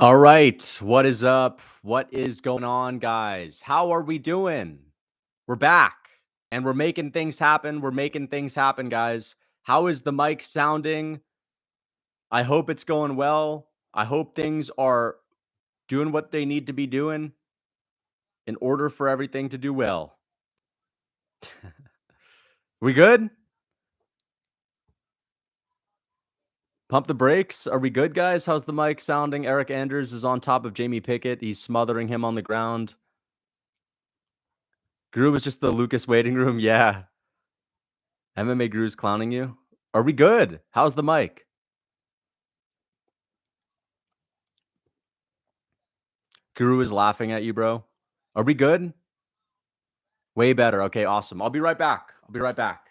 All right, what is up? What is going on, guys? How are we doing? We're back and we're making things happen. We're making things happen, guys. How is the mic sounding? I hope it's going well. I hope things are doing what they need to be doing in order for everything to do well. We good? Pump the brakes. Are we good, guys? How's the mic sounding? Eric Anders is on top of Jamie Pickett. He's smothering him on the ground. Guru was just the Lucas waiting room. Yeah. MMA Guru's clowning you? Are we good? How's the mic? Guru is laughing at you, bro. Are we good? Way better. Okay, awesome. I'll be right back. I'll be right back.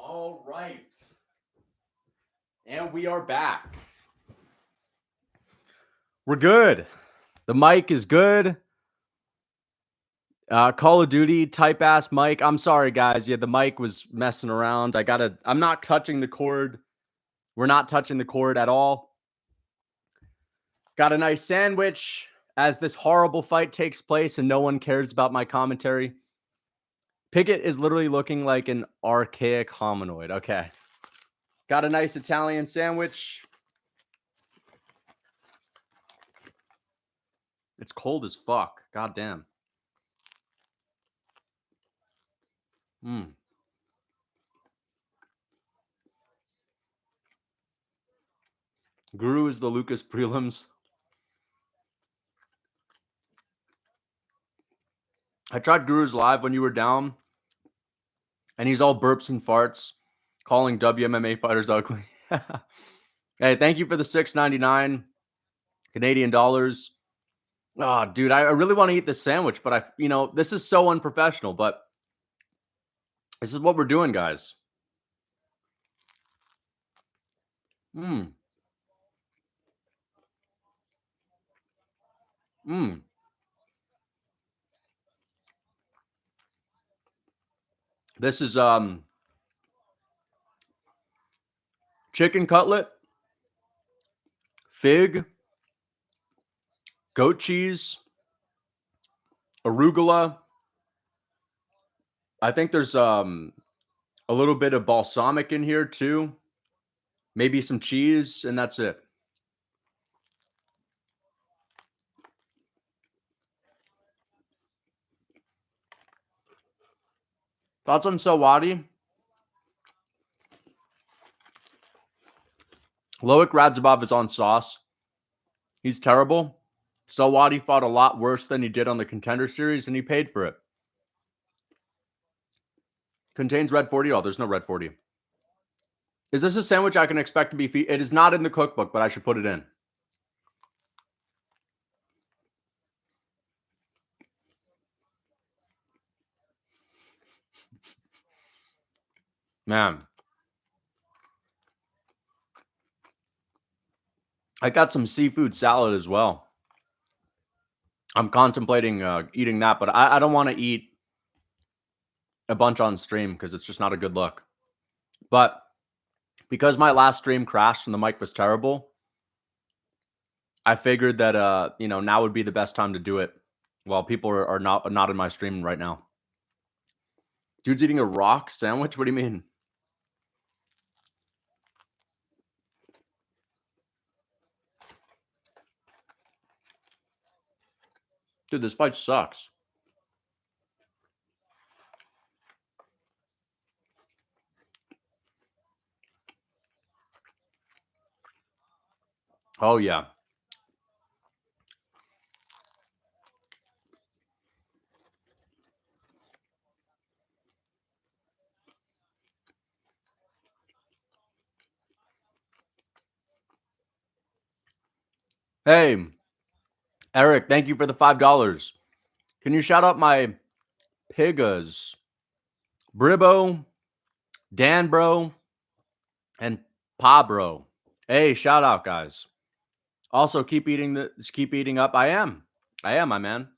All right. And we are back. We're good. The mic is good. Call of Duty type ass mic. I'm sorry, guys. Yeah, the mic was messing around. I'm not touching the cord. We're not touching the cord at all. Got a nice sandwich as this horrible fight takes place and no one cares about my commentary. Pickett is literally looking like an archaic hominoid. Okay. Got a nice Italian sandwich. It's cold as fuck. God damn. Guru is the Lucas prelims. I tried Guru's live when you were down, and he's all burps and farts, calling WMMA fighters ugly. Hey, thank you for the $6.99 Canadian dollars. Oh, dude, I really want to eat this sandwich, but this is so unprofessional, but this is what we're doing, guys. Mmm. Mmm. This is chicken cutlet, fig, goat cheese, arugula. I think there's a little bit of balsamic in here too. Maybe some cheese, and that's it. Thoughts on Sawadi? Loic Radzhabov is on sauce. He's terrible. Sawadi fought a lot worse than he did on the Contender Series, and he paid for it. Contains red 40. Oh, there's no red 40. Is this a sandwich I can expect to be It is not in the cookbook, but I should put it in. Man. I got some seafood salad as well. I'm contemplating eating that, but I don't want to eat a bunch on stream because it's just not a good look. But because my last stream crashed and the mic was terrible, I figured that now would be the best time to do it while people are not in my stream right now. Dude's eating a rock sandwich? What do you mean? Dude, this fight sucks. Oh, yeah. Hey, Eric, thank you for the $5. Can you shout out my Pigas? Bribbo, Dan Bro, and Pabro. Hey, shout out, guys. Also, keep eating up. I am, my man.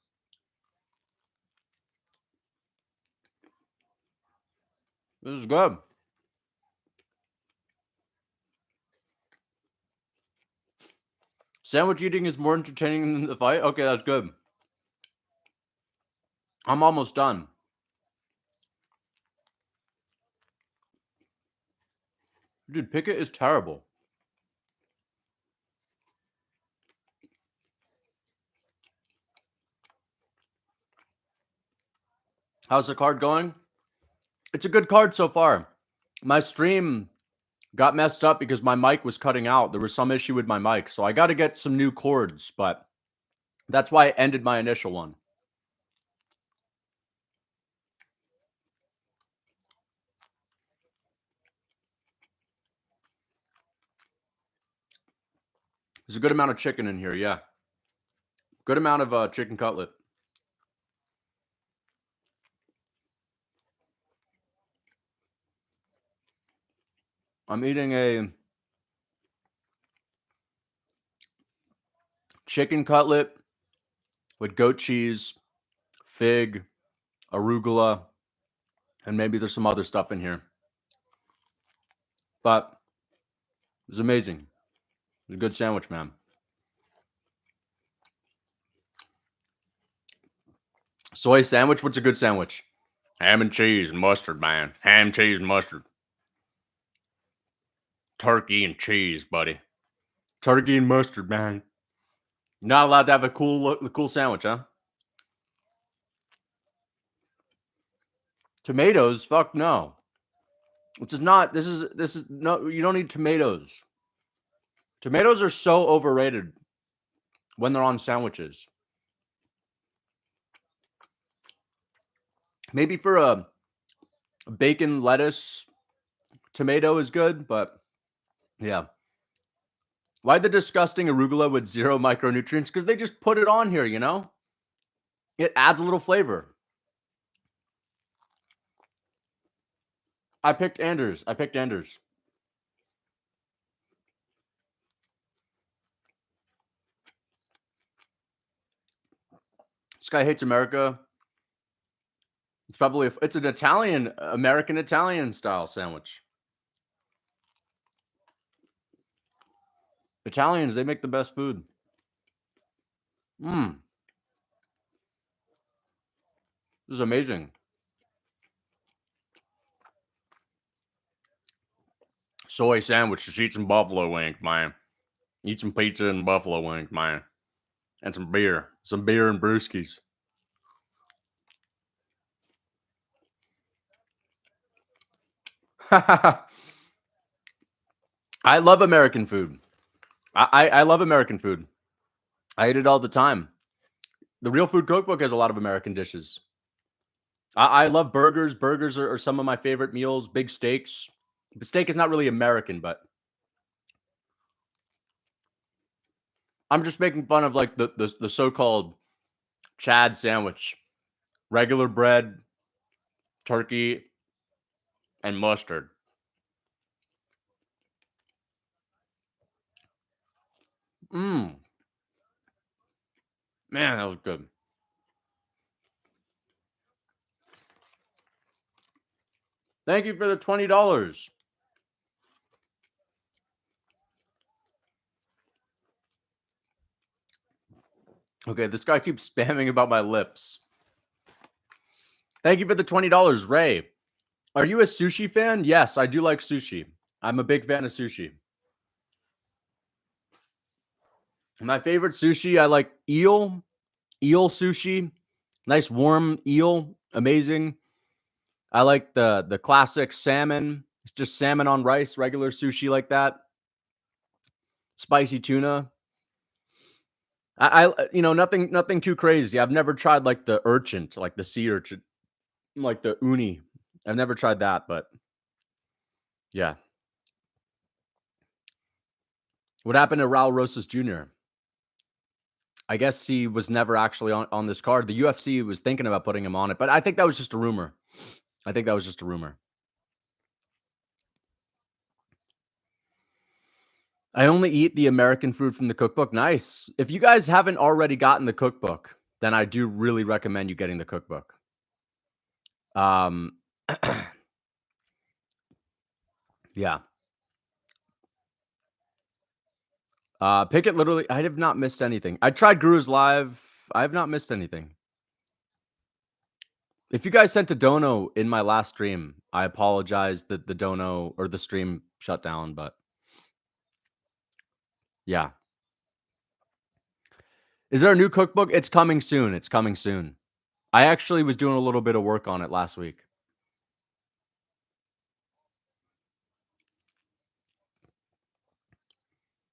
This is good. Sandwich eating is more entertaining than the fight? Okay, that's good. I'm almost done. Dude, Pickett is terrible. How's the card going? It's a good card so far. My stream got messed up because my mic was cutting out. There was some issue with my mic, so I got to get some new cords, but that's why I ended my initial one. There's a good amount of chicken in here, yeah. Good amount of chicken cutlet. I'm eating a chicken cutlet with goat cheese, fig, arugula, and maybe there's some other stuff in here. But it's amazing. It's a good sandwich, man. Soy sandwich? What's a good sandwich? Ham and cheese and mustard, man. Ham, cheese, and mustard. Turkey and cheese, buddy. Turkey and mustard, man. You're not allowed to have a cool sandwich, huh? Tomatoes? Fuck no. This is no, you don't need tomatoes. Tomatoes are so overrated when they're on sandwiches. Maybe for a bacon lettuce tomato is good, but yeah. Why the disgusting arugula with 0 micronutrients? Because they just put it on here, you know? It adds a little flavor. I picked Anders. This guy hates America. It's probably it's an Italian, American Italian style sandwich. Italians, they make the best food. This is amazing. Soy sandwich. Just eat some buffalo wings, man. Eat some pizza and buffalo wings, man. And some beer. Some beer and brewskis. I love American food. I love American food. I eat it all the time. The Real Food Cookbook has a lot of American dishes. I love burgers. Burgers are some of my favorite meals. Big steaks. The steak is not really American, but I'm just making fun of like the so-called Chad sandwich. Regular bread, turkey, and mustard. Man, that was good. Thank you for the $20. Okay, this guy keeps spamming about my lips. Thank you for the $20, Ray. Are you a sushi fan? Yes, I do like sushi. I'm a big fan of sushi. My favorite sushi, I like eel sushi. Nice warm eel, amazing. I like the classic salmon. It's just salmon on rice, regular sushi like that. Spicy tuna. I nothing too crazy. I've never tried like the urchin, like the sea urchin, like the uni. I've never tried that, but yeah. What happened to Raul Rosas Jr.? I guess he was never actually on this card. The UFC was thinking about putting him on it, but I think that was just a rumor. I only eat the American food from the cookbook. Nice. If you guys haven't already gotten the cookbook, then I do really recommend you getting the cookbook. Yeah. Pickett literally, I have not missed anything. I tried Guru's Live. I have not missed anything. If you guys sent a dono in my last stream, I apologize that the dono or the stream shut down, but yeah. Is there a new cookbook? It's coming soon. It's coming soon. I actually was doing a little bit of work on it last week.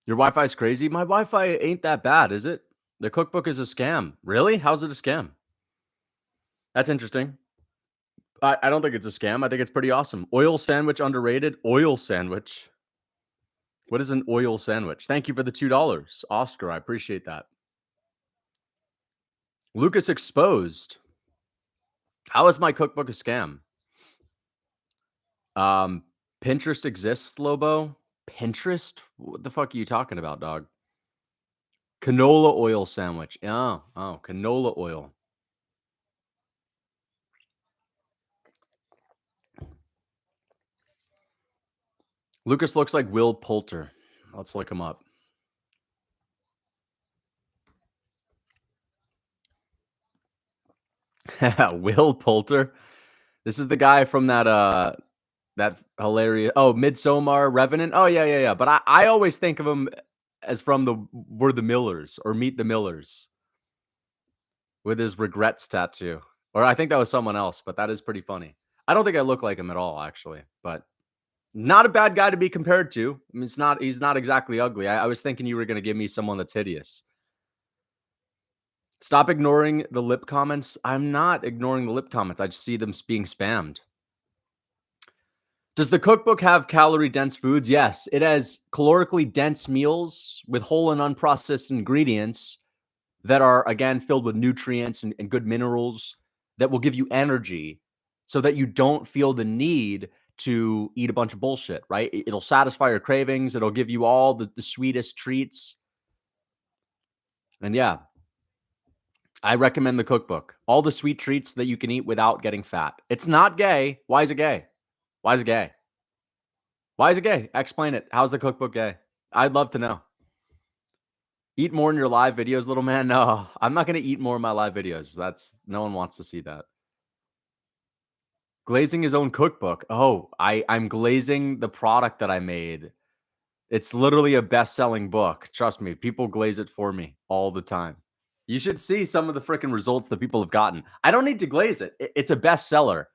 Your Wi-Fi is crazy? My Wi-Fi ain't that bad, is it? The cookbook is a scam. Really? How's it a scam? That's interesting. I don't think it's a scam. I think it's pretty awesome. Oil sandwich underrated. Oil sandwich. What is an oil sandwich? Thank you for the $2, Oscar. I appreciate that. Lucas exposed. How is my cookbook a scam? Pinterest exists, Lobo. Pinterest? What the fuck are you talking about, dog? Canola oil sandwich. Oh, canola oil. Lucas looks like Will Poulter. Let's look him up. Will Poulter. This is the guy from that hilarious Midsommar Revenant. Oh yeah. But I always think of him as from We're the Millers or Meet the Millers with his regrets tattoo. Or I think that was someone else, but that is pretty funny. I don't think I look like him at all, actually, but not a bad guy to be compared to. I mean, he's not exactly ugly. I was thinking you were going to give me someone that's hideous. Stop ignoring the lip comments. I'm not ignoring the lip comments. I just see them being spammed. Does the cookbook have calorie-dense foods? Yes. It has calorically dense meals with whole and unprocessed ingredients that are, again, filled with nutrients and good minerals that will give you energy so that you don't feel the need to eat a bunch of bullshit, right? It'll satisfy your cravings. It'll give you all the sweetest treats. And yeah, I recommend the cookbook. All the sweet treats that you can eat without getting fat. It's not gay. Why is it gay? Why is it gay? Why is it gay? Explain it. How's the cookbook gay? I'd love to know. Eat more in your live videos, little man. No, I'm not going to eat more in my live videos. No one wants to see that. Glazing his own cookbook. Oh, I'm glazing the product that I made. It's literally a best-selling book. Trust me, people glaze it for me all the time. You should see some of the freaking results that people have gotten. I don't need to glaze it. It's a bestseller.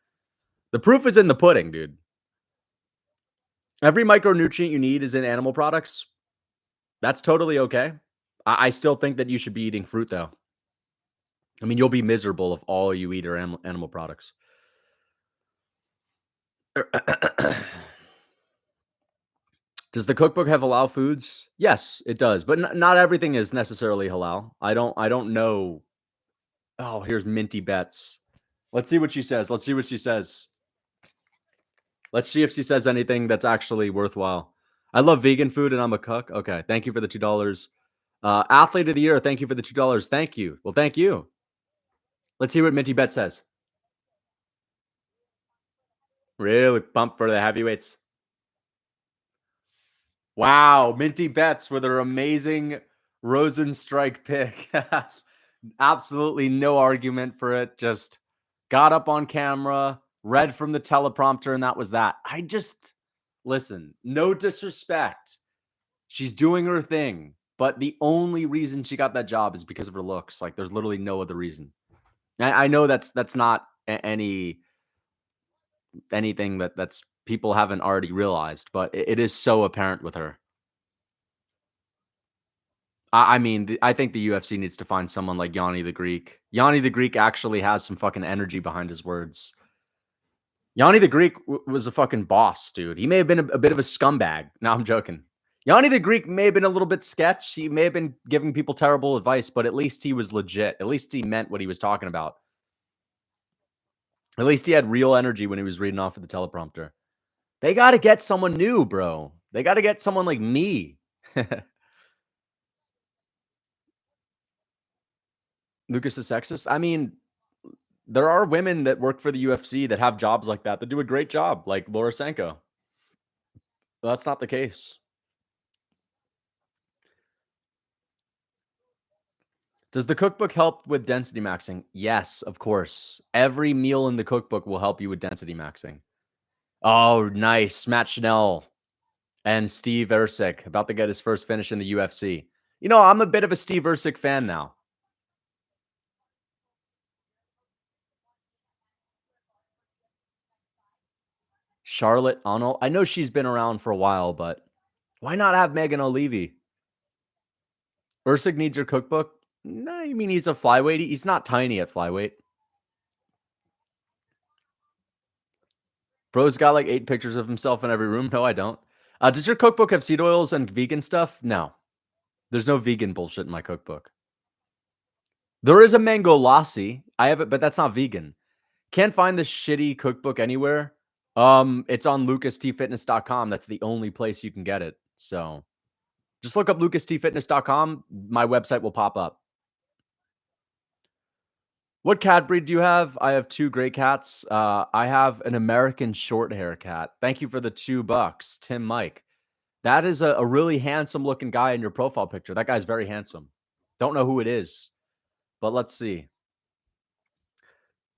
The proof is in the pudding, dude. Every micronutrient you need is in animal products. That's totally okay. I still think that you should be eating fruit, though. I mean, you'll be miserable if all you eat are animal products. Does the cookbook have halal foods? Yes, it does, but not everything is necessarily halal. I don't know. Oh, here's Minty Bets. Let's see what she says. Let's see what she says. Let's see if she says anything that's actually worthwhile. I love vegan food and I'm a cook. Okay, thank you for the $2. Athlete of the year, thank you for the $2. Thank you. Well, thank you. Let's hear what Minty Bet says. Really pumped for the heavyweights. Wow, Minty Bets with her amazing Rozenstruik pick. Absolutely no argument for it. Just got up on camera, read from the teleprompter, and that was that. Listen, no disrespect. She's doing her thing, but the only reason she got that job is because of her looks. Like, there's literally no other reason. I know that's not anything that's people haven't already realized, but it is so apparent with her. I mean, I think the UFC needs to find someone like Yanni the Greek. Yanni the Greek actually has some fucking energy behind his words. Yanni the Greek was a fucking boss, dude. He may have been a bit of a scumbag. No, I'm joking. Yanni the Greek may have been a little bit sketch. He may have been giving people terrible advice, but at least he was legit. At least he meant what he was talking about. At least he had real energy when he was reading off of the teleprompter. They got to get someone new, bro. They got to get someone like me. Lucas is sexist. I mean, there are women that work for the UFC that have jobs like that do a great job, like Laura Sanko. That's not the case. Does the cookbook help with density maxing? Yes, of course. Every meal in the cookbook will help you with density maxing. Oh, nice. Matt Schnell and Steve Erceg about to get his first finish in the UFC. You know, I'm a bit of a Steve Erceg fan now. Charlotte Arnold. I know she's been around for a while, but why not have Megan O'Leary? Erceg needs your cookbook. No, I mean, he's a flyweight. He's not tiny at flyweight. Bro's got like 8 pictures of himself in every room. No, I don't. Does your cookbook have seed oils and vegan stuff? No. There's no vegan bullshit in my cookbook. There is a mango lassi. I have it, but that's not vegan. Can't find this shitty cookbook anywhere. It's on lucastfitness.com. That's the only place you can get it. So just look up lucastfitness.com. My website will pop up. What cat breed do you have? I have 2 gray cats. I have an American short hair cat. Thank you for the $2, Tim Mike. That is a really handsome looking guy in your profile picture. That guy's very handsome. Don't know who it is, but let's see.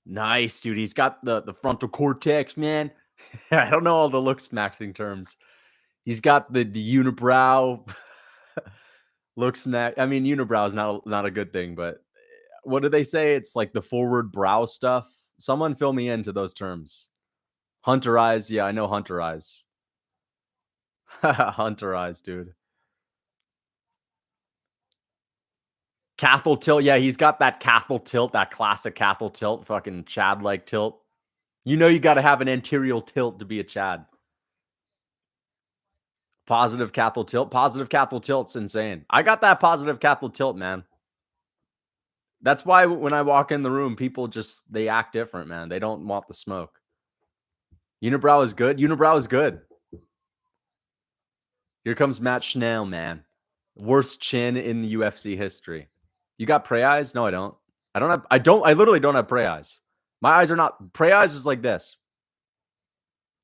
Nice, dude. He's got the frontal cortex, man. I don't know all the Lookmaxxing terms. He's got the unibrow. I mean, unibrow is not a good thing, but what do they say? It's like the forward brow stuff. Someone fill me into those terms. Hunter eyes. Yeah, I know hunter eyes. Hunter eyes, dude. Cathal tilt. Yeah, he's got that Cathal tilt, that classic Cathal tilt, fucking Chad-like tilt. You know you got to have an anterior tilt to be a Chad. Positive Cathal tilt. Positive Cathal tilt's insane. I got that positive Cathal tilt, man. That's why when I walk in the room, people they act different, man. They don't want the smoke. Unibrow is good. Unibrow is good. Here comes Matt Schnell, man. Worst chin in the UFC history. You got prey eyes? No, I don't. I literally don't have prey eyes. My eyes are not, prey eyes is like this.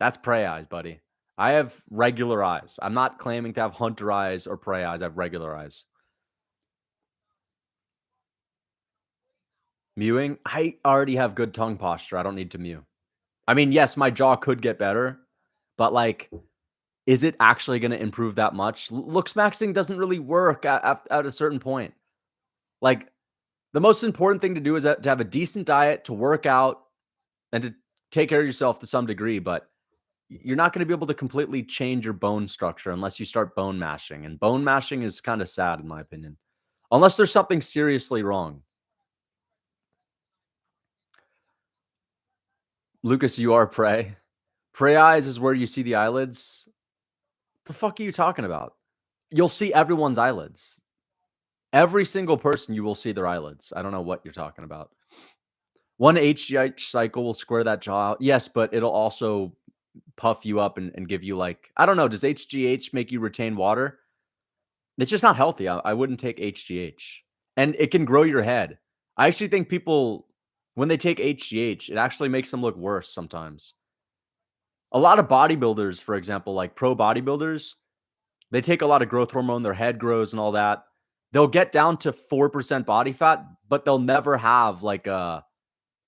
That's prey eyes, buddy. I have regular eyes. I'm not claiming to have hunter eyes or prey eyes. I have regular eyes. Mewing, I already have good tongue posture. I don't need to mew. I mean, yes, my jaw could get better, but like, is it actually going to improve that much? Lookmaxxing doesn't really work at a certain point. Like, the most important thing to do is to have a decent diet, to work out, and to take care of yourself to some degree. But you're not going to be able to completely change your bone structure unless you start bone mashing. And bone mashing is kind of sad, in my opinion, unless there's something seriously wrong. Lucas, you are prey. Prey eyes is where you see the eyelids. The fuck are you talking about? You'll see everyone's eyelids. Every single person, you will see their eyelids. I don't know what you're talking about. One HGH cycle will square that jaw out. Yes, but it'll also puff you up and give you like, I don't know. Does HGH make you retain water? It's just not healthy. I wouldn't take HGH. And it can grow your head. I actually think people, when they take HGH, it actually makes them look worse sometimes. A lot of bodybuilders, for example, like pro bodybuilders, they take a lot of growth hormone, their head grows and all that. They'll get down to 4% body fat, but they'll never have like a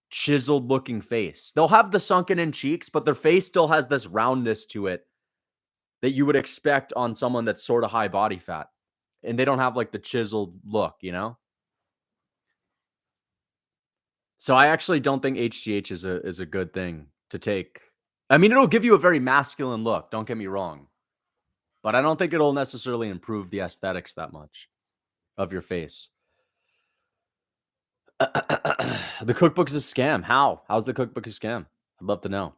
chiseled looking face. They'll have the sunken in cheeks, but their face still has this roundness to it that you would expect on someone that's sort of high body fat. And they don't have like the chiseled look, you know? So I actually don't think HGH is a good thing to take. I mean, it'll give you a very masculine look, don't get me wrong. But I don't think it'll necessarily improve the aesthetics that much of your face. The cookbook is a scam. How? How's the cookbook a scam? I'd love to know.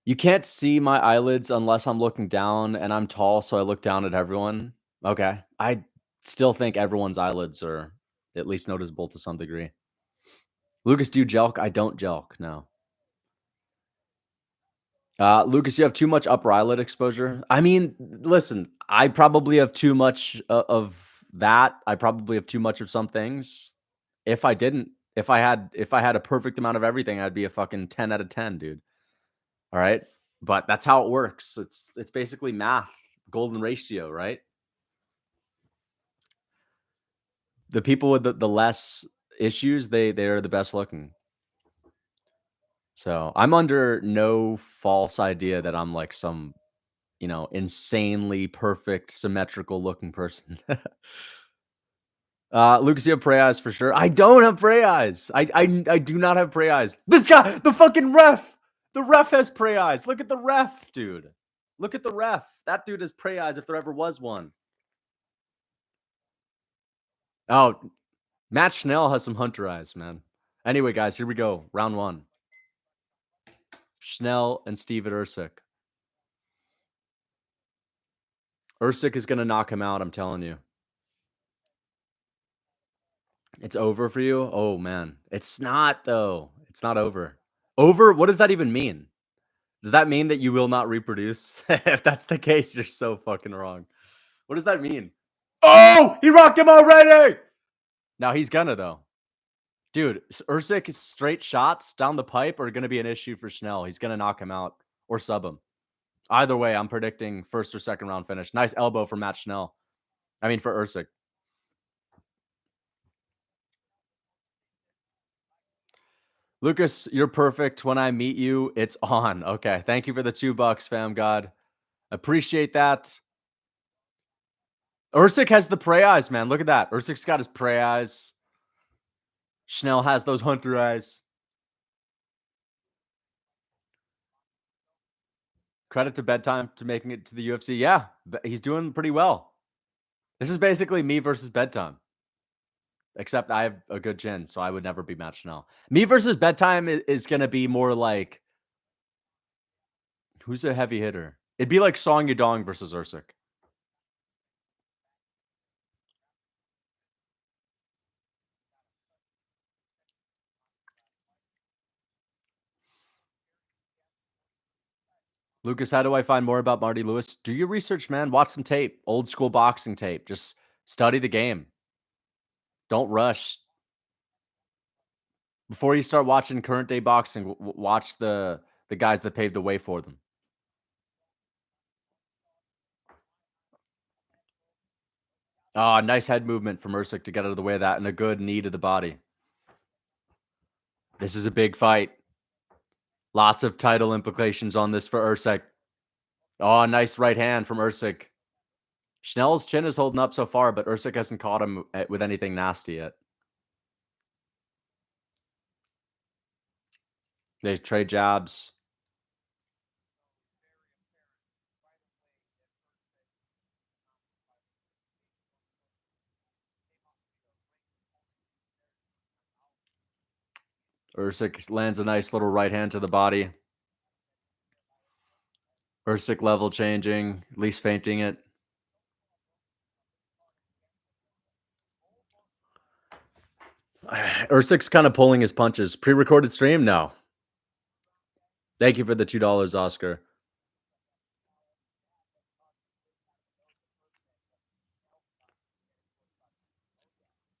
You can't see my eyelids unless I'm looking down, and I'm tall, so I look down at everyone. Okay. I still think everyone's eyelids are at least noticeable to some degree. Lucas, do you jelk? I don't jelk, no. Lucas, you have too much upper eyelid exposure. I mean, listen, I probably have too much of that. I probably have too much of some things. If I didn't, if I had a perfect amount of everything, I'd be a fucking 10 out of 10, dude. All right? But that's how it works. It's basically math, golden ratio, right? The people with the less issues, they're the best looking. So, I'm under no false idea that I'm like some, insanely perfect, symmetrical looking person. Lucas, you have prey eyes for sure. I don't have prey eyes. I do not have prey eyes. This guy, the fucking ref. The ref has prey eyes. Look at the ref, dude. Look at the ref. That dude has prey eyes if there ever was one. Oh, Matt Schnell has some hunter eyes, man. Anyway, guys, here we go. Round one. Schnell and Steve at Erceg. Erceg is going to knock him out, I'm telling you. It's over for you? Oh, man. It's not, though. It's not over. Over? What does that even mean? Does that mean that you will not reproduce? If that's the case, you're so fucking wrong. What does that mean? Oh, he rocked him already. Now he's gonna, though. Dude, Erceg's straight shots down the pipe are going to be an issue for Schnell. He's going to knock him out or sub him. Either way, I'm predicting first or second round finish. Nice elbow for Matt Schnell. I mean, for Erceg. Lucas, you're perfect. When I meet you, it's on. Okay. Thank you for the $2, fam god. Appreciate that. Erceg has the prey eyes, man. Look at that. Erceg's got his prey eyes. Schnell has those hunter eyes. Credit to Bedtime to making it to the UFC. Yeah, he's doing pretty well. This is basically me versus Bedtime. Except I have a good chin, so I would never be Matt Schnell. Me versus Bedtime is going to be more like, who's a heavy hitter? It'd be like Song Yadong versus Erceg. Lucas, how do I find more about Marty Lewis? Do your research, man. Watch some tape. Old school boxing tape. Just study the game. Don't rush. Before you start watching current day boxing, watch the guys that paved the way for them. Oh, nice head movement from Erceg to get out of the way of that, and a good knee to the body. This is a big fight. Lots of title implications on this for Erceg. Oh, nice right hand from Erceg. Schnell's chin is holding up so far, but Erceg hasn't caught him with anything nasty yet. They trade jabs. Erceg lands a nice little right hand to the body. Erceg level changing, at least feinting it. Erceg's kind of pulling his punches. Pre-recorded stream? No. Thank you for the $2, Oscar.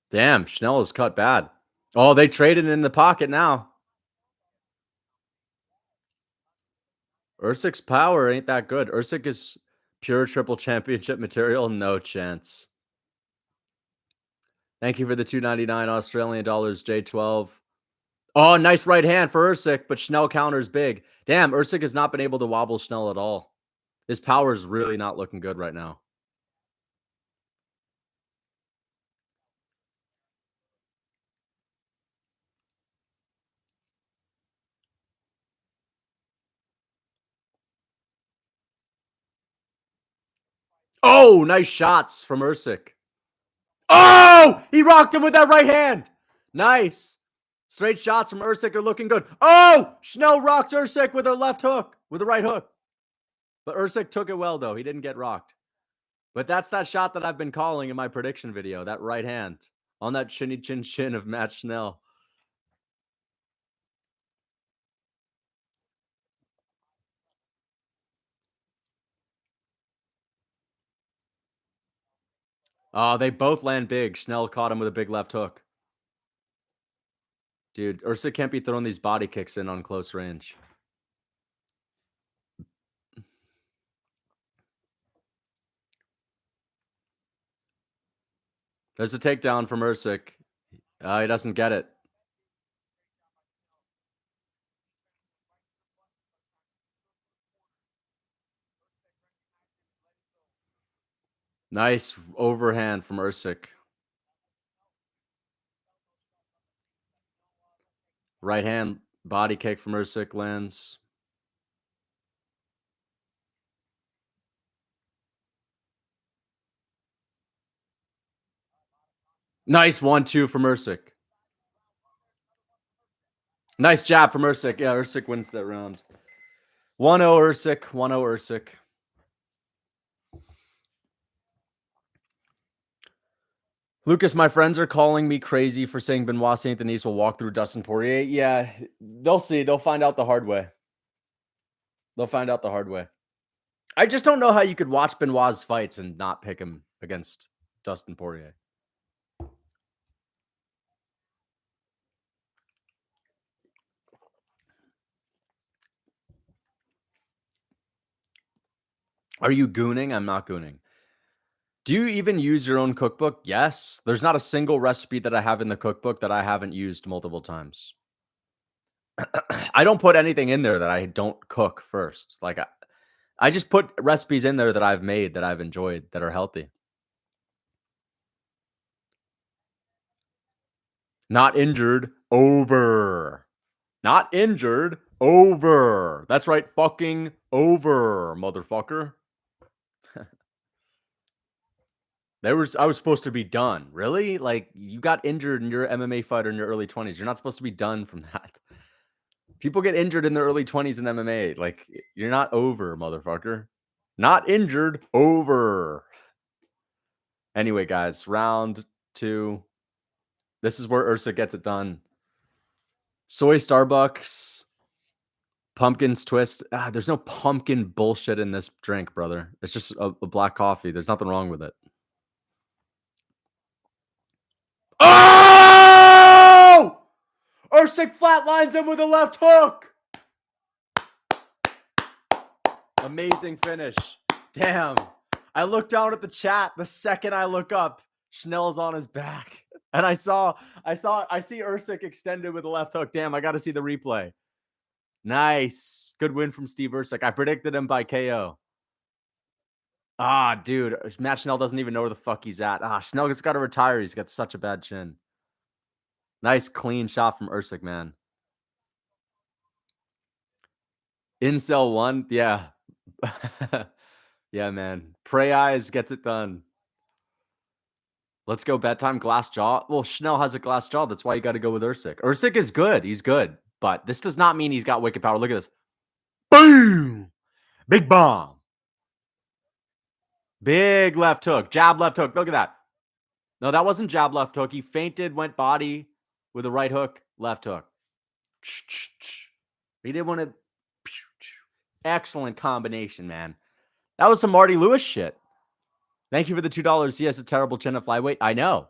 Damn, Schnell is cut bad. Oh, they traded in the pocket now. Erceg's power ain't that good. Erceg is pure triple championship material. No chance. Thank you for the $2.99 Australian dollars, J12. Oh, nice right hand for Erceg, but Schnell counters big. Damn, Erceg has not been able to wobble Schnell at all. His power is really not looking good right now. Oh, nice shots from Erceg. Oh, he rocked him with that right hand. Nice. Straight shots from Erceg are looking good. Oh, Schnell rocked Erceg with a left hook, with a right hook. But Erceg took it well, though. He didn't get rocked. But that's that shot that I've been calling in my prediction video, that right hand on that chinny chin chin of Matt Schnell. Oh, they both land big. Schnell caught him with a big left hook. Dude, Erceg can't be throwing these body kicks in on close range. There's a takedown from Erceg. He doesn't get it. Nice overhand from Erceg. Right hand body kick from Erceg lands. Nice 1-2 from Erceg. Nice jab from Erceg. Yeah, Erceg wins that round. 1-0 Erceg. 1-0 Erceg. Lucas, my friends are calling me crazy for saying Benoit Saint Denis will walk through Dustin Poirier. Yeah, they'll see. They'll find out the hard way. They'll find out the hard way. I just don't know how you could watch Benoit's fights and not pick him against Dustin Poirier. Are you gooning? I'm not gooning. Do you even use your own cookbook? Yes. There's not a single recipe that I have in the cookbook that I haven't used multiple times. I don't put anything in there that I don't cook first. Like I just put recipes in there that I've made, that I've enjoyed, that are healthy. Not injured, over. Not injured, over. That's right, fucking over, motherfucker. I was supposed to be done. Really? Like, you got injured and you're an MMA fighter in your early 20s. You're not supposed to be done from that. People get injured in their early 20s in MMA. Like, you're not over, motherfucker. Not injured, over. Anyway, guys, round 2. This is where Erceg gets it done. Soy Starbucks. Pumpkins twist. There's no pumpkin bullshit in this drink, brother. It's just a black coffee. There's nothing wrong with it. Oh! Erceg Erceg flatlines him with a left hook. Amazing finish. Damn. I looked down at the chat. The second I look up, Schnell's on his back. And I see Erceg extended with a left hook. Damn, I got to see the replay. Nice. Good win from Steve Erceg. I predicted him by KO. Ah, dude. Matt Schnell doesn't even know where the fuck he's at. Ah, Schnell has got to retire. He's got such a bad chin. Nice, clean shot from Erceg, man. Incel 1. Yeah. Yeah, man. Prey Eyes gets it done. Let's go bedtime glass jaw. Well, Schnell has a glass jaw. That's why you got to go with Erceg. Erceg is good. He's good. But this does not mean he's got wicked power. Look at this. Boom. Big bomb. Big left hook. Jab left hook. Look at that. No, that wasn't jab left hook. He feinted, went body with a right hook, left hook. He did one of... Excellent combination, man. That was some Marty Lewis shit. Thank you for the $2. He has a terrible chin at flyweight. I know.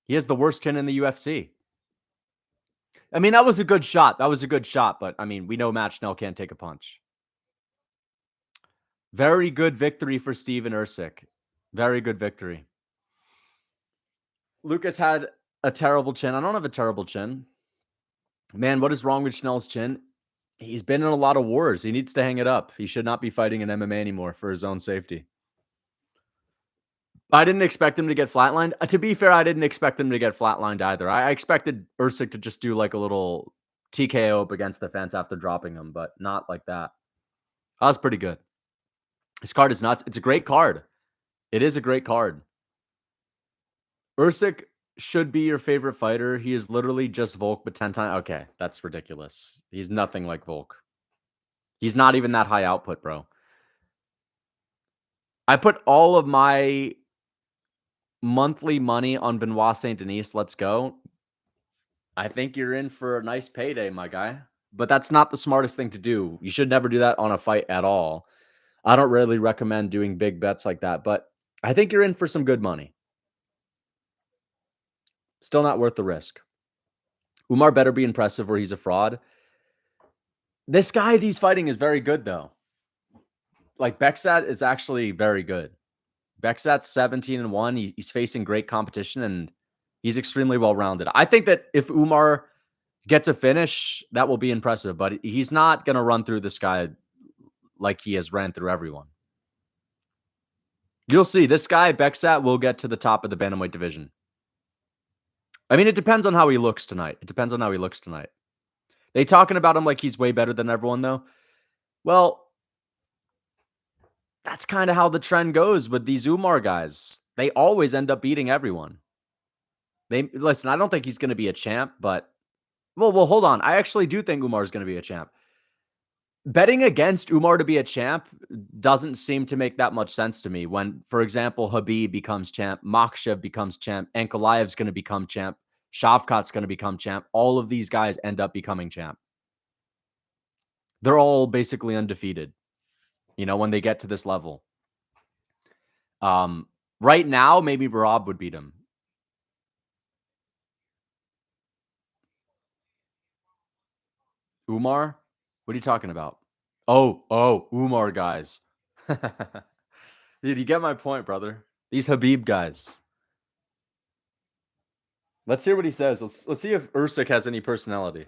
He has the worst chin in the UFC. I mean, that was a good shot. That was a good shot. But, I mean, we know Matt Schnell can't take a punch. Very good victory for Steven Erceg. Very good victory. Lucas had a terrible chin. I don't have a terrible chin. Man, what is wrong with Schnell's chin? He's been in a lot of wars. He needs to hang it up. He should not be fighting in MMA anymore for his own safety. I didn't expect him to get flatlined. To be fair, I didn't expect him to get flatlined either. I expected Erceg to just do like a little TKO up against the fence after dropping him, but not like that. That was pretty good. His card is nuts. It's a great card. It is a great card. Erceg should be your favorite fighter. He is literally just Volk, but 10 times. Okay, that's ridiculous. He's nothing like Volk. He's not even that high output, bro. I put all of my monthly money on Benoit Saint Denis. Let's go. I think you're in for a nice payday, my guy. But that's not the smartest thing to do. You should never do that on a fight at all. I don't really recommend doing big bets like that, but I think you're in for some good money. Still not worth the risk. Umar better be impressive or he's a fraud. This guy he's fighting is very good, though. Like, Beksat is actually very good. Beksat's 17-1. He's facing great competition, and he's extremely well-rounded. I think that if Umar gets a finish, that will be impressive, but he's not going to run through this guy like he has ran through everyone. You'll see. This guy, Beksat, will get to the top of the bantamweight division. I mean, it depends on how he looks tonight. They talking about him like he's way better than everyone, though. Well, that's kind of how the trend goes with these Umar guys. They always end up beating everyone. Listen, I don't think he's going to be a champ, but... Well, hold on. I actually do think Umar is going to be a champ. Betting against Umar to be a champ doesn't seem to make that much sense to me when, for example, Khabib becomes champ, Makhachev becomes champ, Ankalaev's going to become champ, Shavkat's going to become champ. All of these guys end up becoming champ. They're all basically undefeated, you know, when they get to this level. Right now, maybe Barab would beat him. Umar? What are you talking about? Oh, Umar guys. Dude, you get my point, brother. These Khabib guys. Let's hear what he says. Let's see if Erceg has any personality.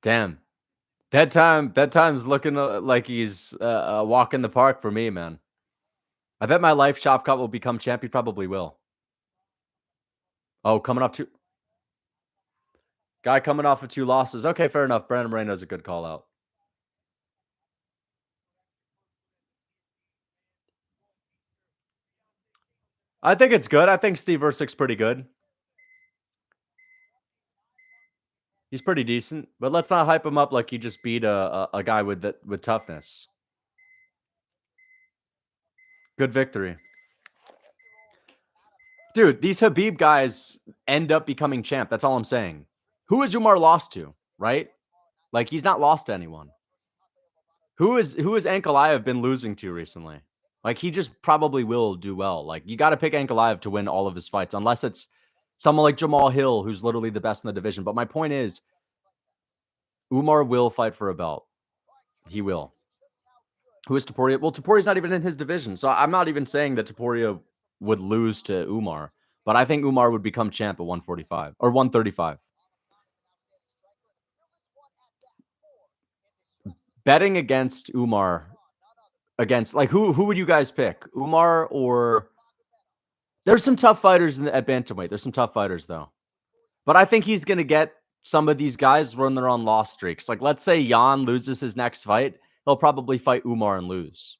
Damn. Bedtime's looking like he's a walk in the park for me, man. I bet my life Shavkat will become champ. He probably will. Oh, coming off two. Guy coming off of 2 losses. Okay, fair enough. Brandon Moreno's a good call out. I think it's good. I think Steve Erceg's pretty good. He's pretty decent, but let's not hype him up like he just beat a guy with toughness. Good victory. Dude, these Khabib guys end up becoming champ. That's all I'm saying. Who has Umar lost to, right? Like, he's not lost to anyone. Who has Ankalaev been losing to recently? Like, he just probably will do well. Like, you got to pick Ankalaev to win all of his fights, unless it's someone like Jamal Hill, who's literally the best in the division. But my point is, Umar will fight for a belt. He will. Who is Topuria? Well, Topuria's not even in his division. So I'm not even saying that Topuria would lose to Umar. But I think Umar would become champ at 145 or 135. Betting against Umar, against, like, who would you guys pick? Umar or... There's some tough fighters at bantamweight. There's some tough fighters, though. But I think he's going to get some of these guys when they're on loss streaks. Like, let's say Jan loses his next fight. He'll probably fight Umar and lose.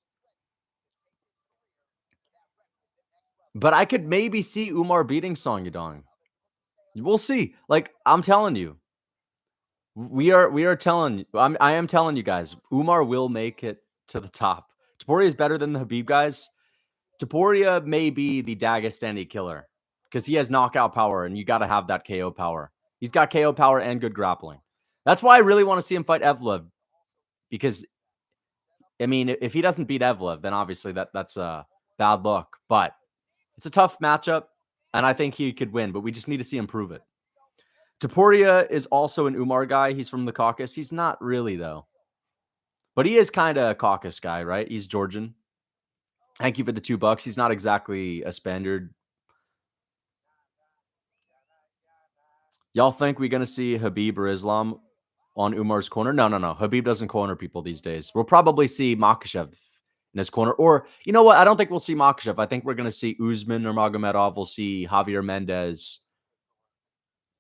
But I could maybe see Umar beating Song Yadong. We'll see. Like, I'm telling you. We are telling... I am telling you guys. Umar will make it to the top. Topuria is better than the Khabib guys. Topuria may be the Dagestani killer because he has knockout power, and you got to have that KO power. He's got KO power and good grappling. That's why I really want to see him fight Evlev, because, I mean, if he doesn't beat Evlev, then obviously that's a bad look. But it's a tough matchup, and I think he could win, but we just need to see him prove it. Topuria is also an Umar guy. He's from the Caucasus. He's not really, though. But he is kind of a Caucasus guy, right? He's Georgian. Thank you for the $2. He's not exactly a Spaniard. Y'all think we're going to see Khabib or Islam on Umar's corner? No. Khabib doesn't corner people these days. We'll probably see Makhachev in his corner. Or, you know what? I don't think we'll see Makhachev. I think we're going to see Usman or Magomedov. We'll see Javier Mendez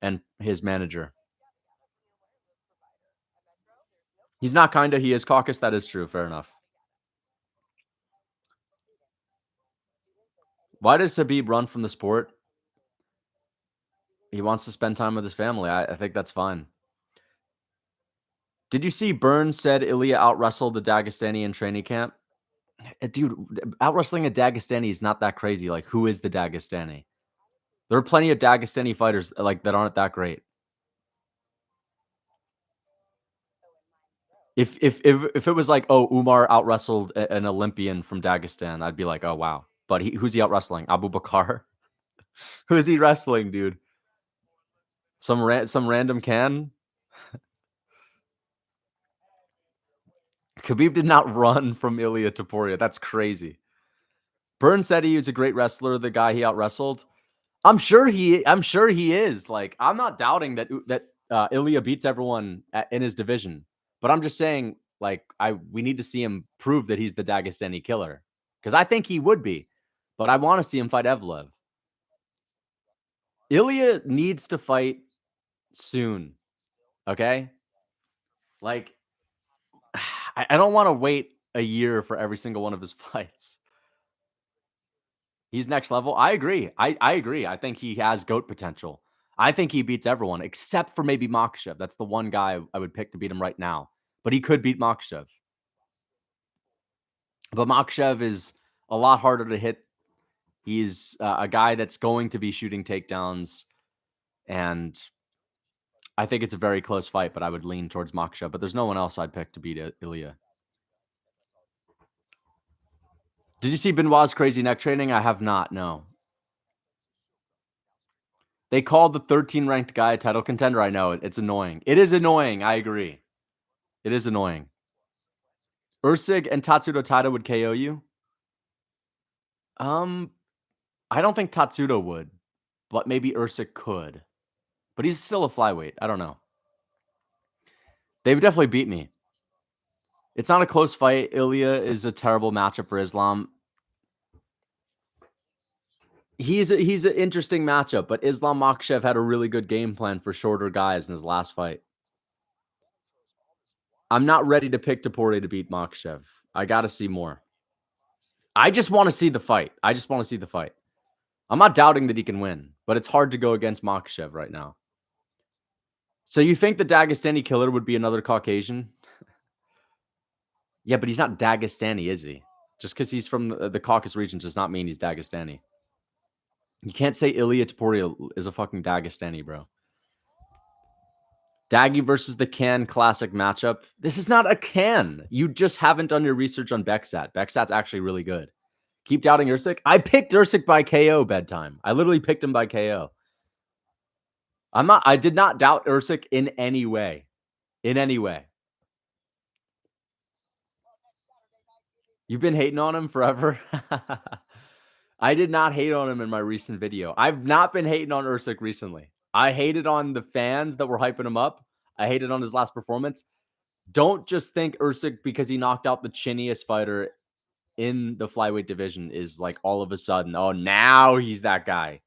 and his manager. He's not kind of. He is Caucasus. That is true. Fair enough. Why does Khabib run from the sport? He wants to spend time with his family. I think that's fine. Did you see Burns said Ilia out-wrestled the Dagestani in training camp? Dude, out-wrestling a Dagestani is not that crazy. Like, who is the Dagestani? There are plenty of Dagestani fighters like that aren't that great. If it was like, oh, Umar out-wrestled an Olympian from Dagestan, I'd be like, oh, wow. But who's he out-wrestling? Abu Bakar? Who is he wrestling, dude? Some random can? Khabib did not run from Ilia Topuria. That's crazy. Burns said he was a great wrestler, the guy he out-wrestled. I'm sure he is. Like, I'm not doubting that Ilia beats everyone in his division. But I'm just saying, like, we need to see him prove that he's the Dagestani killer. Because I think he would be. But I want to see him fight Evlev. Ilia needs to fight soon. Okay? Like, I don't want to wait a year for every single one of his fights. He's next level. I agree. I agree. I think he has GOAT potential. I think he beats everyone except for maybe Makhachev. That's the one guy I would pick to beat him right now. But he could beat Makhachev. But Makhachev is a lot harder to hit. He's a guy that's going to be shooting takedowns. And I think it's a very close fight, but I would lean towards Makhachev. But there's no one else I'd pick to beat Ilia. Did you see Benoit's crazy neck training? I have not, no. They called the 13-ranked guy a title contender. I know. It's annoying. It is annoying. I agree. It is annoying. Erceg and Tatsudo Taira would KO you? I don't think Tatsudo would, but maybe Erceg could. But he's still a flyweight. I don't know. They would definitely beat me. It's not a close fight. Ilia is a terrible matchup for Islam. He's an interesting matchup, but Islam Makhachev had a really good game plan for shorter guys in his last fight. I'm not ready to pick Topuria to beat Makhachev. I got to see more. I just want to see the fight. I'm not doubting that he can win, but it's hard to go against Makhachev right now. So you think the Dagestani killer would be another Caucasian? Yeah, but he's not Dagestani, is he? Just because he's from the Caucasus region does not mean he's Dagestani. You can't say Ilia Topuria is a fucking Dagestani, bro. Daggy versus the Can classic matchup. This is not a Can. You just haven't done your research on Beksat. Beksat's actually really good. Keep doubting Erceg. I picked Erceg by KO bedtime. I literally picked him by KO. I did not doubt Erceg in any way. In any way. You've been hating on him forever? I did not hate on him in my recent video. I've not been hating on Erceg recently. I hated on the fans that were hyping him up. I hated on his last performance. Don't just think Erceg, because he knocked out the chinniest fighter in the flyweight division, is like all of a sudden, oh, now he's that guy.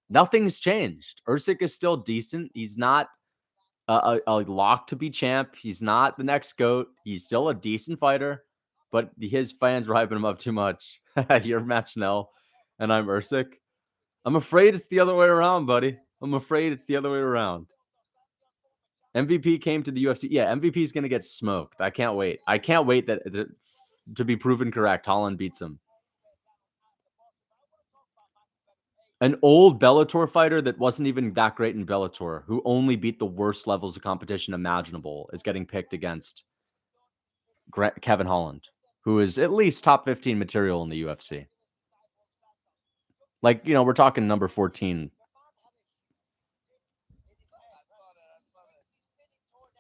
Nothing's changed. Erceg is still decent. He's not a lock to be champ. He's not the next GOAT. He's still a decent fighter, but his fans were hyping him up too much. You're Matt Schnell, and I'm Erceg. I'm afraid it's the other way around, buddy. I'm afraid it's the other way around. MVP came to the UFC. Yeah, MVP is going to get smoked. I can't wait. I can't wait to be proven correct. Holland beats him. An old Bellator fighter that wasn't even that great in Bellator, who only beat the worst levels of competition imaginable, is getting picked against Kevin Holland, who is at least top 15 material in the UFC. Like, you know, we're talking number 14.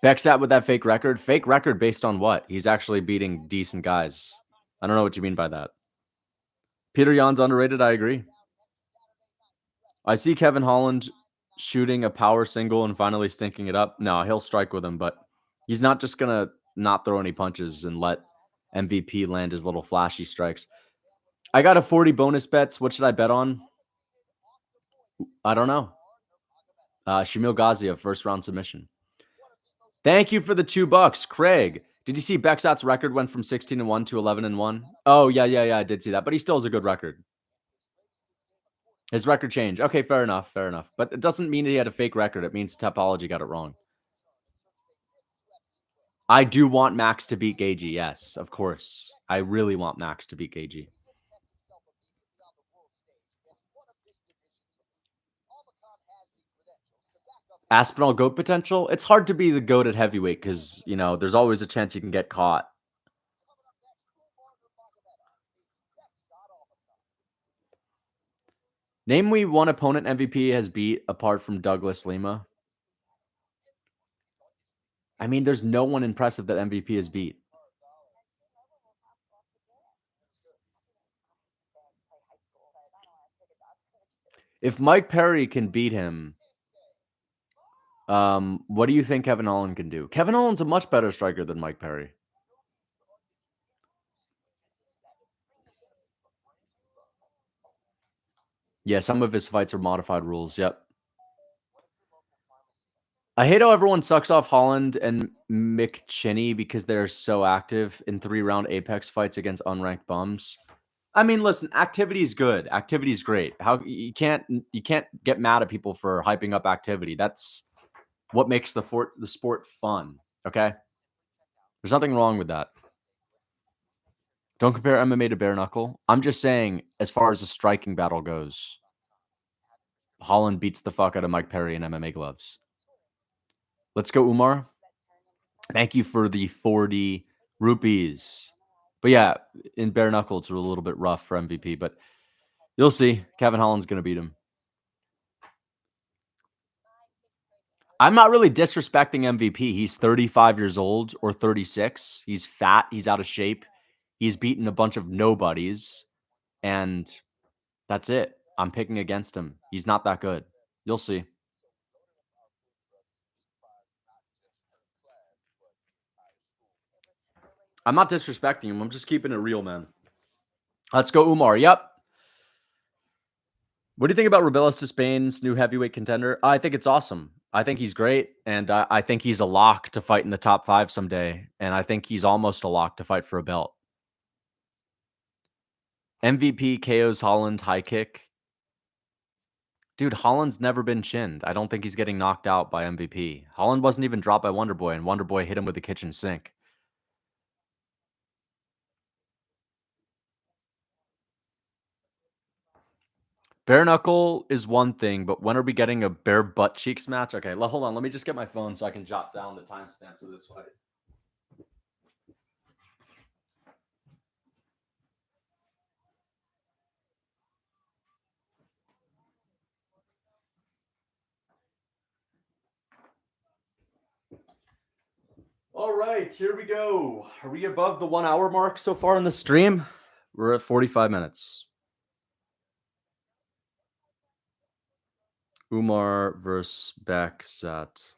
Becksat with that fake record. Fake record based on what? He's actually beating decent guys. I don't know what you mean by that. Peter Yan's underrated. I agree. I see Kevin Holland shooting a power single and finally stinking it up. No, he'll strike with him, but he's not just going to not throw any punches and let MVP land his little flashy strikes. I got a 40 bonus bets. What should I bet on? I don't know. Shamil Gaziev, first round submission. Thank you for the $2. Craig, did you see Becksat's record went from 16-1 to 11-1? Oh, yeah. I did see that, but he still has a good record. His record changed. Okay, fair enough. But it doesn't mean he had a fake record. It means Topology got it wrong. I do want Max to beat Gagey. Yes, of course. I really want Max to beat Gagey. Aspinall GOAT potential? It's hard to be the GOAT at heavyweight because, you know, there's always a chance you can get caught. Name me one opponent MVP has beat apart from Douglas Lima. I mean, there's no one impressive that MVP has beat. If Mike Perry can beat him, what do you think Kevin Holland can do? Kevin Holland's a much better striker than Mike Perry. Yeah, some of his fights are modified rules. Yep. I hate how everyone sucks off Holland and McChinney because they're so active in 3-round Apex fights against unranked bums. I mean, listen, activity is good. Activity is great. How you can't get mad at people for hyping up activity. That's what makes the sport fun. Okay, there's nothing wrong with that. Don't compare MMA to bare knuckle. I'm just saying, as far as the striking battle goes, Holland beats the fuck out of Mike Perry in MMA gloves. Let's go, Umar. Thank you for the 40 rupees. But yeah, in bare knuckle, it's a little bit rough for MVP, but you'll see. Kevin Holland's going to beat him. I'm not really disrespecting MVP. He's 35 years old or 36. He's fat. He's out of shape. He's beaten a bunch of nobodies. And that's it. I'm picking against him. He's not that good. You'll see. I'm not disrespecting him. I'm just keeping it real, man. Let's go, Umar. Yep. What do you think about Rubelas to Spain's new heavyweight contender? I think it's awesome. I think he's great, and I think he's a lock to fight in the top 5 someday, and I think he's almost a lock to fight for a belt. MVP KO's Holland high kick. Dude, Holland's never been chinned. I don't think he's getting knocked out by MVP. Holland wasn't even dropped by Wonderboy, and Wonderboy hit him with the kitchen sink. Bare knuckle is one thing, but when are we getting a bare butt cheeks match? Okay, hold on. Let me just get my phone so I can jot down the timestamps of this fight. All right, here we go. Are we above the 1 hour mark so far in the stream? We're at 45 minutes. Umar versus Baksat.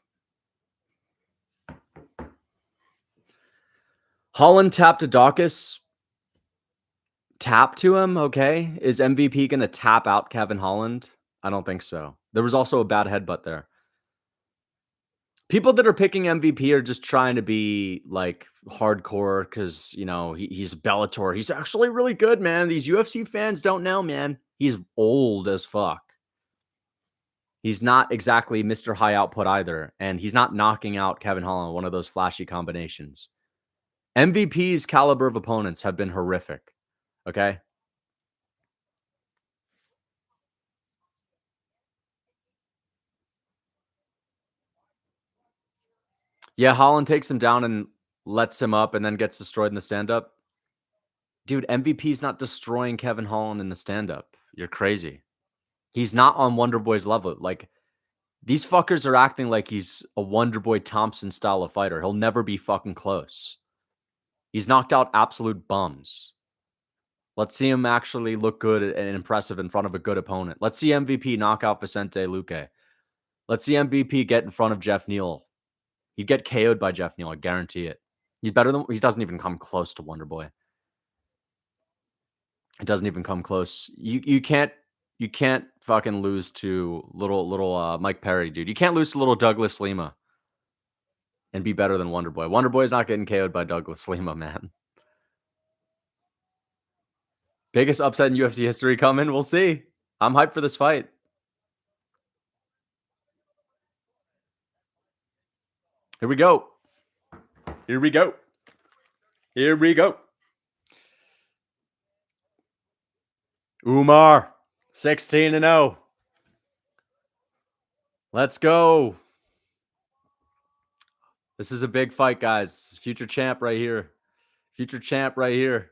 Holland tapped to Dawkins. Tap to him, okay. Is MVP going to tap out Kevin Holland? I don't think so. There was also a bad headbutt there. People that are picking MVP are just trying to be like hardcore because, you know, he's Bellator. He's actually really good, man. These UFC fans don't know, man. He's old as fuck. He's not exactly Mr. High Output either. And he's not knocking out Kevin Holland, one of those flashy combinations. MVP's caliber of opponents have been horrific. Okay. Yeah, Holland takes him down and lets him up and then gets destroyed in the stand-up. Dude, MVP's not destroying Kevin Holland in the stand-up. You're crazy. He's not on Wonderboy's level. Like, these fuckers are acting like he's a Wonderboy Thompson style of fighter. He'll never be fucking close. He's knocked out absolute bums. Let's see him actually look good and impressive in front of a good opponent. Let's see MVP knock out Vicente Luque. Let's see MVP get in front of Jeff Neal. He'd get KO'd by Jeff Neal, I guarantee it. He doesn't even come close to Wonderboy. It doesn't even come close. You can't fucking lose to little Mike Perry, dude. You can't lose to little Douglas Lima and be better than Wonderboy. Wonderboy is not getting KO'd by Douglas Lima, man. Biggest upset in UFC history coming. We'll see. I'm hyped for this fight. Here we go. Here we go. Here we go. Umar, 16-0. Let's go. This is a big fight, guys. Future champ right here. Future champ right here.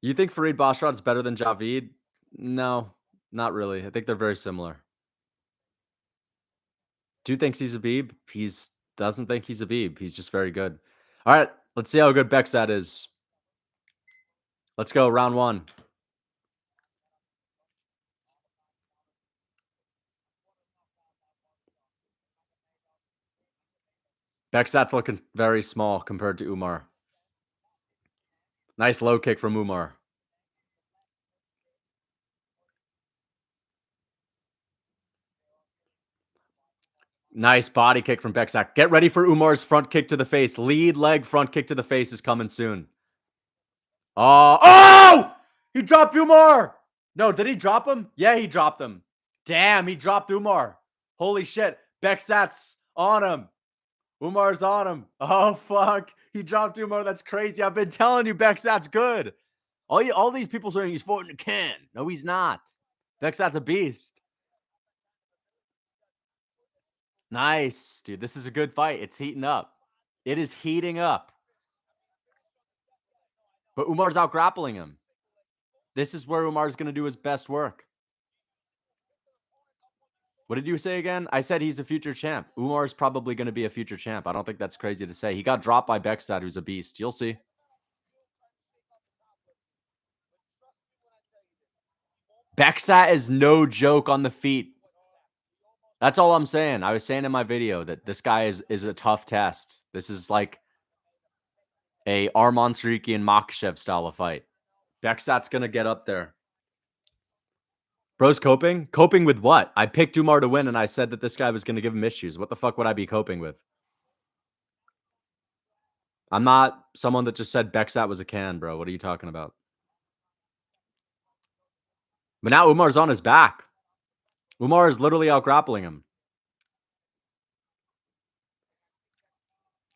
You think Fareed Basharad's better than Javid? No, not really. I think they're very similar. Dude thinks he's a Beeb. He doesn't think he's a Beeb. He's just very good. All right, let's see how good Beksat is. Let's go, round one. Beksat's looking very small compared to Umar. Nice low kick from Umar. Nice body kick from Beksat. Get ready for Umar's front kick to the face. Lead leg front kick to the face is coming soon. Oh! He dropped Umar! No, did he drop him? Yeah, he dropped him. Damn, he dropped Umar. Holy shit. Beksat's on him. Umar's on him. Oh, fuck. He dropped Umar. That's crazy. I've been telling you Beksat's good. All these people saying he's fighting a can. No, he's not. Beksat's a beast. Nice, dude. This is a good fight. It's heating up. It is heating up. But Umar's out grappling him. This is where Umar's going to do his best work. What did you say again? I said he's a future champ. Umar's probably going to be a future champ. I don't think that's crazy to say. He got dropped by Beksat, who's a beast. You'll see. Beksat is no joke on the feet. That's all I'm saying. I was saying in my video that this guy is a tough test. This is like a Arman and Makhachev style of fight. Beksat's going to get up there. Bro's coping? Coping with what? I picked Umar to win, and I said that this guy was going to give him issues. What the fuck would I be coping with? I'm not someone that just said Beksat was a can, bro. What are you talking about? But now Umar's on his back. Umar is literally out grappling him.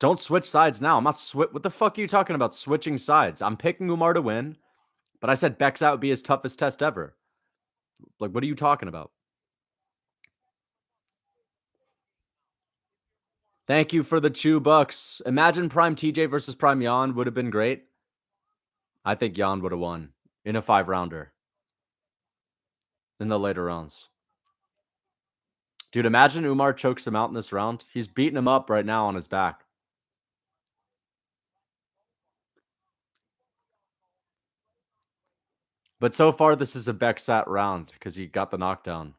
Don't switch sides now. I'm not what the fuck are you talking about switching sides? I'm picking Umar to win, but I said Beksat would be his toughest test ever. Like, what are you talking about? Thank you for the $2. Imagine Prime TJ versus Prime Jan would have been great. I think Jan would have won in a 5-rounder in the later rounds. Dude, imagine Umar chokes him out in this round. He's beating him up right now on his back. But so far, this is a Beksat round because he got the knockdown.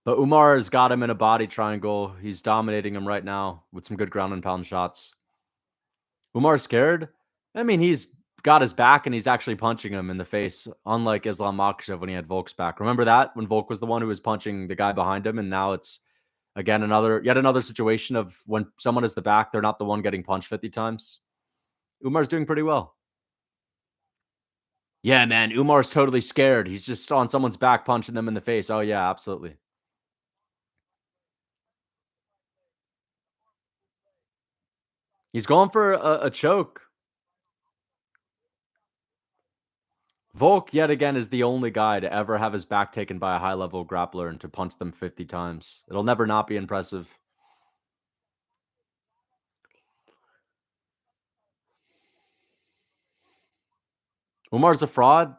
But Umar has got him in a body triangle. He's dominating him right now with some good ground and pound shots. Umar's scared. I mean, he's got his back and he's actually punching him in the face, unlike Islam Makhachev when he had Volk's back. Remember that? When Volk was the one who was punching the guy behind him, and now it's again yet another situation of when someone is the back, they're not the one getting punched 50 times. Umar's doing pretty well. Yeah, man, Umar's totally scared. He's just on someone's back punching them in the face. Oh yeah, absolutely. He's going for a choke. Volk, yet again, is the only guy to ever have his back taken by a high-level grappler and to punch them 50 times. It'll never not be impressive. Umar's a fraud.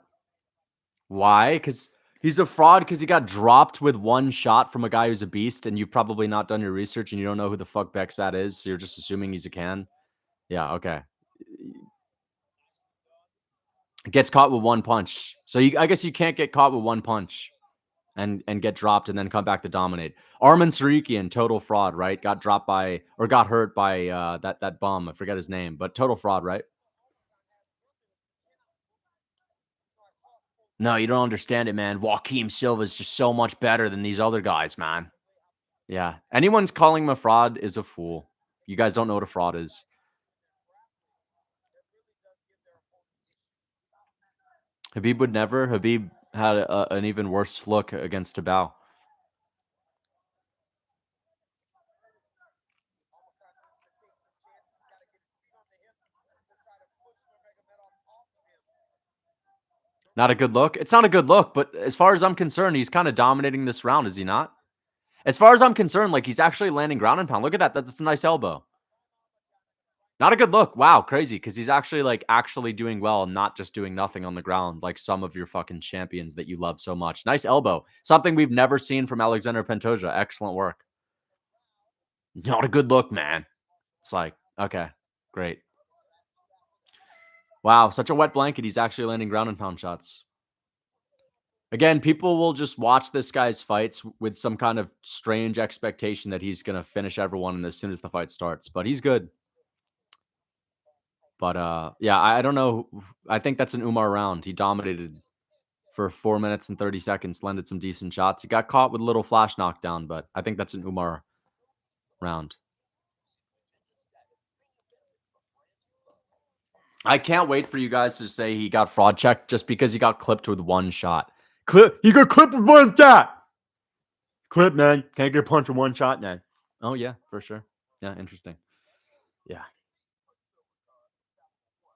Why? Because he's a fraud because he got dropped with one shot from a guy who's a beast, and you've probably not done your research and you don't know who the fuck Beksat is, so you're just assuming he's a can. Yeah, okay. Gets caught with one punch. So I guess you can't get caught with one punch and get dropped and then come back to dominate. Arman Sarikian, total fraud, right? Got dropped by or got hurt by that bum. I forget his name, but total fraud, right? No, you don't understand it, man. Joaquim Silva is just so much better than these other guys, man. Yeah. Anyone's calling him a fraud is a fool. You guys don't know what a fraud is. Habib would never. Habib had an even worse look against Tabao. Not a good look. It's not a good look, but as far as I'm concerned, he's kind of dominating this round, is he not? As far as I'm concerned, like he's actually landing ground and pound. Look at that. That's a nice elbow. Not a good look. Wow, crazy. Because he's actually actually doing well and not just doing nothing on the ground like some of your fucking champions that you love so much. Nice elbow. Something we've never seen from Alexander Pantoja. Excellent work. Not a good look, man. It's like, okay, great. Wow, such a wet blanket. He's actually landing ground and pound shots. Again, people will just watch this guy's fights with some kind of strange expectation that he's going to finish everyone as soon as the fight starts, but he's good. But yeah, I don't know. I think that's an Umar round. He dominated for 4 minutes and 30 seconds, landed some decent shots. He got caught with a little flash knockdown, but I think that's an Umar round. I can't wait for you guys to say he got fraud checked just because he got clipped with one shot. He got clipped with one shot. Clip, man. Can't get punched with one shot, man. Oh, yeah, for sure. Yeah, interesting. Yeah.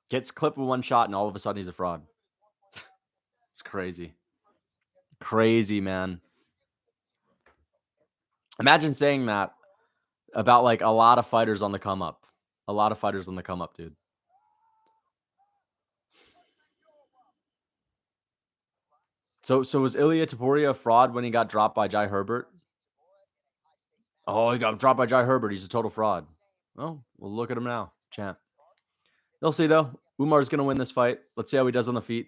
Gets clipped with one shot, and all of a sudden he's a fraud. It's crazy. Crazy, man. Imagine saying that about a lot of fighters on the come up. A lot of fighters on the come up, dude. So was Ilia Topuria a fraud when he got dropped by Jai Herbert? Oh, he got dropped by Jai Herbert. He's a total fraud. Oh, well, look at him now, champ. You'll see, though. Umar's going to win this fight. Let's see how he does on the feet.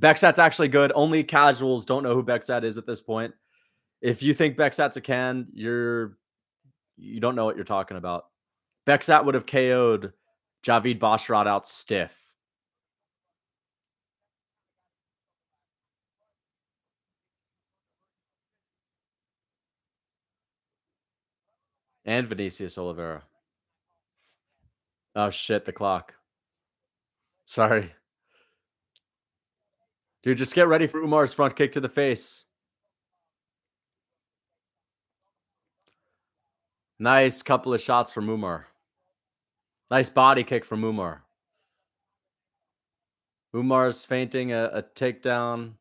Beksat's actually good. Only casuals don't know who Beksat is at this point. If you think Beksat's a can, you don't know what you're talking about. Beksat would have KO'd Javid Basharat out stiff. And Vinicius Oliveira. Oh, shit, the clock. Sorry. Dude, just get ready for Umar's front kick to the face. Nice couple of shots from Umar. Nice body kick from Umar. Umar's feinting a takedown.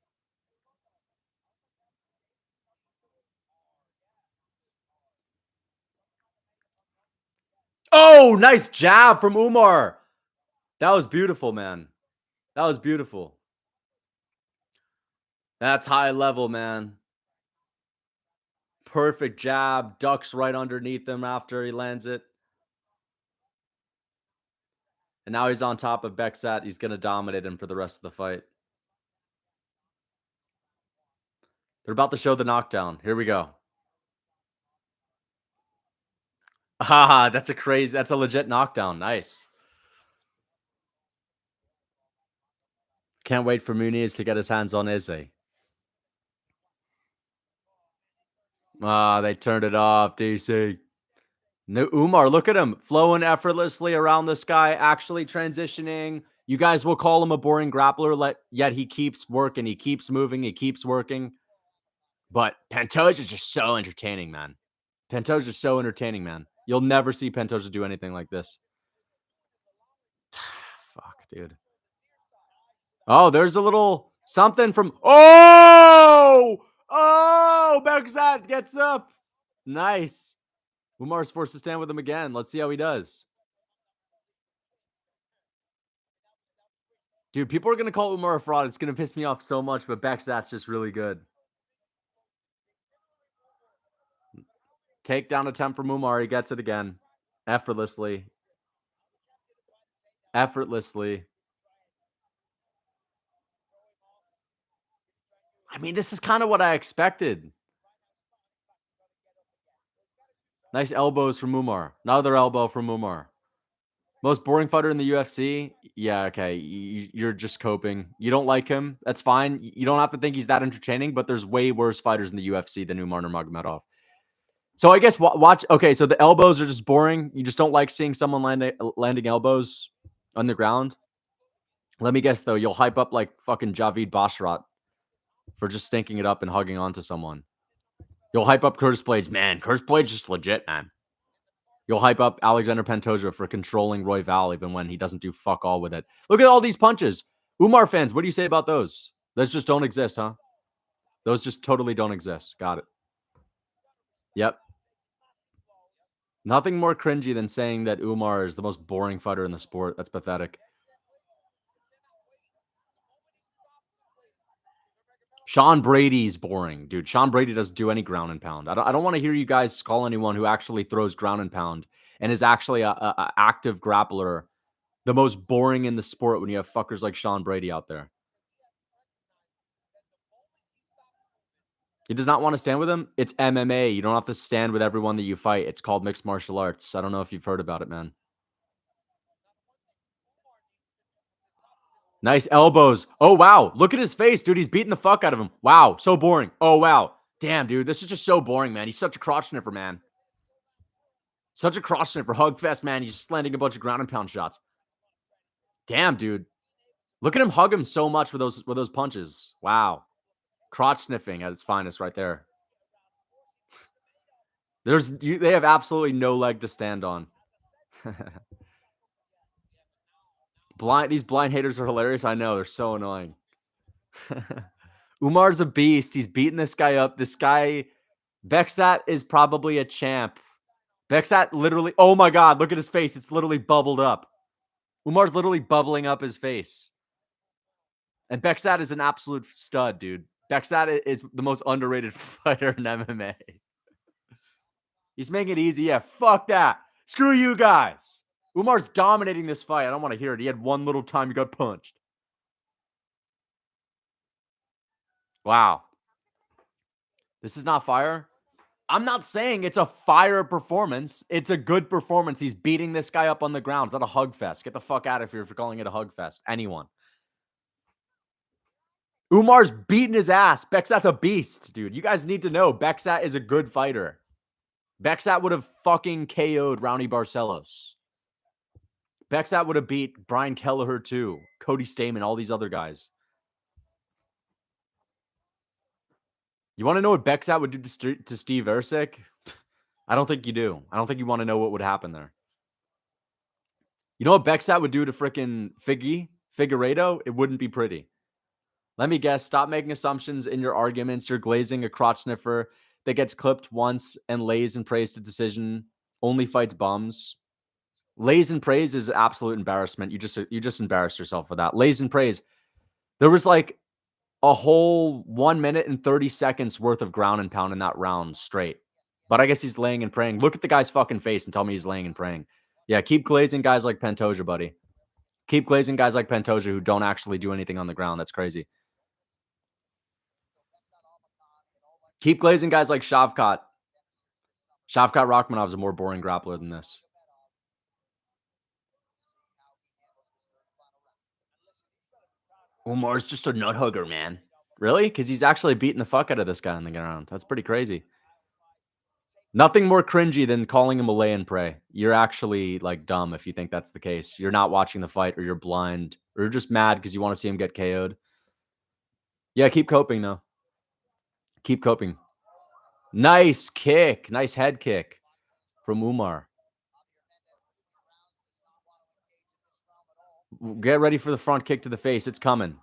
Oh, nice jab from Umar. That was beautiful, man. That was beautiful. That's high level, man. perfect jab, ducks right underneath him after he lands it. And now he's on top of Beksat. He's going to dominate him for the rest of the fight. They're about to show the knockdown. Here we go. Ah, that's a legit knockdown. Nice. Can't wait for Muniz to get his hands on Erceg. Ah, they turned it off, DC. No, Umar, look at him flowing effortlessly around this guy, actually transitioning. You guys will call him a boring grappler, yet he keeps working. He keeps moving. He keeps working. But Pantoja is just so entertaining, man. Pantoja is so entertaining, man. You'll never see Pantoja do anything like this. Fuck, dude. Oh, there's a little something from... Oh! Oh! Beksat gets up. Nice. Umar's forced to stand with him again. Let's see how he does. Dude, people are going to call Umar a fraud. It's going to piss me off so much, but Beksat's just really good. Takedown attempt from Umar. He gets it again. Effortlessly. Effortlessly. I mean, this is kind of what I expected. Nice elbows from Umar. Another elbow from Umar. Most boring fighter in the UFC? Yeah, okay. You're just coping. You don't like him? That's fine. You don't have to think he's that entertaining, but there's way worse fighters in the UFC than Umar Nurmagomedov. So I guess watch. Okay, so the elbows are just boring. You just don't like seeing someone landing elbows on the ground. Let me guess, though. You'll hype up like fucking Javid Basharat for just stinking it up and hugging onto someone. You'll hype up Curtis Blades. Man, Curtis Blades just legit, man. You'll hype up Alexander Pantoja for controlling Royval even when he doesn't do fuck all with it. Look at all these punches. Umar fans, what do you say about those? Those just don't exist, huh? Those just totally don't exist. Got it. Yep. Nothing more cringy than saying that Umar is the most boring fighter in the sport. That's pathetic. Sean Brady's boring, dude. Sean Brady doesn't do any ground and pound. I don't want to hear you guys call anyone who actually throws ground and pound and is actually a active grappler the most boring in the sport when you have fuckers like Sean Brady out there. He does not want to stand with him. It's MMA. You don't have to stand with everyone that you fight. It's called mixed martial arts. I don't know if you've heard about it, man. Nice elbows. Oh, wow. Look at his face, dude. He's beating the fuck out of him. Wow. So boring. Oh, wow. Damn, dude. This is just so boring, man. He's such a crotch sniffer, man. Such a crotch sniffer. Hug fest, man. He's just landing a bunch of ground and pound shots. Damn, dude. Look at him hug him so much with those punches. Wow. Crotch sniffing at its finest right there. They have absolutely no leg to stand on. These blind haters are hilarious. I know, they're so annoying. Umar's a beast. He's beating this guy up. This guy, Beksat, is probably a champ. Beksat literally, oh my God, look at his face. It's literally bubbled up. Umar's literally bubbling up his face. And Beksat is an absolute stud, dude. Beksat is the most underrated fighter in MMA. He's making it easy. Yeah, fuck that. Screw you guys. Umar's dominating this fight. I don't want to hear it. He had one little time he got punched. Wow. This is not fire. I'm not saying it's a fire performance. It's a good performance. He's beating this guy up on the ground. It's not a hug fest. Get the fuck out of here for calling it a hug fest. Anyone. Umar's beating his ass. Beksat's a beast, dude. You guys need to know Beksat is a good fighter. Beksat would have fucking KO'd Rowney Barcelos. Beksat would have beat Brian Kelleher too. Cody Stamen, all these other guys. You want to know what Beksat would do to Steve Erceg? I don't think you do. I don't think you want to know what would happen there. You know what Beksat would do to freaking Figueiredo? It wouldn't be pretty. Let me guess. Stop making assumptions in your arguments. You're glazing a crotch sniffer that gets clipped once and lays and prays to decision. Only fights bums. Lays and praise is absolute embarrassment. You just embarrassed yourself for that. Lays and praise. There was like a whole 1 minute and 30 seconds worth of ground and pound in that round straight. But I guess he's laying and praying. Look at the guy's fucking face and tell me he's laying and praying. Yeah, keep glazing guys like Pantoja, buddy. Keep glazing guys like Pantoja who don't actually do anything on the ground. That's crazy. Keep glazing guys like Shavkat. Shavkat Rachmanov's a more boring grappler than this. Umar's just a nut hugger, man. Really? Because he's actually beating the fuck out of this guy on the ground. That's pretty crazy. Nothing more cringy than calling him a lay and pray. You're actually like dumb if you think that's the case. You're not watching the fight, or you're blind, or you're just mad because you want to see him get KO'd. Yeah, keep coping though. Keep coping. Nice kick. Nice head kick from Umar. Get ready for the front kick to the face. It's coming.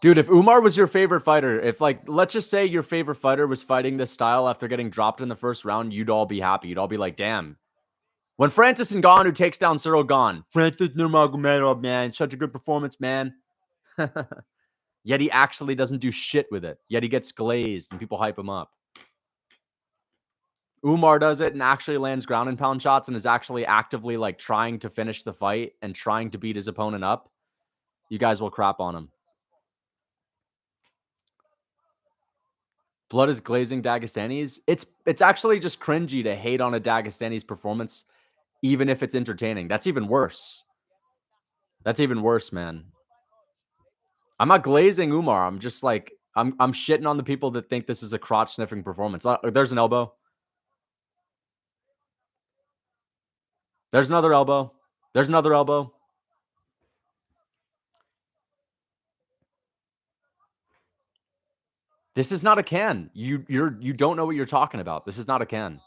Dude, if Umar was your favorite fighter, if like, let's just say your favorite fighter was fighting this style after getting dropped in the first round, you'd all be happy. You'd all be like, damn. When Francis Ngannou takes down Cyril Gane, Francis Nurmagomedov, man, such a good performance, man. Yet he actually doesn't do shit with it. Yet he gets glazed and people hype him up. Umar does it and actually lands ground and pound shots and is actually actively like trying to finish the fight and trying to beat his opponent up. You guys will crap on him. Blood is glazing Dagestanis. It's actually just cringy to hate on a Dagestani's performance, even if it's entertaining. That's even worse. That's even worse, man. I'm not glazing Umar. I'm just like, I'm shitting on the people that think this is a crotch sniffing performance. There's an elbow. There's another elbow. There's another elbow. This is not a can. You don't know what you're talking about. This is not a can.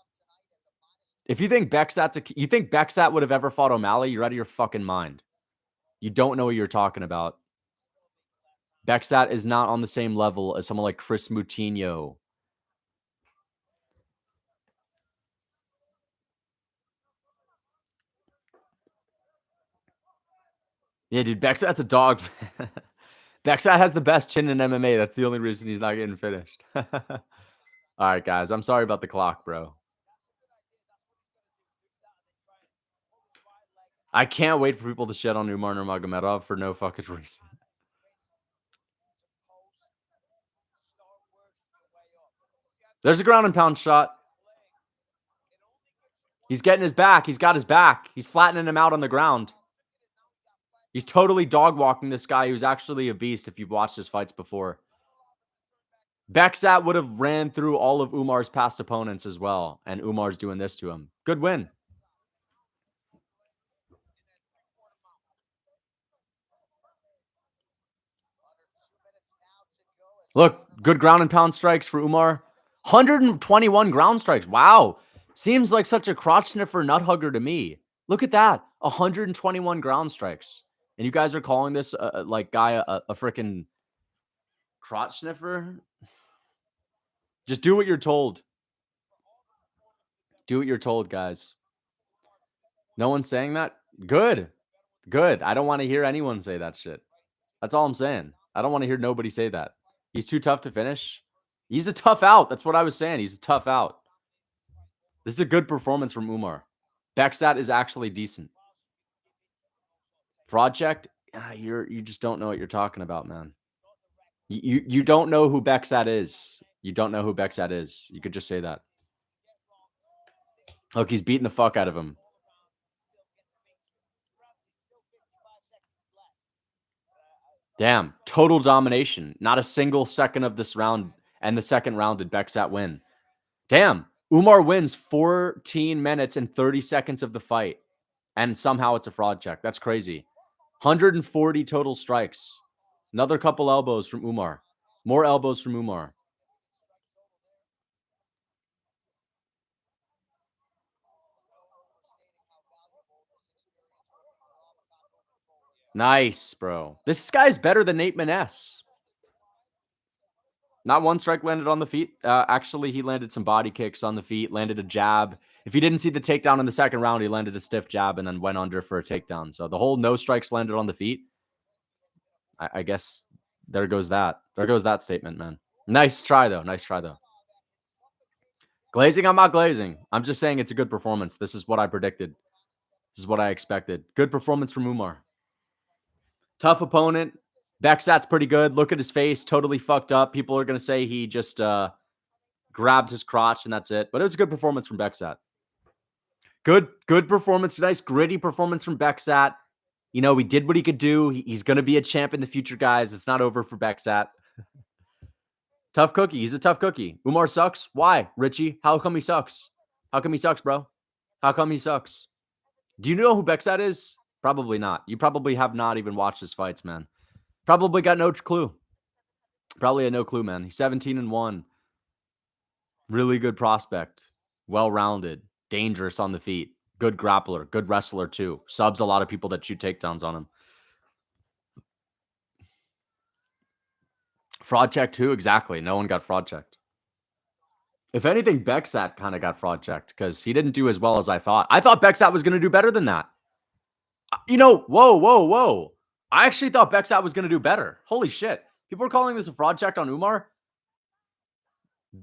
If you think you think Beksat would have ever fought O'Malley, you're out of your fucking mind. You don't know what you're talking about. Beksat is not on the same level as someone like Chris Moutinho. Yeah, dude, Beksat's a dog. Beksat has the best chin in MMA. That's the only reason he's not getting finished. All right, guys. I'm sorry about the clock, bro. I can't wait for people to shit on Umar Nurmagomedov for no fucking reason. There's a ground and pound shot. He's getting his back. He's got his back. He's flattening him out on the ground. He's totally dog walking this guy who's actually a beast if you've watched his fights before. Beksat would have ran through all of Umar's past opponents as well, and Umar's doing this to him. Good win. Look, good ground and pound strikes for Umar. 121 ground strikes. Wow. Seems like such a crotch sniffer nut hugger to me. Look at that. 121 ground strikes. And you guys are calling this like guy a freaking crotch sniffer? Just do what you're told. Do what you're told, guys. No one's saying that? Good. Good. I don't want to hear anyone say that shit. That's all I'm saying. I don't want to hear nobody say that. He's too tough to finish. He's a tough out. That's what I was saying. He's a tough out. This is a good performance from Umar. Beksat is actually decent. Fraud checked? You just don't know what you're talking about, man. You don't know who Beksat is. You don't know who Beksat is. You could just say that. Look, he's beating the fuck out of him. Damn. Total domination. Not a single second of this round. And the second round did Beksat win. Damn. Umar wins 14 minutes and 30 seconds of the fight. And somehow it's a fraud check. That's crazy. 140 total strikes. Another couple elbows from Umar. More elbows from Umar. Nice, bro. This guy's better than Nate Maness. Not one strike landed on the feet. Actually, he landed some body kicks on the feet, landed a jab. If you didn't see the takedown in the second round, he landed a stiff jab and then went under for a takedown. So the whole no strikes landed on the feet. I guess there goes that. There goes that statement, man. Nice try, though. Nice try, though. Glazing, I'm not glazing. I'm just saying it's a good performance. This is what I predicted. This is what I expected. Good performance from Umar. Tough opponent. Beksat's pretty good. Look at his face. Totally fucked up. People are going to say he just grabbed his crotch and that's it. But it was a good performance from Beksat. Good performance. Nice gritty performance from Beksat. You know, he did what he could do. He's going to be a champ in the future, guys. It's not over for Beksat. Tough cookie. He's a tough cookie. Umar sucks. Why, Richie? How come he sucks? How come he sucks, bro? How come he sucks? Do you know who Beksat is? Probably not. You probably have not even watched his fights, man. Probably got no clue. Probably had no clue, man. He's 17-1. Really good prospect. Well-rounded. Dangerous on the feet. Good grappler. Good wrestler, too. Subs a lot of people that shoot takedowns on him. Fraud checked who? Exactly. No one got fraud checked. If anything, Beksat kind of got fraud checked because he didn't do as well as I thought. I thought Beksat was going to do better than that. You know, whoa. I actually thought Beksat was going to do better. Holy shit. People are calling this a fraud check on Umar.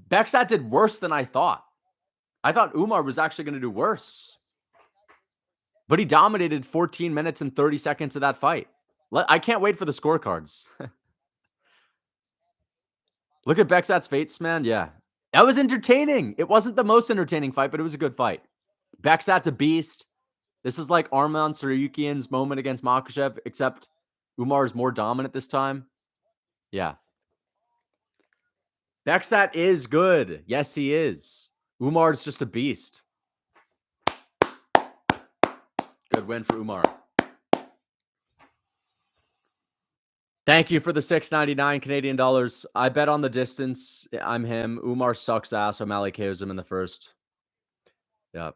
Beksat did worse than I thought. I thought Umar was actually going to do worse. But he dominated 14 minutes and 30 seconds of that fight. I can't wait for the scorecards. Look at Beksat's face, man. Yeah. That was entertaining. It wasn't the most entertaining fight, but it was a good fight. Beksat's a beast. This is like Arman Saryukian's moment against Makhachev, except Umar is more dominant this time. Yeah. Beksat is good. Yes, he is. Umar's just a beast. Good win for Umar. Thank you for the $6.99 Canadian dollars. I bet on the distance. I'm him. Umar sucks ass. O'Malley KOs him in the first. Yeah.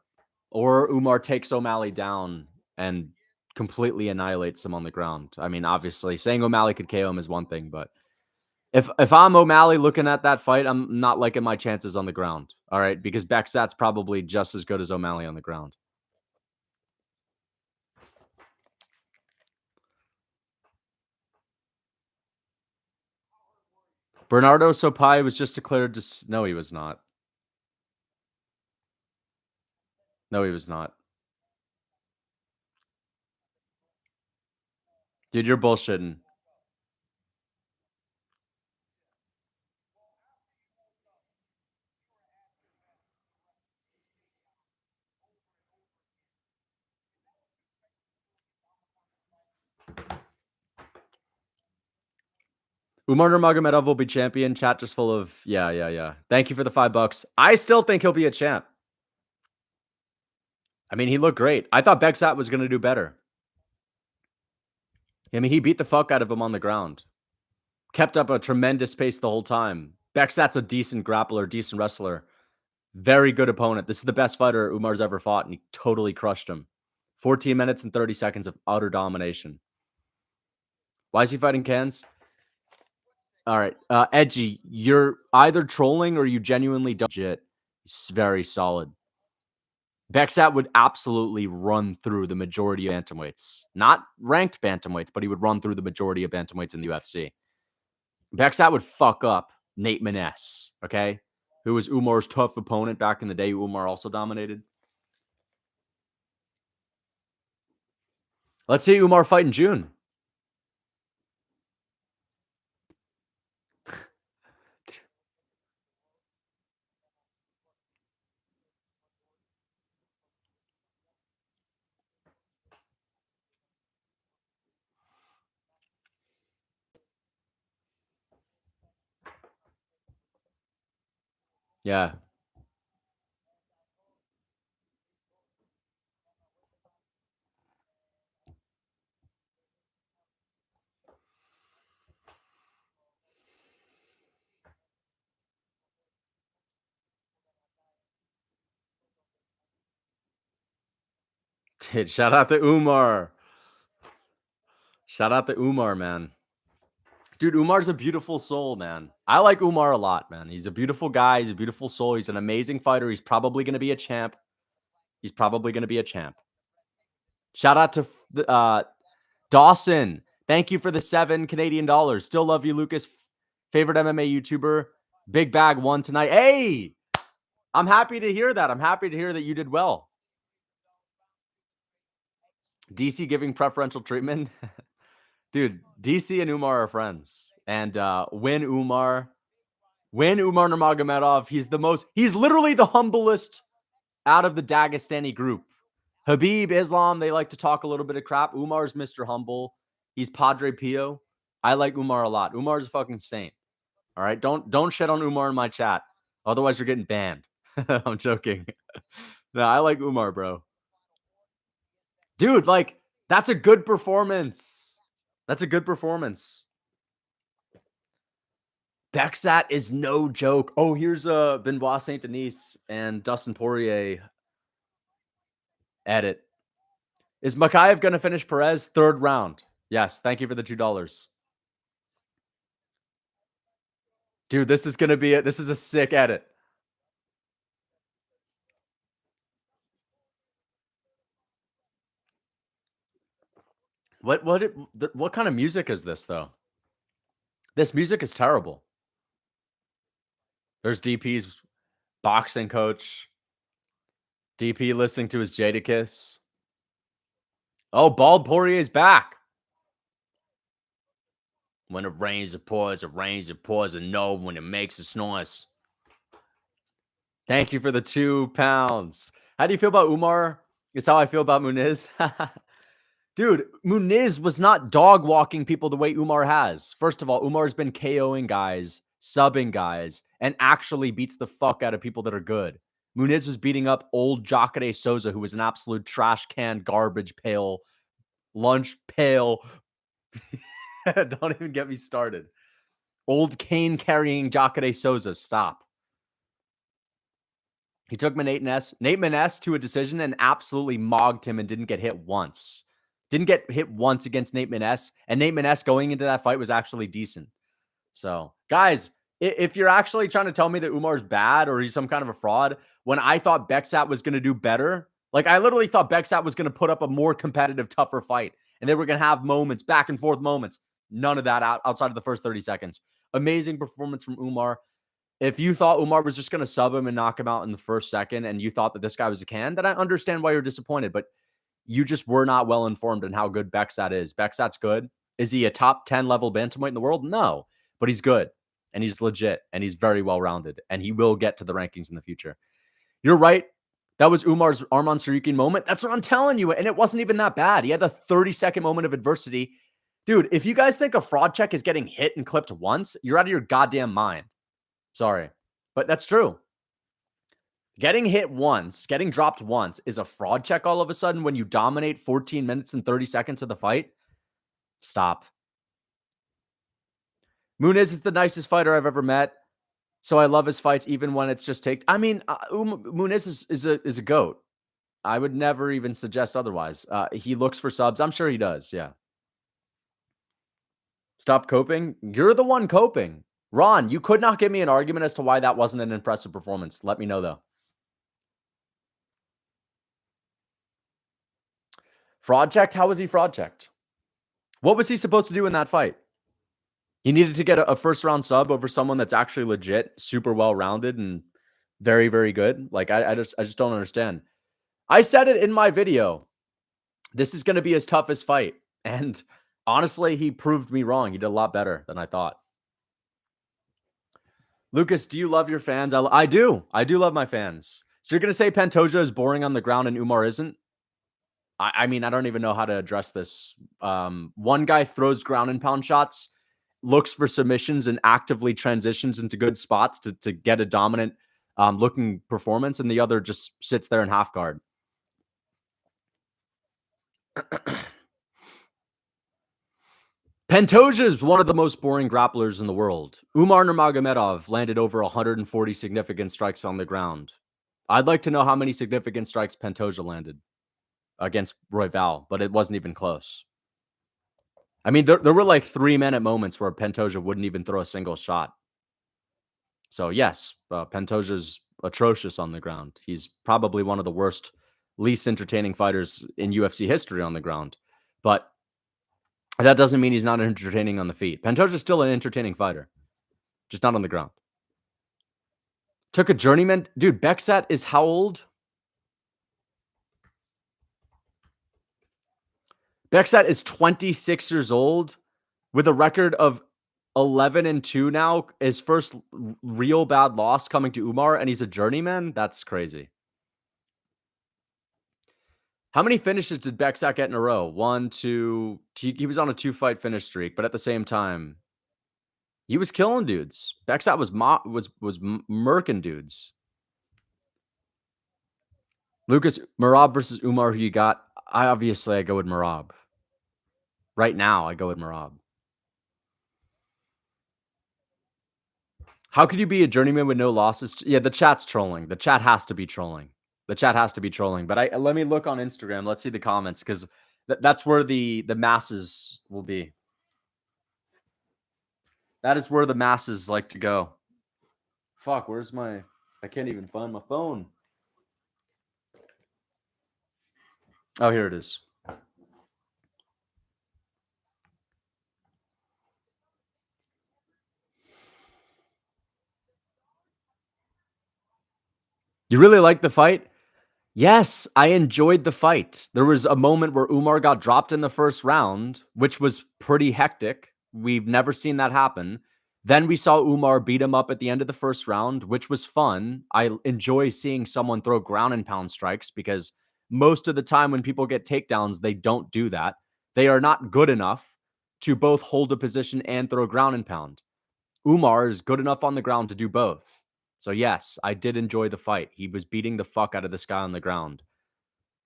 Or Umar takes O'Malley down and completely annihilates him on the ground. I mean, obviously, saying O'Malley could KO him is one thing, but if I'm O'Malley looking at that fight, I'm not liking my chances on the ground. All right, because Beksat's probably just as good as O'Malley on the ground. Bernardo Sopai was just declared to... No, he was not. No, he was not. Dude, you're bullshitting. Umar Nurmagomedov will be champion. Chat just full of, yeah. Thank you for the $5. I still think he'll be a champ. I mean, he looked great. I thought Beksat was going to do better. I mean, he beat the fuck out of him on the ground. Kept up a tremendous pace the whole time. Beksat's a decent grappler, decent wrestler. Very good opponent. This is the best fighter Umar's ever fought, and he totally crushed him. 14 minutes and 30 seconds of utter domination. Why is he fighting Cans? All right. Edgy, you're either trolling or you genuinely don't. It's very solid. Beksat would absolutely run through the majority of bantamweights. Not ranked bantamweights, but he would run through the majority of bantamweights in the UFC. Beksat would fuck up Nate Maness, okay? Who was Umar's tough opponent back in the day. Umar also dominated. Let's see Umar fight in June. Yeah. Dude, shout out to Umar. Shout out to Umar, man. Dude, Umar's a beautiful soul, man. I like Umar a lot, man. He's a beautiful guy. He's a beautiful soul. He's an amazing fighter. He's probably going to be a champ. He's probably going to be a champ. Shout out to Dawson. Thank you for the $7 Canadian. Still love you, Lucas. Favorite MMA YouTuber. Big Bag won tonight. Hey, I'm happy to hear that. I'm happy to hear that you did well. DC giving preferential treatment. Dude, DC and Umar are friends. And when Umar Nurmagomedov, he's literally the humblest out of the Dagestani group. Habib, Islam, they like to talk a little bit of crap. Umar's Mr. Humble. He's Padre Pio. I like Umar a lot. Umar's a fucking saint. All right? Don't shit on Umar in my chat. Otherwise, you're getting banned. I'm joking. No, I like Umar, bro. Dude, like, that's a good performance. That's a good performance. Bexat is no joke. Oh, here's Benoit Saint Denis and Dustin Poirier edit. Is Makayev going to finish Perez? Third round. Yes. Thank you for the $2. Dude, this is going to be it. This is a sick edit. What kind of music is this, though? This music is terrible. There's DP's boxing coach. DP listening to his Jadakiss. Oh, Bald Poirier's back. When it rains, it pours. It rains, it pours. And no, when it makes a noise. Thank you for the £2. How do you feel about Umar? It's how I feel about Muniz. Dude, Muniz was not dog walking people the way Umar has. First of all, Umar's been KOing guys, subbing guys, and actually beats the fuck out of people that are good. Muniz was beating up old Jacare Souza, who was an absolute trash can, garbage pail, lunch pail. Don't even get me started. Old cane carrying Jacare Souza. Stop. He took Nate Maness to a decision and absolutely mogged him and didn't get hit once. Didn't get hit once against Nate Maness. And Nate Maness going into that fight was actually decent. So, guys, if you're actually trying to tell me that Umar's bad or he's some kind of a fraud, when I thought Bexat was going to do better, like I literally thought Bexat was going to put up a more competitive, tougher fight. And they were going to have moments, back and forth moments. None of that outside of the first 30 seconds. Amazing performance from Umar. If you thought Umar was just going to sub him and knock him out in the first second and you thought that this guy was a can, then I understand why you're disappointed. But you just were not well informed in how good Bexat is. Bexat's good. Is he a top 10 level bantamweight in the world? No, but he's good and he's legit and he's very well-rounded and he will get to the rankings in the future. You're right. That was Umar's Arman Tsarukyan moment. That's what I'm telling you. And it wasn't even that bad. He had the 30-second moment of adversity. Dude, if you guys think a fraud check is getting hit and clipped once, you're out of your goddamn mind. Sorry, but that's true. Getting hit once, getting dropped once is a fraud check all of a sudden when you dominate 14 minutes and 30 seconds of the fight. Stop. Muniz is the nicest fighter I've ever met. So I love his fights even when it's just take. I mean, Muniz is a goat. I would never even suggest otherwise. He looks for subs. I'm sure he does. Yeah. Stop coping. You're the one coping. Ron, you could not give me an argument as to why that wasn't an impressive performance. Let me know, though. Fraud checked? How was he fraud checked? What was he supposed to do in that fight? He needed to get a first-round sub over someone that's actually legit, super well-rounded, and very, very good. Like, I just don't understand. I said it in my video. This is going to be his toughest fight. And honestly, he proved me wrong. He did a lot better than I thought. Lucas, do you love your fans? I do. I do love my fans. So you're going to say Pantoja is boring on the ground and Umar isn't? I mean, I don't even know how to address this. One guy throws ground and pound shots, looks for submissions, and actively transitions into good spots to get a dominant looking performance, and the other just sits there in half guard. Pantoja is one of the most boring grapplers in the world. Umar Nurmagomedov landed over 140 significant strikes on the ground. I'd like to know how many significant strikes Pantoja landed against Royval, but it wasn't even close. I mean, there were like 3-minute moments where Pantoja wouldn't even throw a single shot. So yes, Pantoja's atrocious on the ground. He's probably one of the worst, least entertaining fighters in UFC history on the ground. But that doesn't mean he's not entertaining on the feet. Pantoja's still an entertaining fighter, just not on the ground. Took a journeyman. Dude, Beksat is how old? Beksat is 26 years old with a record of 11-2 now. His first real bad loss coming to Umar, and he's a journeyman? That's crazy. How many finishes did Beksat get in a row? 1, 2. He was on a 2-fight finish streak, but at the same time, he was killing dudes. Beksat was murking dudes. Lucas, Merab versus Umar, who you got? I go with Merab. Right now, I go with Merab. How could you be a journeyman with no losses? Yeah, the chat's trolling. The chat has to be trolling. The chat has to be trolling. But let me look on Instagram. Let's see the comments, because that's where the masses will be. That is where the masses like to go. Fuck, where's my... I can't even find my phone. Oh, here it is. You really like the fight? Yes, I enjoyed the fight. There was a moment where Umar got dropped in the first round, which was pretty hectic. We've never seen that happen. Then we saw Umar beat him up at the end of the first round, which was fun. I enjoy seeing someone throw ground and pound strikes, because most of the time when people get takedowns, they don't do that. They are not good enough to both hold a position and throw ground and pound. Umar is good enough on the ground to do both. So yes, I did enjoy the fight. He was beating the fuck out of this guy on the ground,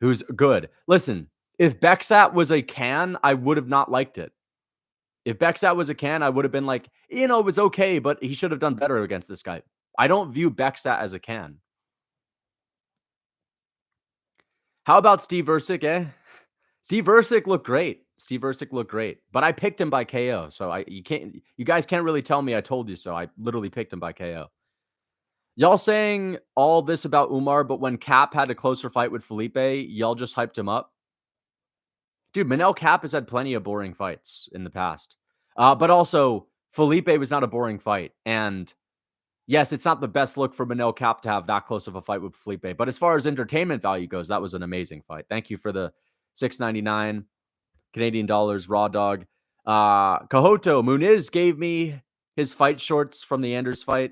who's good. Listen, if Beksat was a can, I would have not liked it. If Beksat was a can, I would have been like, it was okay, but he should have done better against this guy. I don't view Beksat as a can. How about Steve Erceg, eh? Steve Erceg looked great. But I picked him by KO. So you guys can't really tell me I told you so. I literally picked him by KO. Y'all saying all this about Umar, but when Cap had a closer fight with Felipe, y'all just hyped him up? Dude, Manel Cap has had plenty of boring fights in the past. But also, Felipe was not a boring fight. And yes, it's not the best look for Manel Cap to have that close of a fight with Felipe. But as far as entertainment value goes, that was an amazing fight. Thank you for the $6.99 Canadian dollars, raw dog. Cahoto Muniz gave me his fight shorts from the Anders fight.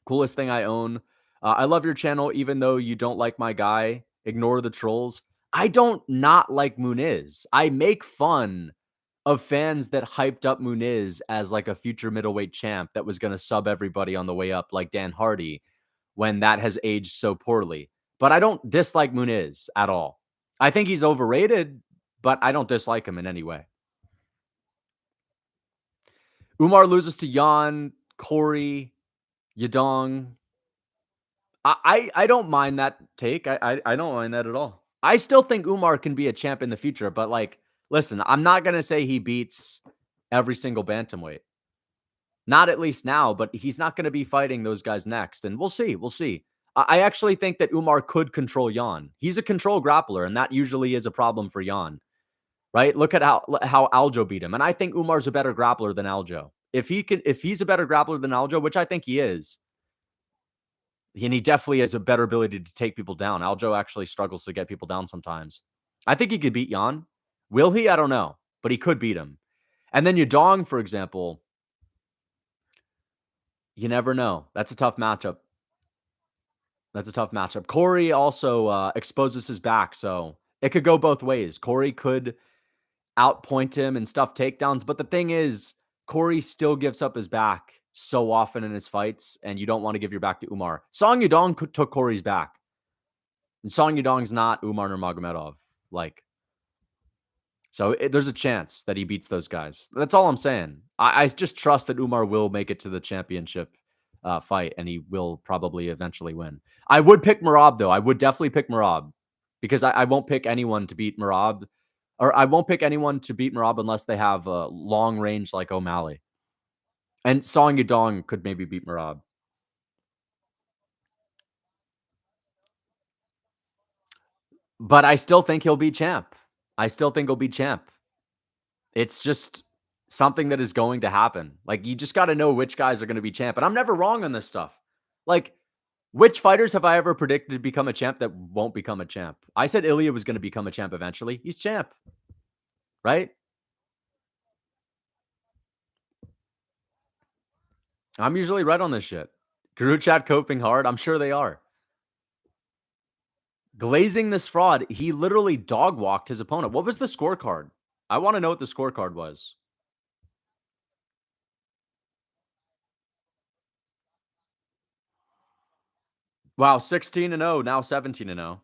Coolest thing I own. I love your channel, even though you don't like my guy. Ignore the trolls. I don't not like Muniz. I make fun of fans that hyped up Muniz as like a future middleweight champ that was going to sub everybody on the way up, like Dan Hardy, when that has aged so poorly. But I don't dislike Muniz at all. I think he's overrated, but I don't dislike him in any way. Umar loses to Jan, Corey, Yadong. I don't mind that take. I don't mind that at all. I still think Umar can be a champ in the future, but like, listen, I'm not going to say he beats every single bantamweight. Not at least now, but he's not going to be fighting those guys next. And we'll see. We'll see. I actually think that Umar could control Jan. He's a control grappler, and that usually is a problem for Jan, right? Look at how Aljo beat him. And I think Umar's a better grappler than Aljo. If he's a better grappler than Aljo, which I think he is, and he definitely has a better ability to take people down. Aljo actually struggles to get people down sometimes. I think he could beat Jan. Will he? I don't know. But he could beat him. And then Yadong, for example, you never know. That's a tough matchup. Corey also exposes his back, so it could go both ways. Corey could outpoint him and stuff takedowns, but the thing is, Corey still gives up his back so often in his fights, and you don't want to give your back to Umar. Song Yadong took Corey's back. And Song Yadong's not Umar Nurmagomedov. So there's a chance that he beats those guys. That's all I'm saying. I just trust that Umar will make it to the championship fight, and he will probably eventually win. I would pick Merab, though. I would definitely pick Merab, because I won't pick anyone to beat Merab. Or I won't pick anyone to beat Merab unless they have a long range like O'Malley. And Song Yadong could maybe beat Merab. But I still think he'll be champ. I still think he'll be champ. It's just something that is going to happen. Like, you just got to know which guys are going to be champ. And I'm never wrong on this stuff. Like, which fighters have I ever predicted to become a champ that won't become a champ? I said Ilia was going to become a champ eventually. He's champ, right? I'm usually right on this shit. Guru chat coping hard. I'm sure they are. Glazing this fraud, he literally dog walked his opponent. What was the scorecard? I want to know what the scorecard was. Wow, 16-0, now 17-0.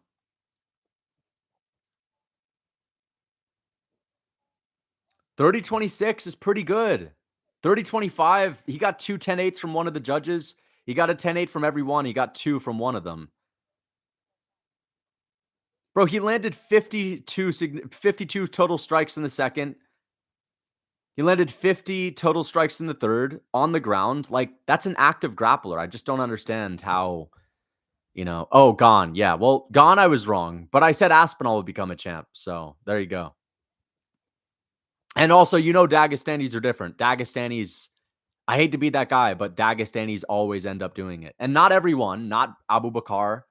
30-26 is pretty good. 30-25, he got two 10-8s from one of the judges. He got a 10-8 from every one. He got two from one of them. Bro, he landed 52 total strikes in the second. He landed 50 total strikes in the third on the ground. Like, that's an active grappler. I just don't understand how, oh, Gone. Yeah, well, Gone, I was wrong. But I said Aspinall would become a champ. So there you go. And also, Dagestanis are different. Dagestanis, I hate to be that guy, but Dagestanis always end up doing it. And not everyone, not Abu Bakar,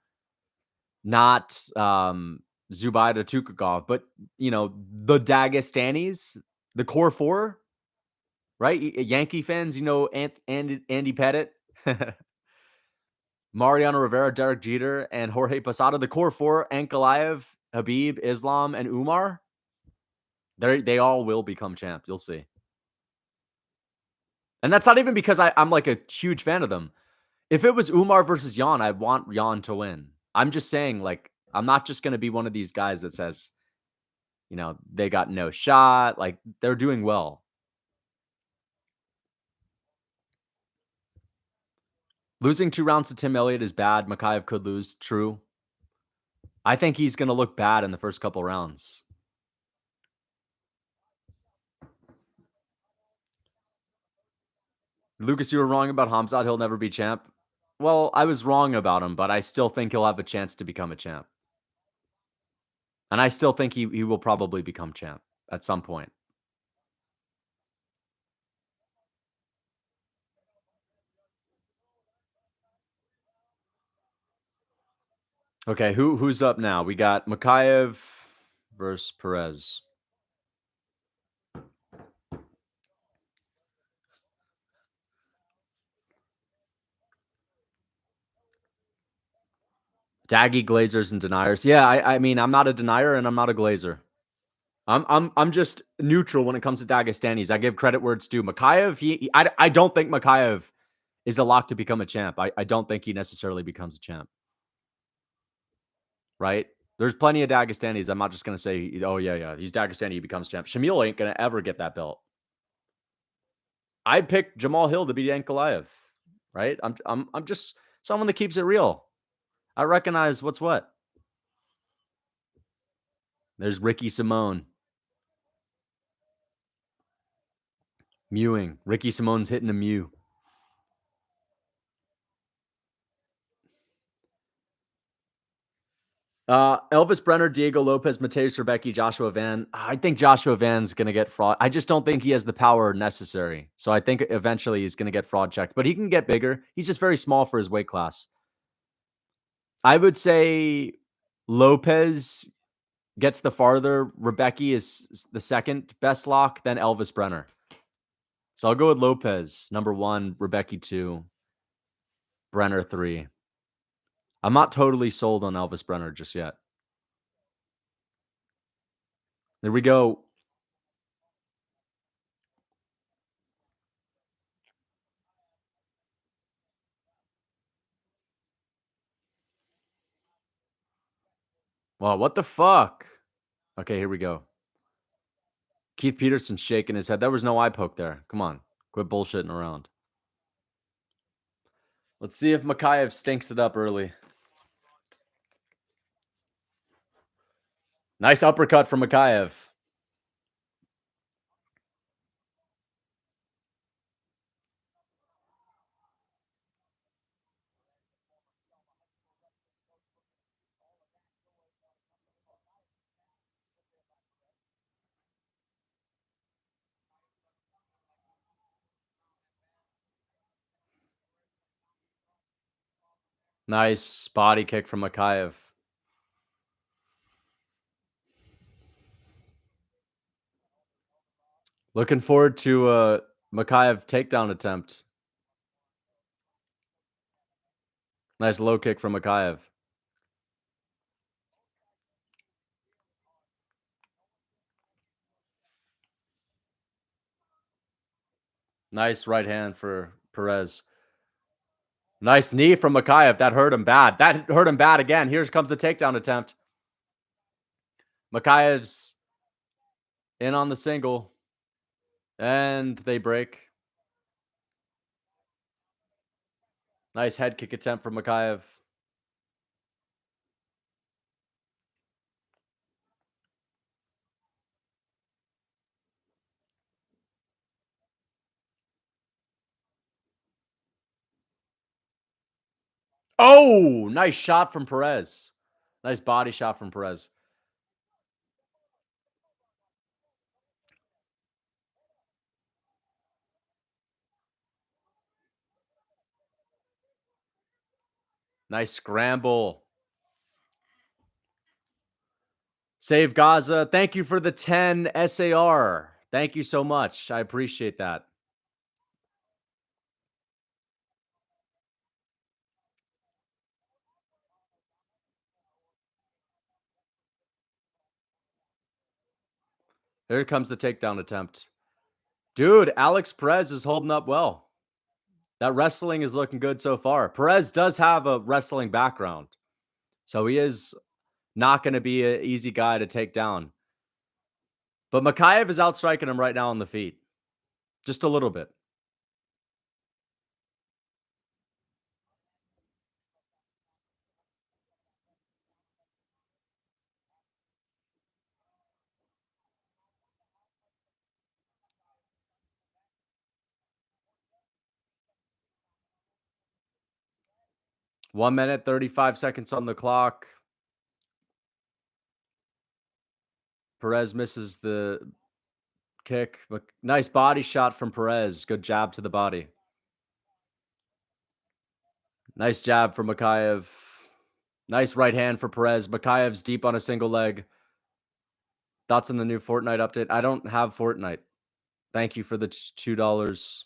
not Zubaida Tukagov, but, the Dagestanis, the core four, right? Yankee fans, Andy Pettit, Mariano Rivera, Derek Jeter, and Jorge Posada. The core four, Ankalaev, Habib, Islam, and Umar. They all will become champ. You'll see. And that's not even because I'm like a huge fan of them. If it was Umar versus Jan, I'd want Jan to win. I'm just saying, like, I'm not just going to be one of these guys that says, they got no shot. Like, they're doing well. Losing 2 rounds to Tim Elliott is bad. Makayev could lose. True. I think he's going to look bad in the first couple rounds. Lucas, you were wrong about Hamzat. He'll never be champ. Well, I was wrong about him, but I still think he'll have a chance to become a champ. And I still think he will probably become champ at some point. Okay, who's up now? We got Makayev versus Perez. Daggy glazers and deniers. Yeah, I mean, I'm not a denier and I'm not a glazer. I'm just neutral when it comes to Dagestanis. I give credit where it's due. Makayev, I don't think Makayev is a lock to become a champ. I don't think he necessarily becomes a champ. Right? There's plenty of Dagestanis. I'm not just gonna say, oh yeah, he's Dagestani, he becomes champ. Shamil ain't gonna ever get that belt. I'd pick Jamal Hill to beat Ankalaev. Right? I'm just someone that keeps it real. I recognize what's what. There's Ricky Simone. Mewing. Ricky Simone's hitting a mew. Elvis Brenner, Diego Lopez, Mateus Rebecki, Joshua Van. I think Joshua Van's going to get fraud. I just don't think he has the power necessary. So I think eventually he's going to get fraud checked. But he can get bigger. He's just very small for his weight class. I would say Lopez gets the farther. Rebecki is the second best lock, then Elvis Brenner. So I'll go with Lopez, number 1, Rebecki 2, Brenner 3. I'm not totally sold on Elvis Brenner just yet. There we go. Well, what the fuck? Okay, here we go. Keith Peterson shaking his head. There was no eye poke there. Come on. Quit bullshitting around. Let's see if Makayev stinks it up early. Nice uppercut from Makayev. Nice body kick from Makhachev. Looking forward to Makhachev takedown attempt. Nice low kick from Makhachev. Nice right hand for Perez. Nice knee from Makhachev. That hurt him bad. That hurt him bad again. Here comes the takedown attempt. Makhachev's in on the single. And they break. Nice head kick attempt from Makhachev. Oh, nice shot from Perez. Nice body shot from Perez. Nice scramble. Save Gaza. Thank you for the 10 SAR. Thank you so much. I appreciate that. Here comes the takedown attempt. Dude, Alex Perez is holding up well. That wrestling is looking good so far. Perez does have a wrestling background, so he is not going to be an easy guy to take down. But Makhachev is outstriking him right now on the feet. Just a little bit. One minute, 35 seconds on the clock. Perez misses the kick. Nice body shot from Perez. Good jab to the body. Nice jab from Makhachev. Nice right hand for Perez. Makhachev's deep on a single leg. Thoughts on the new Fortnite update? I don't have Fortnite. Thank you for the $2.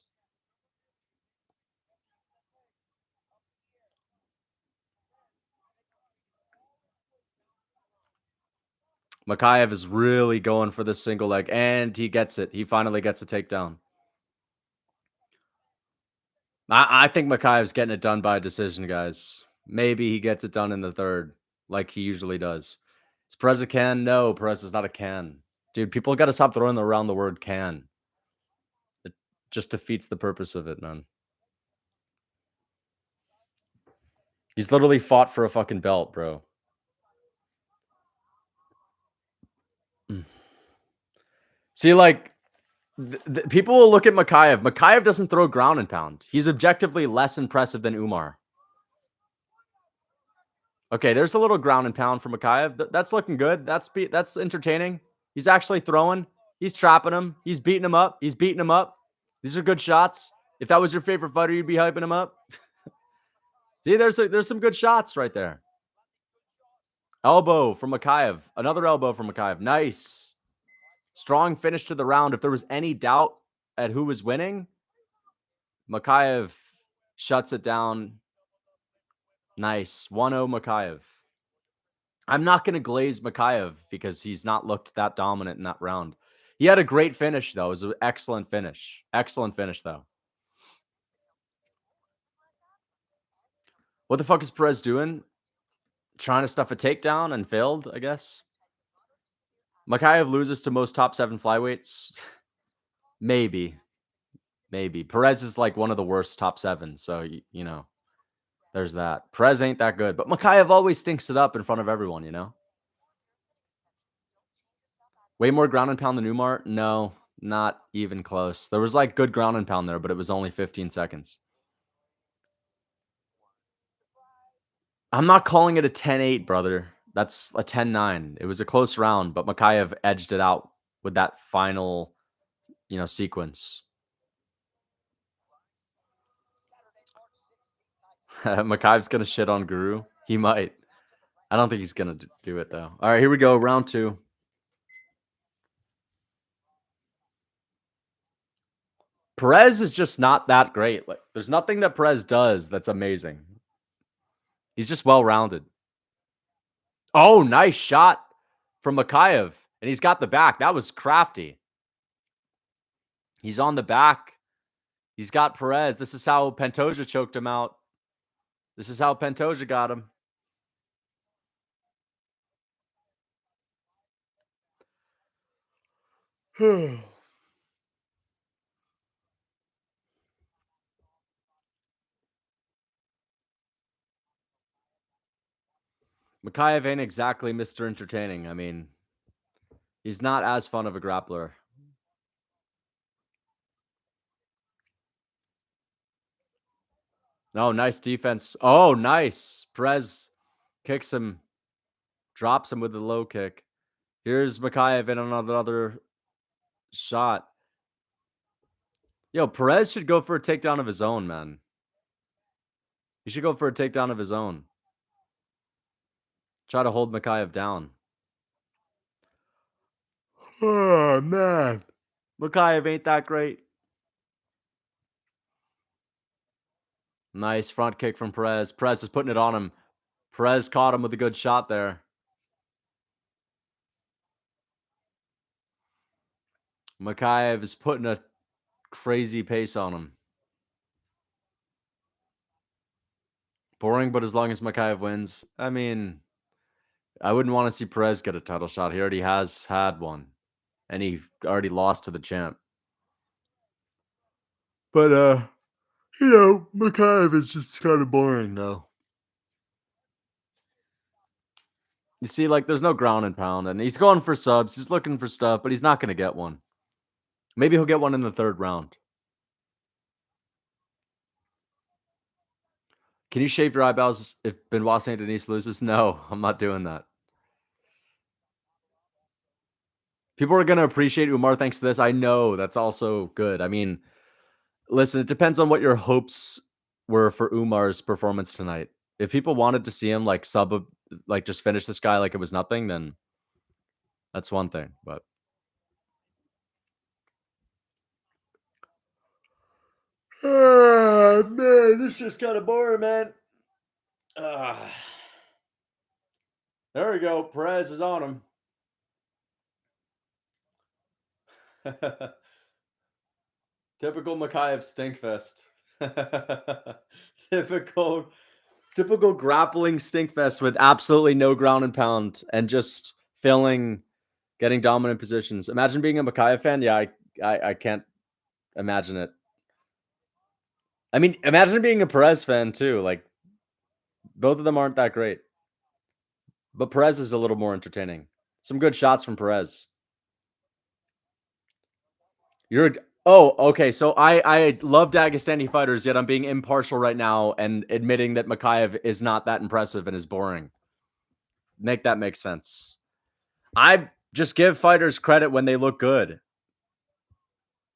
Makhachev is really going for the single leg, and he gets it. He finally gets a takedown. I think Makhachev's getting it done by decision, guys. Maybe he gets it done in the third, like he usually does. Is Perez a can? No, Perez is not a can. Dude, people got to stop throwing around the word can. It just defeats the purpose of it, man. He's literally fought for a fucking belt, bro. See, like, people will look at Makhachev. Makhachev doesn't throw ground and pound. He's objectively less impressive than Umar. Okay, there's a little ground and pound from Makhachev. That's looking good. That's entertaining. He's actually throwing. He's trapping him. He's beating him up. He's beating him up. These are good shots. If that was your favorite fighter, you'd be hyping him up. See, there's some good shots right there. Elbow from Makhachev. Another elbow from Makhachev. Nice. Strong finish to the round. If there was any doubt at who was winning, Makhachev shuts it down. Nice. 1-0 Makhachev. I'm not going to glaze Makhachev because he's not looked that dominant in that round. He had a great finish, though. It was an excellent finish. Excellent finish, though. What the fuck is Perez doing? Trying to stuff a takedown and failed, I guess. Makhachev loses to most top 7 flyweights. Maybe. Perez is like one of the worst top 7. So, you know, there's that. Perez ain't that good. But Makhachev always stinks it up in front of everyone, you know? Way more ground and pound than Umar? No, not even close. There was like good ground and pound there, but it was only 15 seconds. I'm not calling it a 10-8, brother. That's a 10-9. It was a close round, but Makhachev edged it out with that final, sequence. Makhaev's going to shit on Guru. He might. I don't think he's going to do it, though. All right, here we go. Round 2. Perez is just not that great. Like, there's nothing that Perez does that's amazing. He's just well-rounded. Oh, nice shot from Makhaev. And he's got the back. That was crafty. He's on the back. He's got Perez. This is how Pantoja choked him out. This is how Pantoja got him. Makhaev ain't exactly Mr. Entertaining. I mean, he's not as fun of a grappler. Oh, nice defense. Oh, nice. Perez kicks him, drops him with the low kick. Here's Makhaev in another shot. Yo, Perez should go for a takedown of his own, man. He should go for a takedown of his own. Try to hold Makhaev down. Oh, man. Makhaev ain't that great. Nice front kick from Perez. Perez is putting it on him. Perez caught him with a good shot there. Makhaev is putting a crazy pace on him. Boring, but as long as Makhaev wins, I mean, I wouldn't want to see Perez get a title shot. He already has had one, and he already lost to the champ. But, you know, Makhaev is just kind of boring, though. You see, like, there's no ground and pound, and he's going for subs. He's looking for stuff, but he's not going to get one. Maybe he'll get one in the 3rd round. Can you shave your eyebrows if Benoit Saint Denis loses? No, I'm not doing that. People are going to appreciate Umar thanks to this. I know that's also good. I mean, listen, it depends on what your hopes were for Umar's performance tonight. If people wanted to see him like just finish this guy like it was nothing, then that's one thing. But man, this is just kind of boring, man. There we go. Perez is on him. Typical Makhaev stinkfest. Typical grappling stinkfest with absolutely no ground and pound and just getting dominant positions. Imagine being a Makhaev fan. Yeah, I can't imagine it. I mean, imagine being a Perez fan too. Like, both of them aren't that great. But Perez is a little more entertaining. Some good shots from Perez. Okay. So I love Dagestani fighters, yet I'm being impartial right now and admitting that Makhaev is not that impressive and is boring. Make that make sense. I just give fighters credit when they look good.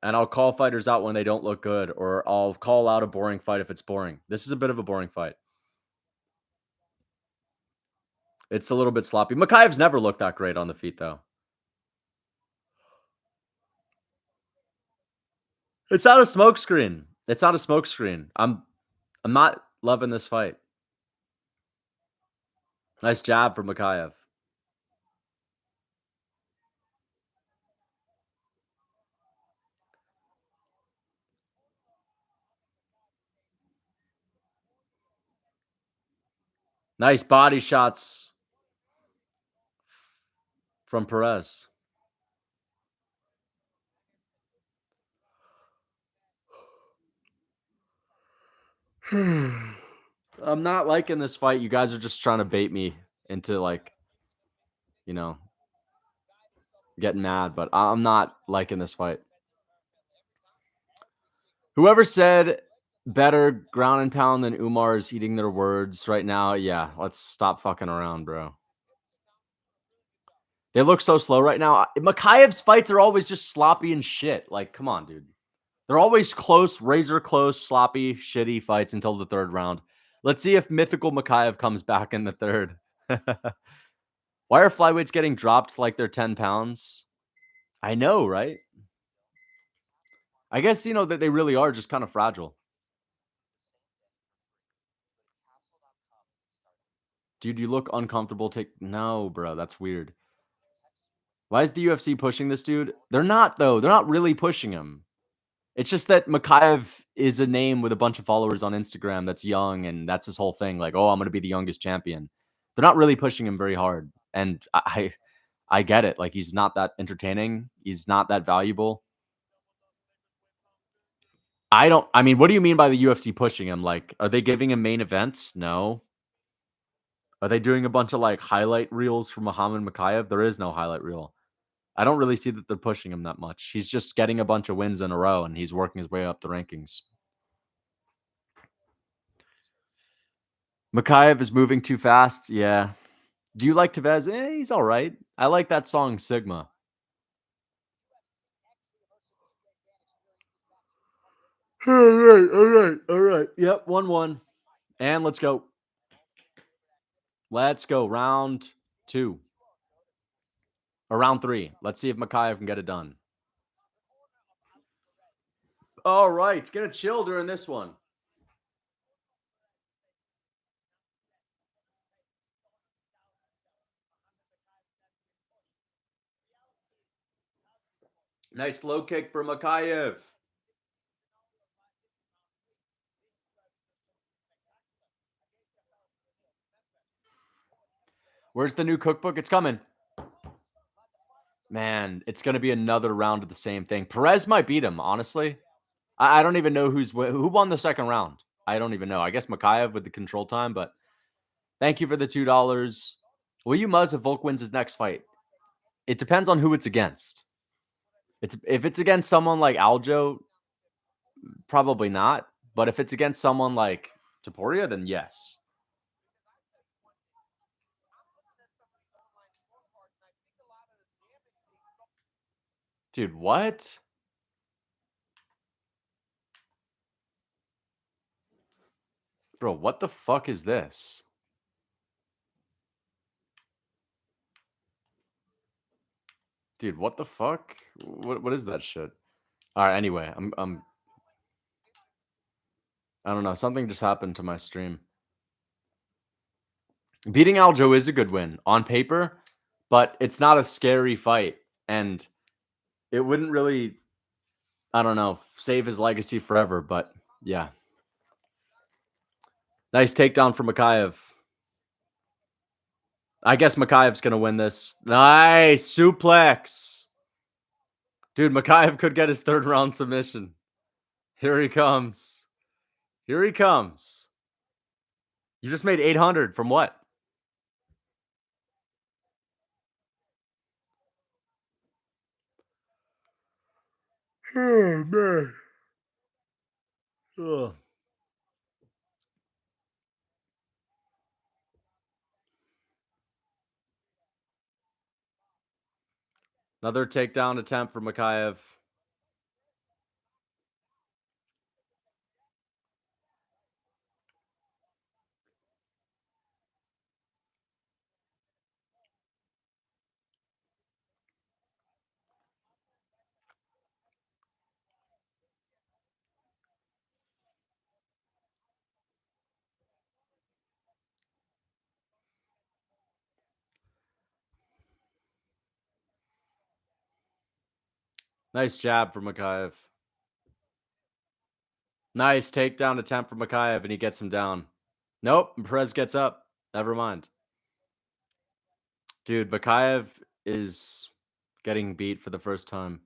And I'll call fighters out when they don't look good, or I'll call out a boring fight if it's boring. This is a bit of a boring fight. It's a little bit sloppy. Makhaev's never looked that great on the feet, though. It's not a smokescreen. It's not a smokescreen. I'm not loving this fight. Nice jab from Makhaev. Nice body shots from Perez. I'm not liking this fight. You guys are just trying to bait me into, like, you know, getting mad, but I'm not liking this fight. Whoever said better ground and pound than Umar is eating their words right now. Yeah, let's stop fucking around, bro. They look so slow right now. Makhaev's fights are always just sloppy and shit. Like, come on, dude. They're always close, razor close, sloppy, shitty fights until the 3rd round. Let's see if mythical Mikhaev comes back in the third. Why are flyweights getting dropped like they're 10 pounds? I know, right? I guess, that they really are just kind of fragile. Dude, you look uncomfortable. No, bro, that's weird. Why is the UFC pushing this dude? They're not, though. They're not really pushing him. It's just that Mikhaev is a name with a bunch of followers on Instagram that's young, and that's his whole thing. Like, oh, I'm going to be the youngest champion. They're not really pushing him very hard. And I get it. Like, he's not that entertaining. He's not that valuable. I mean, what do you mean by the UFC pushing him? Like, are they giving him main events? No. Are they doing a bunch of like highlight reels for Muhammad Mikhaev? There is no highlight reel. I don't really see that they're pushing him that much. He's just getting a bunch of wins in a row and he's working his way up the rankings. Mikhaev is moving too fast. Yeah. Do you like Tevez? He's all right. I like that song Sigma. All right. Yep, 1-1. And let's go. Let's go. Round 2. Or round 3. Let's see if Mikhaev can get it done. All right. It's going to chill during this one. Nice low kick for Mikhaev. Where's the new cookbook? It's coming. Man, it's going to be another round of the same thing. Perez might beat him, honestly. I don't even know who won the second round. I don't even know. I guess Mikhaev with the control time, but thank you for the $2. Will you Muzz if Volk wins his next fight? It depends on who it's against. If it's against someone like Aljo, probably not. But if it's against someone like Taporia, then yes. Dude, what? Bro, what the fuck is this? Dude, what the fuck? What is that shit? All right, anyway, I don't know. Something just happened to my stream. Beating Aljo is a good win on paper, but it's not a scary fight. And it wouldn't really, I don't know, save his legacy forever. But yeah. Nice takedown for Mikhaev. I guess Mikhaev's going to win this. Nice suplex. Dude, Mikhaev could get his third round submission. Here he comes. Here he comes. You just made 800 from what? Oh, man. Ugh. Another takedown attempt for Mikhaev. Nice jab for Mikhaev. Nice takedown attempt for Mikhaev, and he gets him down. Nope, Perez gets up. Never mind. Dude, Mikhaev is getting beat for the first time.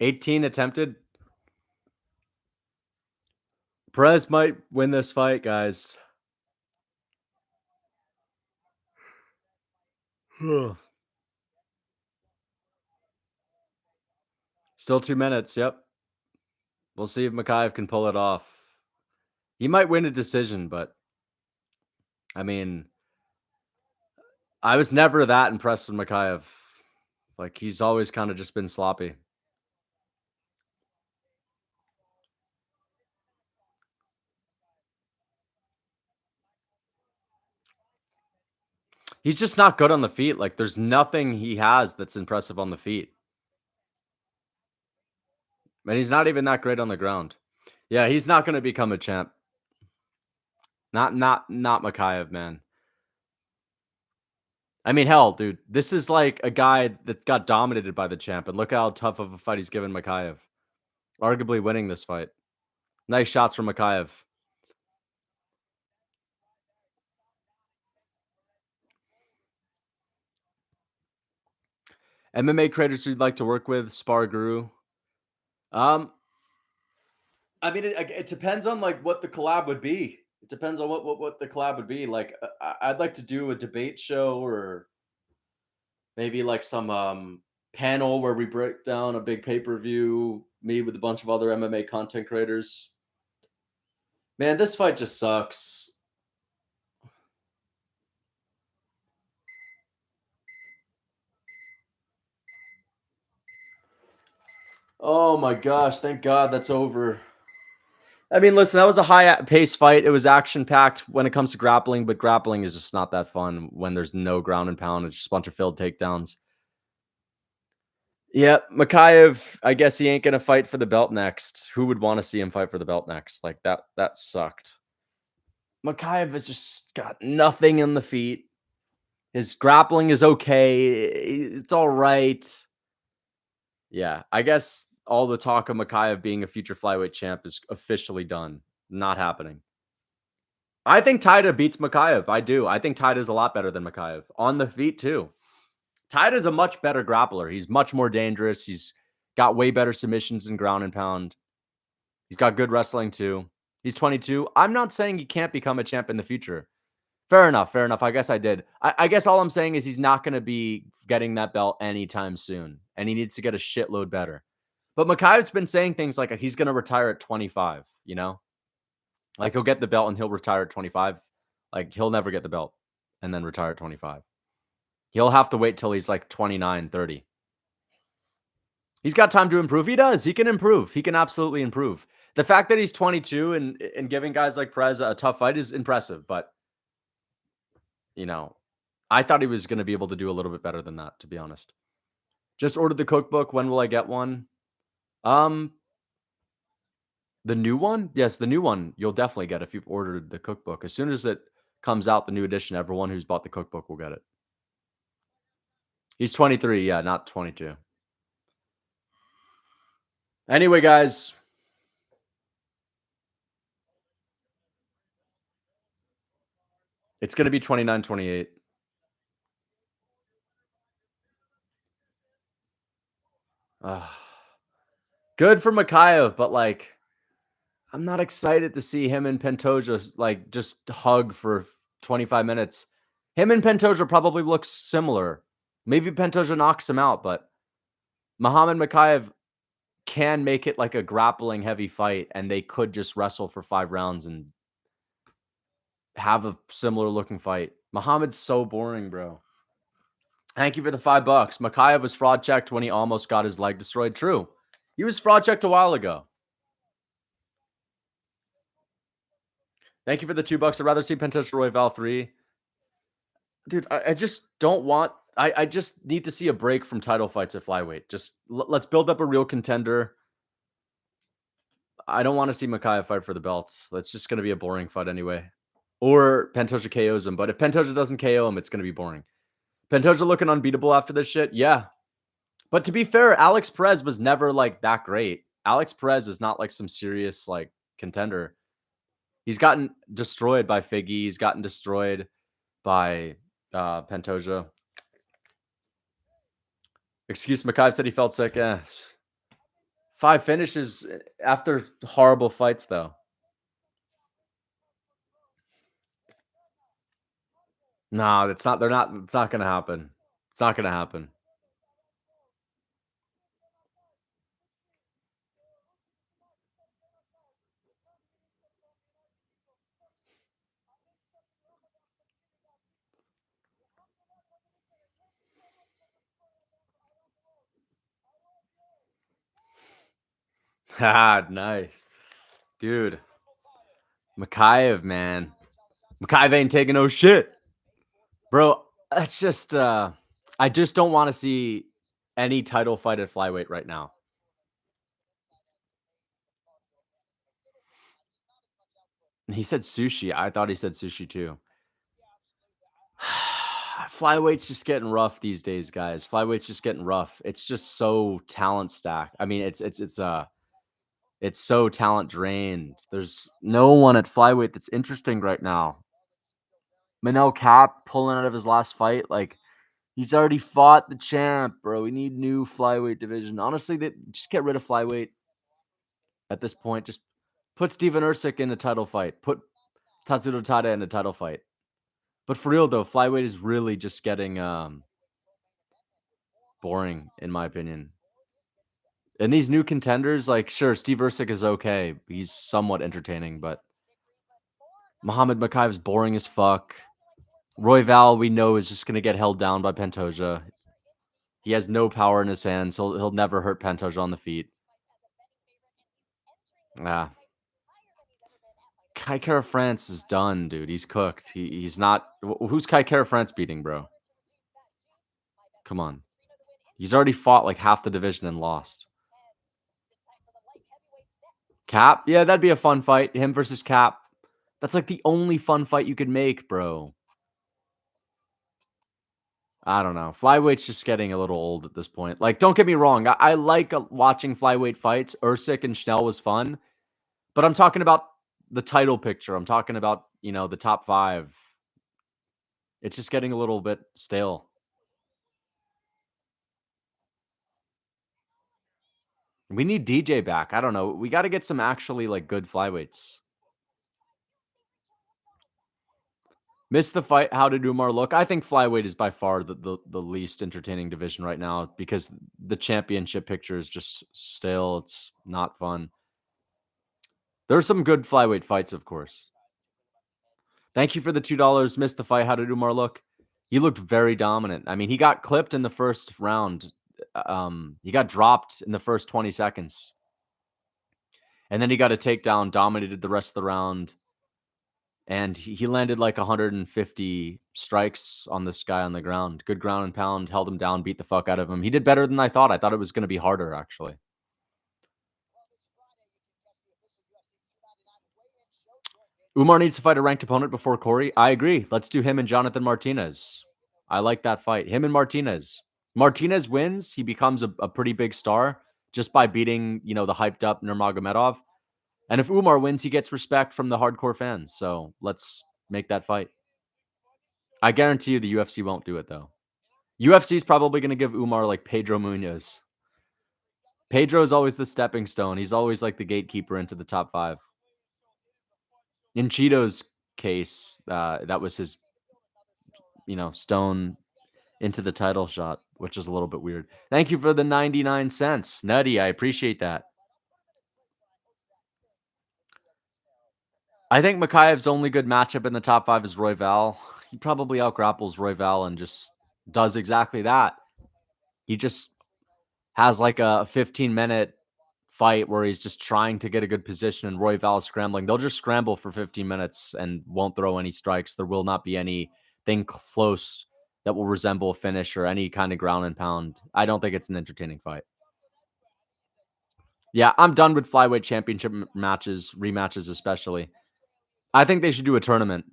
$18 attempted. Perez might win this fight, guys. Still 2 minutes. Yep. We'll see if Mikhaev can pull it off. He might win a decision, but I mean, I was never that impressed with Mikhaev. Like, he's always kind of just been sloppy. He's just not good on the feet. Like, there's nothing he has that's impressive on the feet. And he's not even that great on the ground. Yeah, he's not going to become a champ. Not Mikhaev, man. I mean, hell, dude, this is like a guy that got dominated by the champ, and look how tough of a fight he's given Mikhaev. Arguably winning this fight. Nice shots from Mikhaev. MMA creators you'd like to work with, Spar Guru. Um, I mean, it depends on like what the collab would be. It depends on what the collab would be. Like, I'd like to do a debate show or maybe like some panel where we break down a big pay per view. Me with a bunch of other MMA content creators. Man, this fight just sucks. Oh my gosh, thank God that's over. I mean, listen, that was a high pace fight. It was action packed when it comes to grappling, but grappling is just not that fun when there's no ground and pound. It's just a bunch of filled takedowns. Yeah, Mikhaev, I guess he ain't gonna fight for the belt next. Who would want to see him fight for the belt next? Like that sucked. Mikhaev has just got nothing in the feet. His grappling is okay. It's all right. Yeah, I guess all the talk of Mikhaev being a future flyweight champ is officially done. Not happening. I think Taida beats Mikhaev. I do. I think Taida is a lot better than Mikhaev on the feet too. Taida is a much better grappler. He's much more dangerous. He's got way better submissions and ground and pound. He's got good wrestling too. He's 22. I'm not saying he can't become a champ in the future. Fair enough. Fair enough. I guess I did. I guess all I'm saying is he's not going to be getting that belt anytime soon, and he needs to get a shitload better. But Mikhaev's been saying things like he's going to retire at 25, you know? Like he'll get the belt and he'll retire at 25. Like he'll never get the belt and then retire at 25. He'll have to wait till he's like 29, 30. He's got time to improve. He does. He can improve. He can absolutely improve. The fact that he's 22 and giving guys like Perez a tough fight is impressive, but you know, I thought he was going to be able to do a little bit better than that, to be honest. Just ordered the cookbook. When will I get one? Um, the new one? Yes, the new one you'll definitely get if you've ordered the cookbook. As soon as it comes out, the new edition, everyone who's bought the cookbook will get it. He's 23, yeah, not 22. Anyway, guys, it's going to be 29, 28. Good for Mikhaev, but like I'm not excited to see him and Pantoja like just hug for 25 minutes. Him and Pantoja probably look similar. Maybe Pantoja knocks him out, but Muhammad Mikhaev can make it like a grappling heavy fight, and they could just wrestle for 5 rounds and have a similar looking fight. Muhammad's so boring, bro. Thank you for the $5. Mikhaev was fraud checked when he almost got his leg destroyed. True. He was fraud checked a while ago. Thank you for the $2. I'd rather see Pantoja Royval 3. Dude, I just don't want. I just need to see a break from title fights at flyweight. Just let's build up a real contender. I don't want to see Mikhaev fight for the belts. That's just going to be a boring fight anyway. Or Pantoja KOs him. But if Pantoja doesn't KO him, it's going to be boring. Pantoja looking unbeatable after this shit? Yeah. But to be fair, Alex Perez was never like that great. Alex Perez is not like some serious like contender. He's gotten destroyed by Figgy. He's gotten destroyed by Pantoja. Excuse Mikhaev said he felt sick. Yes. 5 finishes after horrible fights, though. No, it's not. They're not. It's not going to happen. It's not going to happen. Ah, nice. Dude. Mikhaev, man. Mikhaev ain't taking no shit. Bro, that's just I just don't want to see any title fight at flyweight right now. He said sushi. I thought he said sushi too. Flyweight's just getting rough these days, guys. Flyweight's just getting rough. It's just so talent stacked. I mean, it's so talent drained. There's no one at flyweight that's interesting right now. Manel Cap pulling out of his last fight, like he's already fought the champ, bro. We need new flyweight division. Honestly, they just get rid of flyweight at this point. Just put Steven Erceg in a title fight. Put Tatsudo Tada in a title fight. But for real though, flyweight is really just getting boring, in my opinion. And these new contenders, like, sure, Steve Erceg is okay. He's somewhat entertaining, but Muhammad Makhaev is boring as fuck. Roy Val, we know, is just going to get held down by Pantoja. He has no power in his hands, so he'll never hurt Pantoja on the feet. Yeah. Kai Kara France is done, dude. He's cooked. He's not. Who's Kai Kara France beating, bro? Come on. He's already fought like half the division and lost. Cap? Yeah, that'd be a fun fight. Him versus Cap. That's like the only fun fight you could make, bro. I don't know. Flyweight's just getting a little old at this point. Like, don't get me wrong. I like watching flyweight fights. Erceg and Schnell was fun. But I'm talking about the title picture. I'm talking about, the top 5. It's just getting a little bit stale. We need DJ back. I don't know. We got to get some actually like good flyweights. Missed the fight. How did Umar look? I think flyweight is by far the least entertaining division right now because the championship picture is just stale. It's not fun. There's some good flyweight fights, of course. Thank you for the $2. Missed the fight. How did Umar look? He looked very dominant. I mean, he got clipped in the first round. He got dropped in the first 20 seconds. And then he got a takedown, dominated the rest of the round. And he landed like 150 strikes on this guy on the ground. Good ground and pound, held him down, beat the fuck out of him. He did better than I thought. I thought it was going to be harder, actually. Umar needs to fight a ranked opponent before Corey. I agree. Let's do him and Jonathan Martinez. I like that fight. Him and Martinez. Martinez wins. He becomes a pretty big star just by beating, the hyped up Nurmagomedov. And if Umar wins, he gets respect from the hardcore fans. So let's make that fight. I guarantee you the UFC won't do it, though. UFC is probably going to give Umar like Pedro Munoz. Pedro is always the stepping stone. He's always like the gatekeeper into the top 5. In Cheeto's case, that was his, stone into the title shot, which is a little bit weird. Thank you for the 99 cents. Nutty, I appreciate that. I think Makhaev's only good matchup in the top 5 is Roy Val. He probably outgrapples Roy Val and just does exactly that. He just has like a 15-minute fight where he's just trying to get a good position and Roy Val is scrambling. They'll just scramble for 15 minutes and won't throw any strikes. There will not be anything close that will resemble a finish or any kind of ground and pound. I don't think it's an entertaining fight. Yeah, I'm done with flyweight championship matches, rematches especially. I think they should do a tournament.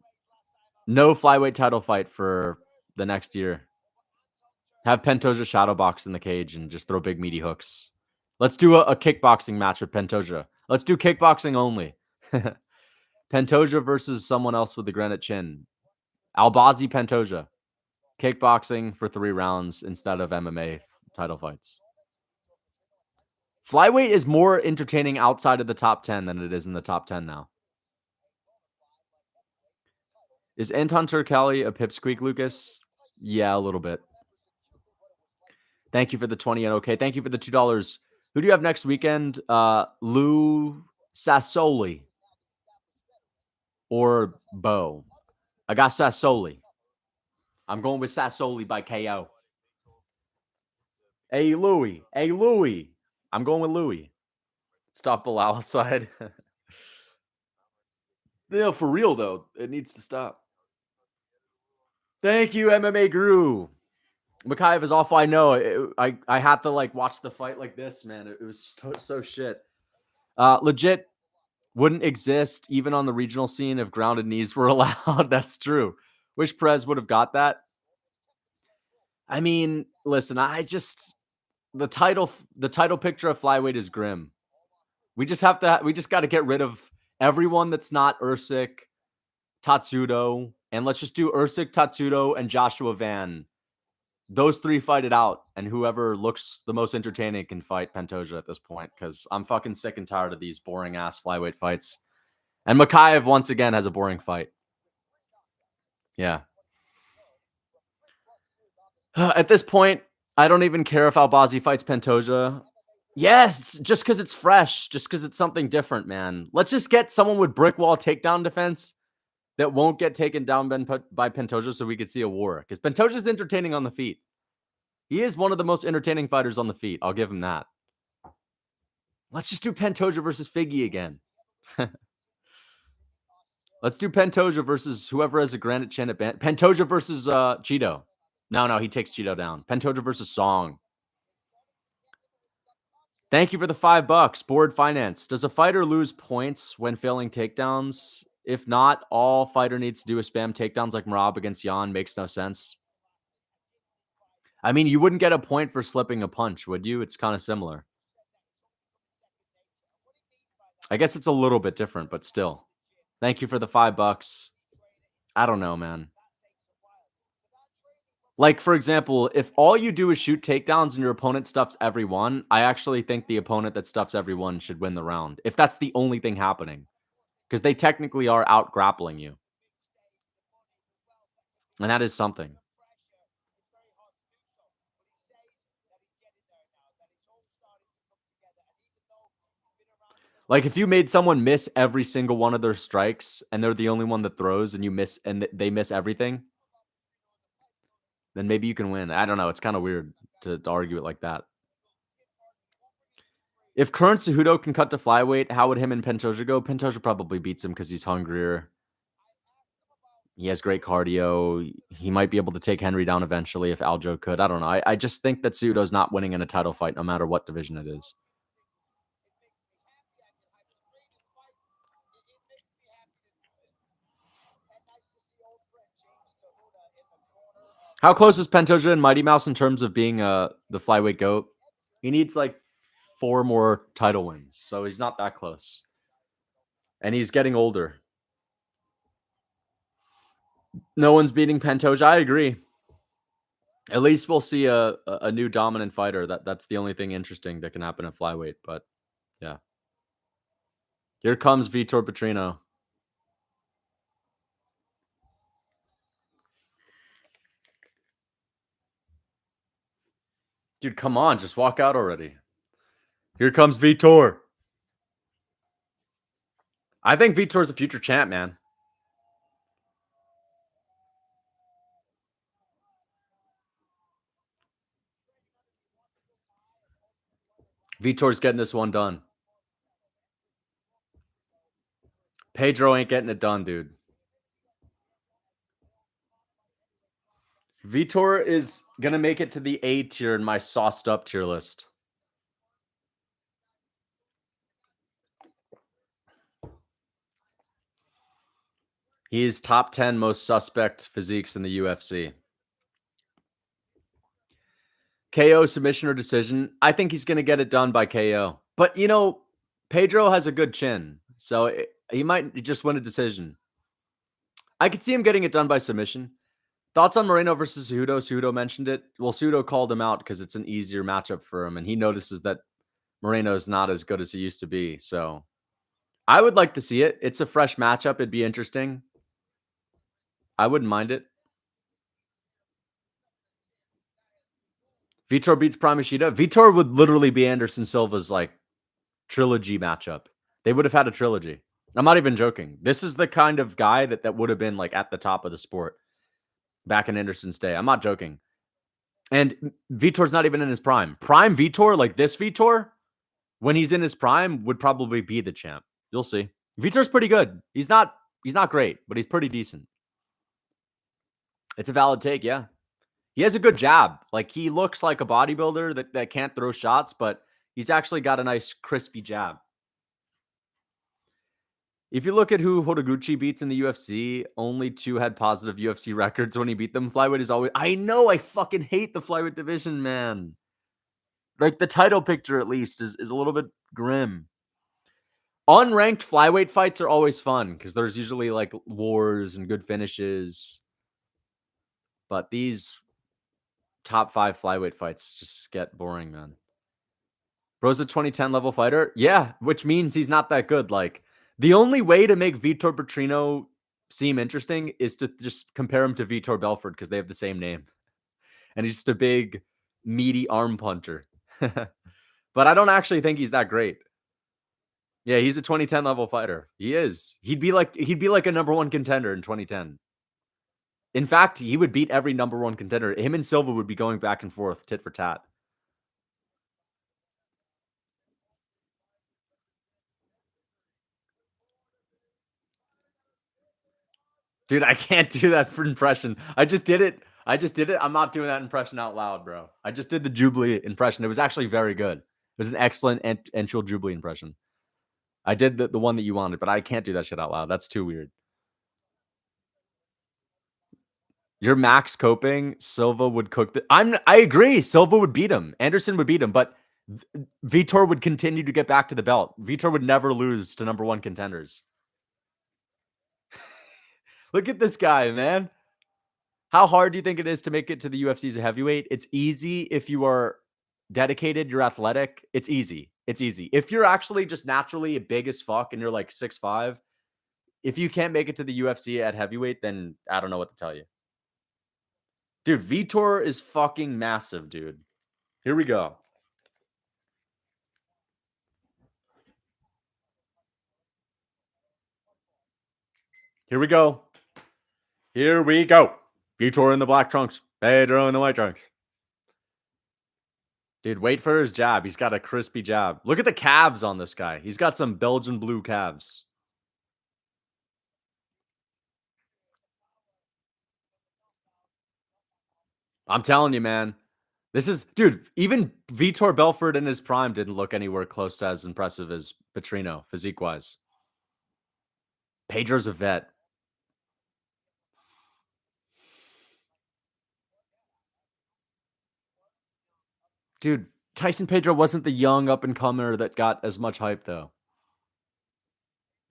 No flyweight title fight for the next year. Have Pantoja shadowbox in the cage and just throw big meaty hooks. Let's do a kickboxing match with Pantoja. Let's do kickboxing only. Pantoja versus someone else with the granite chin. Albazi Pantoja. Kickboxing for 3 rounds instead of MMA title fights. Flyweight is more entertaining outside of the top 10 than it is in the top 10 now. Is Anton Turkali a pipsqueak, Lucas? Yeah, a little bit. Thank you for the 20 and okay. Thank you for the $2. Who do you have next weekend? Lou Sassoli or Bo? I got Sassoli. I'm going with Sassoli by KO. Hey, Louie. I'm going with Louie. Stop Bilal side. No, for real though, it needs to stop. Thank you, MMA Guru. Mikhaev is awful. I know. I had to like watch the fight like this, man. It was so shit. Legit wouldn't exist even on the regional scene if grounded knees were allowed. That's true. Wish Perez would have got that. I mean, listen, the title picture of flyweight is grim. We just got to get rid of everyone that's not Erceg, Tatsudo, and let's just do Erceg, Tatsudo, and Joshua Van. Those three fight it out, and whoever looks the most entertaining can fight Pantoja at this point, because I'm fucking sick and tired of these boring-ass flyweight fights. And Mikhaev, once again, has a boring fight. Yeah. At this point, I don't even care if Albazi fights Pantoja. Yes, just because it's fresh, just because it's something different, man. Let's just get someone with brick wall takedown defense that won't get taken down by Pantoja so we could see a war. Because Pantoja's entertaining on the feet. He is one of the most entertaining fighters on the feet. I'll give him that. Let's just do Pantoja versus Figgy again. Let's do Pantoja versus whoever has a granite chin at Pantoja versus Cheeto. No, he takes Cheeto down. Pantoja versus Song. Thank you for the $5. Board Finance. Does a fighter lose points when failing takedowns? If not, all fighter needs to do is spam takedowns like Marab against Jan. Makes no sense. I mean, you wouldn't get a point for slipping a punch, would you? It's kind of similar. I guess it's a little bit different, but still. Thank you for the $5. I don't know, man. Like, for example, if all you do is shoot takedowns and your opponent stuffs every one, I actually think the opponent that stuffs every one should win the round. If that's the only thing happening. Because they technically are out grappling you. And that is something. Like, if you made someone miss every single one of their strikes and they're the only one that throws and you miss and they miss everything, then maybe you can win. I don't know. It's kind of weird to argue it like that. If current Cejudo can cut to flyweight, how would him and Pantoja go? Pantoja probably beats him because he's hungrier. He has great cardio. He might be able to take Henry down eventually if Aljo could. I don't know. I just think that Cejudo's not winning in a title fight no matter what division it is. How close is Pantoja and Mighty Mouse in terms of being the flyweight GOAT? He needs like 4 more title wins, so he's not that close. And he's getting older. No one's beating Pantoja. I agree. At least we'll see a new dominant fighter. That's the only thing interesting that can happen at flyweight. But yeah, here comes Vitor Petrino. Dude, come on, just walk out already. Here comes Vitor. I think Vitor's a future champ, man. Vitor's getting this one done. Pedro ain't getting it done, dude. Vitor is going to make it to the A tier in my sauced up tier list. He is top 10 most suspect physiques in the UFC. KO, submission, or decision. I think he's going to get it done by KO. But, you know, Pedro has a good chin, so he might just win a decision. I could see him getting it done by submission. Thoughts on Moreno versus Cejudo? Cejudo mentioned it. Well, Cejudo called him out because it's an easier matchup for him, and he notices that Moreno is not as good as he used to be. So I would like to see it. It's a fresh matchup. It'd be interesting. I wouldn't mind it. Vitor beats Prime Ishida. Vitor would literally be Anderson Silva's like trilogy matchup. They would have had a trilogy. I'm not even joking. This is the kind of guy that would have been like at the top of the sport back in Anderson's day. I'm not joking. And Vitor's not even in his prime. Prime Vitor, like this Vitor, when he's in his prime, would probably be the champ. You'll see. Vitor's pretty good. He's not great, but he's pretty decent. It's a valid take, yeah. He has a good jab. Like, he looks like a bodybuilder that can't throw shots, but he's actually got a nice crispy jab. If you look at who Horiguchi beats in the UFC, only 2 had positive UFC records when he beat them. Flyweight is always... I know, I fucking hate the flyweight division, man. Like, the title picture, at least, is a little bit grim. Unranked flyweight fights are always fun because there's usually, like, wars and good finishes. But these top 5 flyweight fights just get boring, man. Bro's a 2010 level fighter? Yeah, which means he's not that good. Like, the only way to make Vitor Petrino seem interesting is to just compare him to Vitor Belfort because they have the same name. And he's just a big, meaty arm punter. But I don't actually think he's that great. Yeah, he's a 2010 level fighter. He is. He'd be like a number 1 contender in 2010. In fact, he would beat every number 1 contender. Him and Silva would be going back and forth, tit for tat. Dude, I can't do that for impression. I just did it. I'm not doing that impression out loud, bro. I just did the Jubilee impression. It was actually very good. It was an excellent Enchil Jubilee impression. I did the one that you wanted, but I can't do that shit out loud. That's too weird. You're max coping. Silva would cook the... I agree. Silva would beat him. Anderson would beat him, but Vitor would continue to get back to the belt. Vitor would never lose to number 1 contenders. Look at this guy, man. How hard do you think it is to make it to the UFC as a heavyweight? It's easy if you are dedicated, you're athletic. It's easy. It's easy. If you're actually just naturally big as fuck and you're like 6'5", if you can't make it to the UFC at heavyweight, then I don't know what to tell you. Dude, Vitor is fucking massive, dude. Here we go. Here we go. Here we go. Vitor in the black trunks. Pedro in the white trunks. Dude, wait for his jab. He's got a crispy jab. Look at the calves on this guy. He's got some Belgian blue calves. I'm telling you, man. This is... Dude, even Vitor Belfort in his prime didn't look anywhere close to as impressive as Petrino, physique-wise. Pedro's a vet. Dude, Tyson Pedro wasn't the young up-and-comer that got as much hype, though.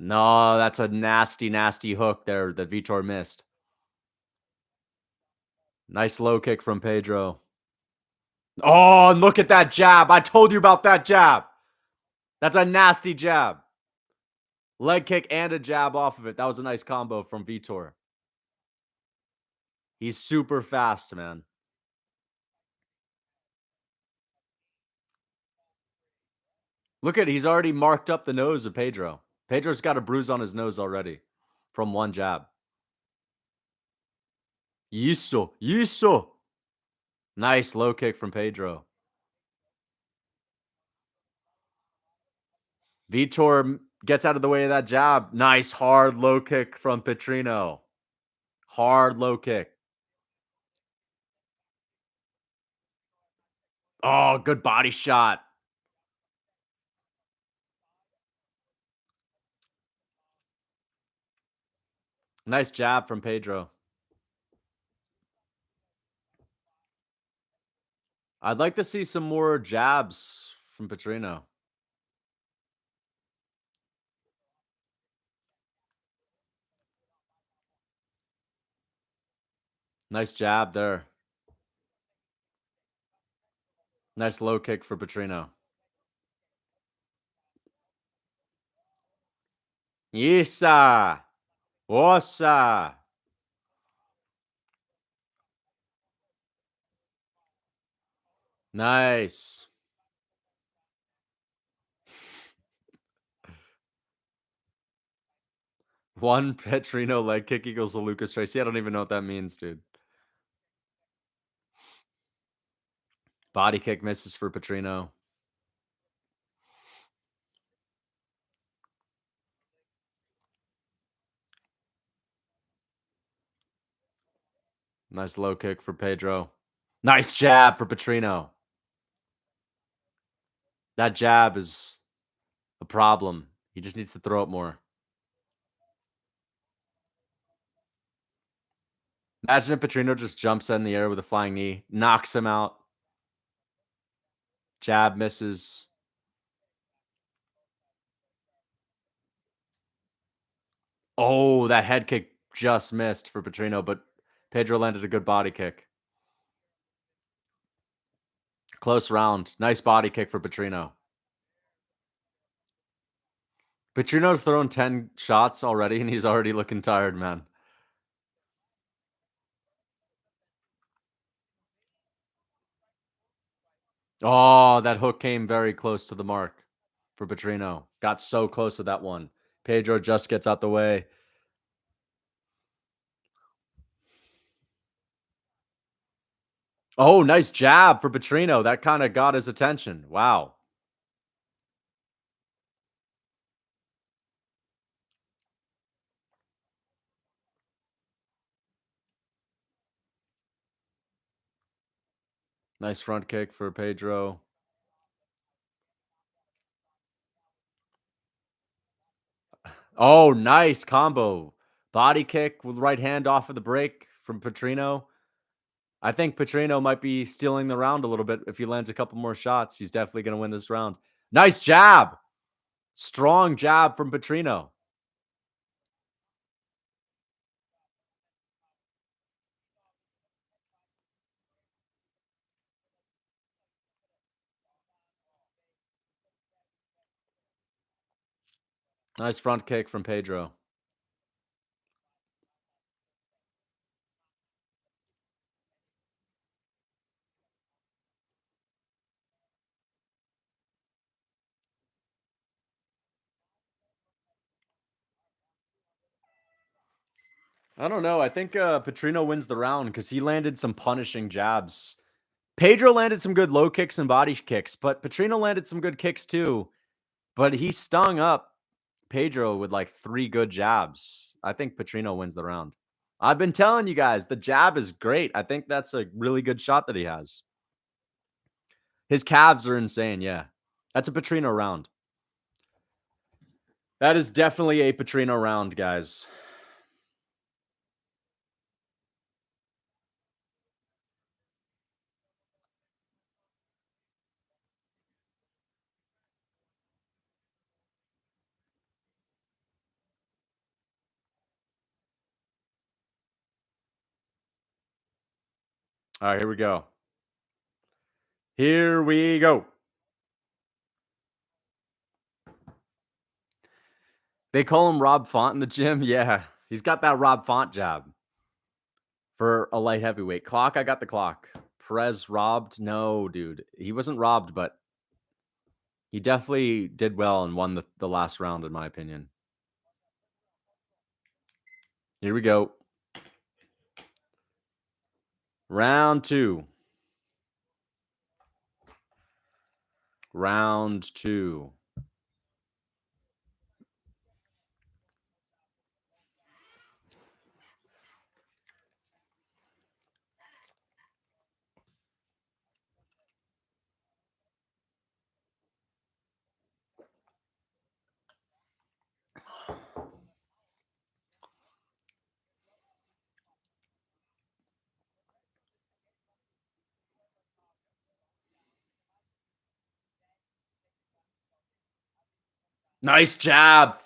No, that's a nasty, nasty hook there that Vitor missed. Nice low kick from Pedro. Oh, and look at that jab. I told you about that jab. That's a nasty jab. Leg kick and a jab off of it. That was a nice combo from Vitor. He's super fast, man. Look at, he's already marked up the nose of Pedro. Pedro's got a bruise on his nose already from one jab. Yiso. Nice low kick from Pedro. Vitor gets out of the way of that jab. Nice hard low kick from Petrino. Hard low kick. Oh, good body shot. Nice jab from Pedro. I'd like to see some more jabs from Petrino. Nice jab there. Nice low kick for Petrino. Yisa. Osa. Nice. One Petrino leg kick equals a Lucas Tracy. I don't even know what that means, dude. Body kick misses for Petrino. Nice low kick for Pedro. Nice jab for Petrino. That jab is a problem. He just needs to throw it more. Imagine if Petrino just jumps in the air with a flying knee, knocks him out. Jab misses. Oh, that head kick just missed for Petrino, but Pedro landed a good body kick. Close round. Nice body kick for Petrino. Petrino's thrown 10 shots already, and he's already looking tired, man. Oh, that hook came very close to the mark for Petrino. Got so close with that one. Pedro just gets out the way. Oh, nice jab for Petrino. That kind of got his attention. Wow. Nice front kick for Pedro. Oh, nice combo. Body kick with right hand off of the break from Petrino. I think Petrino might be stealing the round a little bit. If he lands a couple more shots, he's definitely going to win this round. Nice jab. Strong jab from Petrino. Nice front kick from Pedro. I don't know. I think Petrino wins the round because he landed some punishing jabs. Pedro landed some good low kicks and body kicks, but Petrino landed some good kicks too. But he stung up Pedro with like 3 good jabs. I think Petrino wins the round. I've been telling you guys, the jab is great. I think that's a really good shot that he has. His calves are insane, yeah. That's a Petrino round. That is definitely a Petrino round, guys. All right, here we go. Here we go. They call him Rob Font in the gym. Yeah, he's got that Rob Font jab for a light heavyweight. Clock, I got the clock. Perez robbed? No, dude. He wasn't robbed, but he definitely did well and won the last round, in my opinion. Here we go. Round 2. Round 2. Nice jab.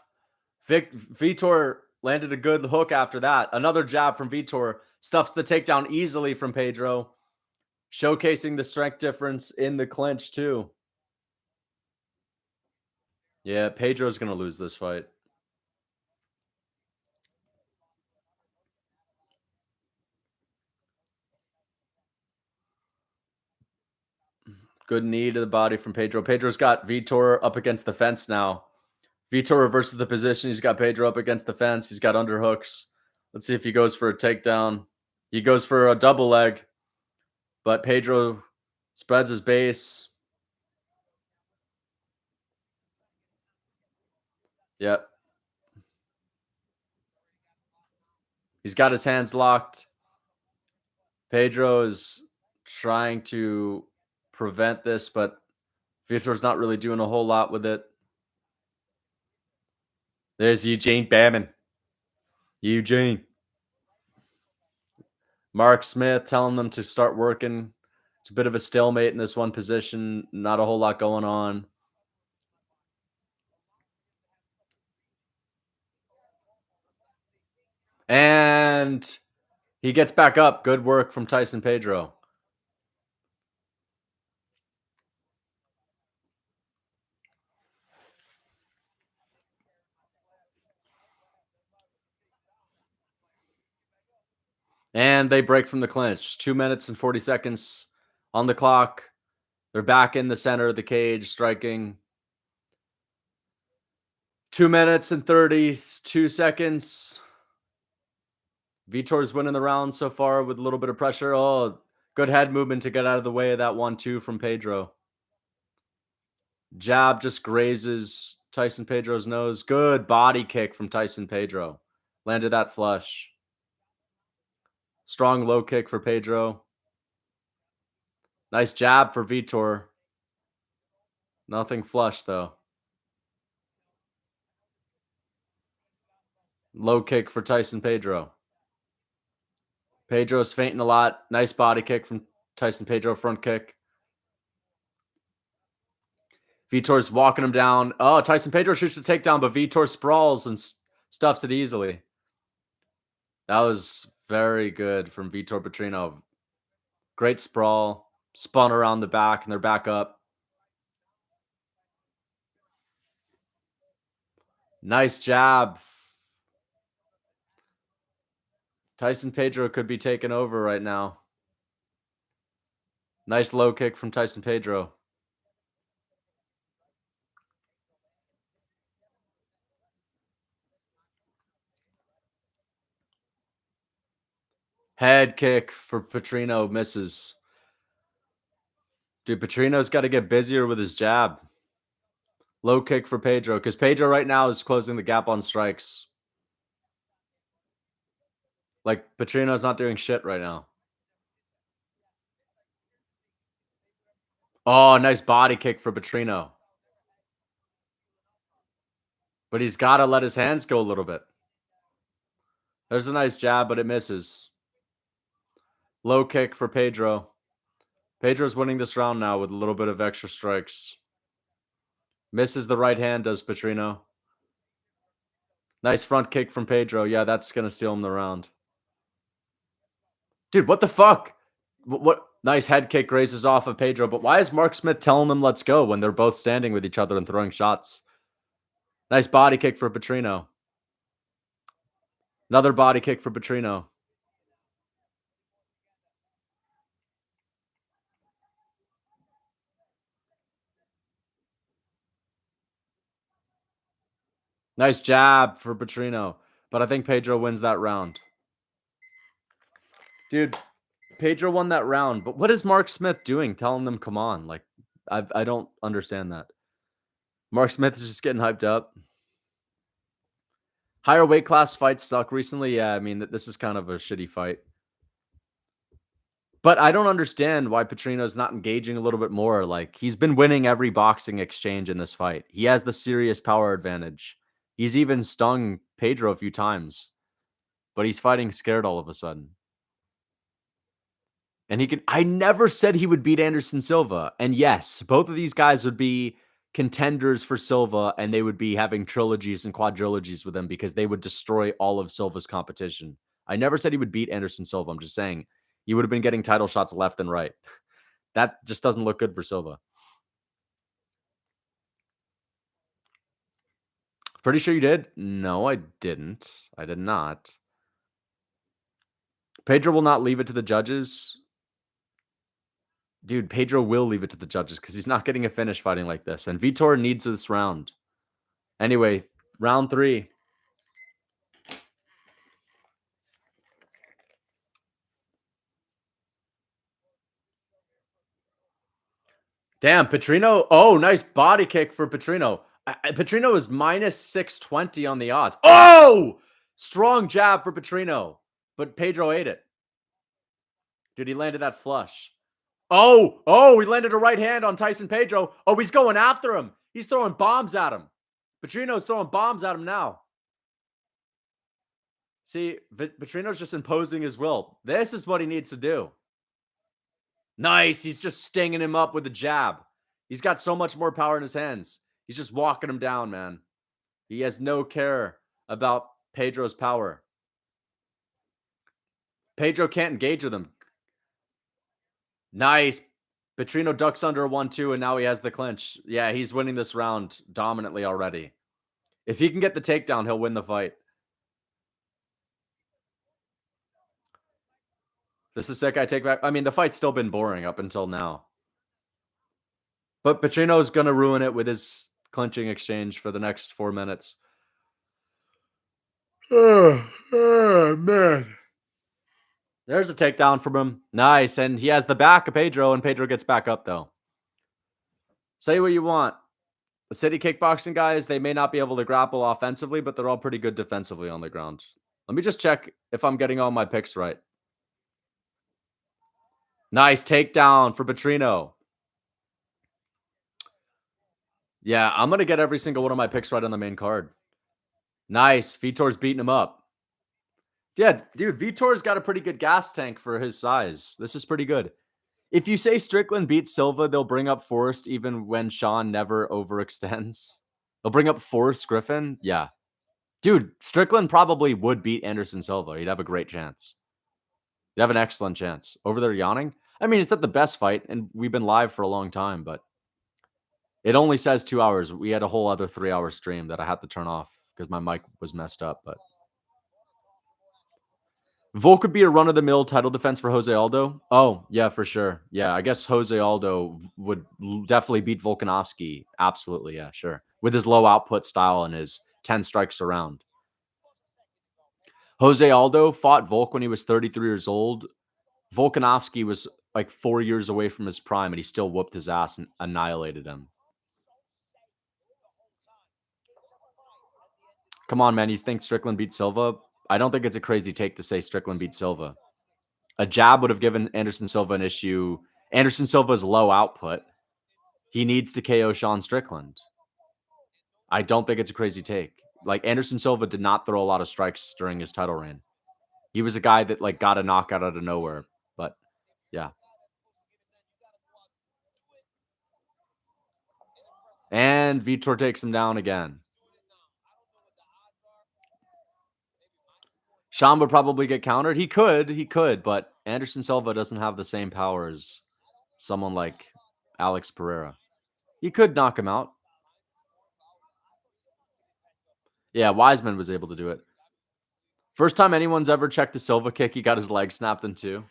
Vitor landed a good hook after that. Another jab from Vitor. Stuffs the takedown easily from Pedro. Showcasing the strength difference in the clinch, too. Yeah, Pedro's going to lose this fight. Good knee to the body from Pedro. Pedro's got Vitor up against the fence now. Vitor reverses the position. He's got Pedro up against the fence. He's got underhooks. Let's see if he goes for a takedown. He goes for a double leg, but Pedro spreads his base. Yep. He's got his hands locked. Pedro is trying to prevent this, but Vitor's not really doing a whole lot with it. There's Eugene Bammon. Eugene. Mark Smith telling them to start working. It's a bit of a stalemate in this one position. Not a whole lot going on. And he gets back up. Good work from Tyson Pedro. And they break from the clinch. 2 minutes and 40 seconds on the clock. They're back in the center of the cage, striking. 2 minutes and 32 seconds. Vitor's winning the round so far with a little bit of pressure. Oh, good head movement to get out of the way of that 1-2 from Pedro. Jab just grazes Tyson Pedro's nose. Good body kick from Tyson Pedro. Landed that flush. Strong low kick for Pedro. Nice jab for Vitor. Nothing flush, though. Low kick for Tyson Pedro. Pedro's fainting a lot. Nice body kick from Tyson Pedro. Front kick. Vitor's walking him down. Oh, Tyson Pedro shoots the takedown, but Vitor sprawls and stuffs it easily. That was very good from Vitor Petrino. Great sprawl. Spun around the back, and they're back up. Nice jab. Tyson Pedro could be taken over right now. Nice low kick from Tyson Pedro. Head kick for Petrino, misses. Dude, Petrino's got to get busier with his jab. Low kick for Pedro, because Pedro right now is closing the gap on strikes. Like, Petrino's not doing shit right now. Oh, nice body kick for Petrino. But he's got to let his hands go a little bit. There's a nice jab, but it misses. Low kick for Pedro. Pedro's winning this round now with a little bit of extra strikes. Misses the right hand, does Petrino. Nice front kick from Pedro. Yeah, that's going to steal him the round. Dude, what the fuck? What? Nice head kick raises off of Pedro, but why is Mark Smith telling them let's go when they're both standing with each other and throwing shots? Nice body kick for Petrino. Another body kick for Petrino. Nice jab for Petrino, but I think Pedro wins that round. Dude, Pedro won that round, but what is Mark Smith doing telling them come on? Like, I don't understand that. Mark Smith is just getting hyped up. Higher weight class fights suck recently. Yeah, I mean, this is kind of a shitty fight. But I don't understand why Petrino's not engaging a little bit more. Like, he's been winning every boxing exchange in this fight. He has the serious power advantage. He's even stung Pedro a few times. But he's fighting scared all of a sudden. And he can. I never said he would beat Anderson Silva. And yes, both of these guys would be contenders for Silva, and they would be having trilogies and quadrilogies with him because they would destroy all of Silva's competition. I never said he would beat Anderson Silva. I'm just saying he would have been getting title shots left and right. That just doesn't look good for Silva. Pretty sure you did? No, I didn't. I did not. Pedro will not leave it to the judges. Dude, Pedro will leave it to the judges because he's not getting a finish fighting like this. And Vitor needs this round. Anyway, round 3. Damn, Petrino. Oh, nice body kick for Petrino. Petrino is minus 620 on the odds. Oh! Strong jab for Petrino. But Pedro ate it. Dude, he landed that flush. Oh, he landed a right hand on Tyson Pedro. Oh, he's going after him. He's throwing bombs at him. Petrino's throwing bombs at him now. See, Petrino's just imposing his will. This is what he needs to do. Nice. He's just stinging him up with a jab. He's got so much more power in his hands. He's just walking him down, man. He has no care about Pedro's power. Pedro can't engage with him. Nice. Petrino ducks under a 1-2, and now he has the clinch. Yeah, he's winning this round dominantly already. If he can get the takedown, he'll win the fight. This is sick. I take back. I mean, the fight's still been boring up until now. But Petrino's going to ruin it with his clinching exchange for the next 4 minutes. Oh, man. There's a takedown from him. Nice. And he has the back of Pedro, and Pedro gets back up, though. Say what you want. The city kickboxing guys, they may not be able to grapple offensively, but they're all pretty good defensively on the ground. Let me just check if I'm getting all my picks right. Nice takedown for Petrino. Yeah, I'm going to get every single one of my picks right on the main card. Nice. Vitor's beating him up. Yeah, dude, Vitor's got a pretty good gas tank for his size. This is pretty good. If you say Strickland beats Silva, they'll bring up Forrest even when Sean never overextends. They'll bring up Forrest Griffin. Yeah. Dude, Strickland probably would beat Anderson Silva. He'd have a great chance. He'd have an excellent chance. Over there yawning? I mean, it's at the best fight, and we've been live for a long time, but it only says 2 hours. We had a whole other 3-hour stream that I had to turn off because my mic was messed up, but Volk could be a run-of-the-mill title defense for Jose Aldo. Oh, yeah, for sure. Yeah, I guess Jose Aldo would definitely beat Volkanovski. Absolutely, yeah, sure. With his low output style and his 10 strikes around. Jose Aldo fought Volk when he was 33 years old. Volkanovski was like 4 years away from his prime, and he still whooped his ass and annihilated him. Come on, man. You think Strickland beat Silva? I don't think it's a crazy take to say Strickland beat Silva. A jab would have given Anderson Silva an issue. Anderson Silva's low output. He needs to KO Sean Strickland. I don't think it's a crazy take. Like, Anderson Silva did not throw a lot of strikes during his title reign. He was a guy that, like, got a knockout out of nowhere. But, yeah. And Vitor takes him down again. Sean would probably get countered. He could, but Anderson Silva doesn't have the same power as someone like Alex Pereira. He could knock him out. Yeah, Wiseman was able to do it. First time anyone's ever checked the Silva kick, he got his leg snapped in two.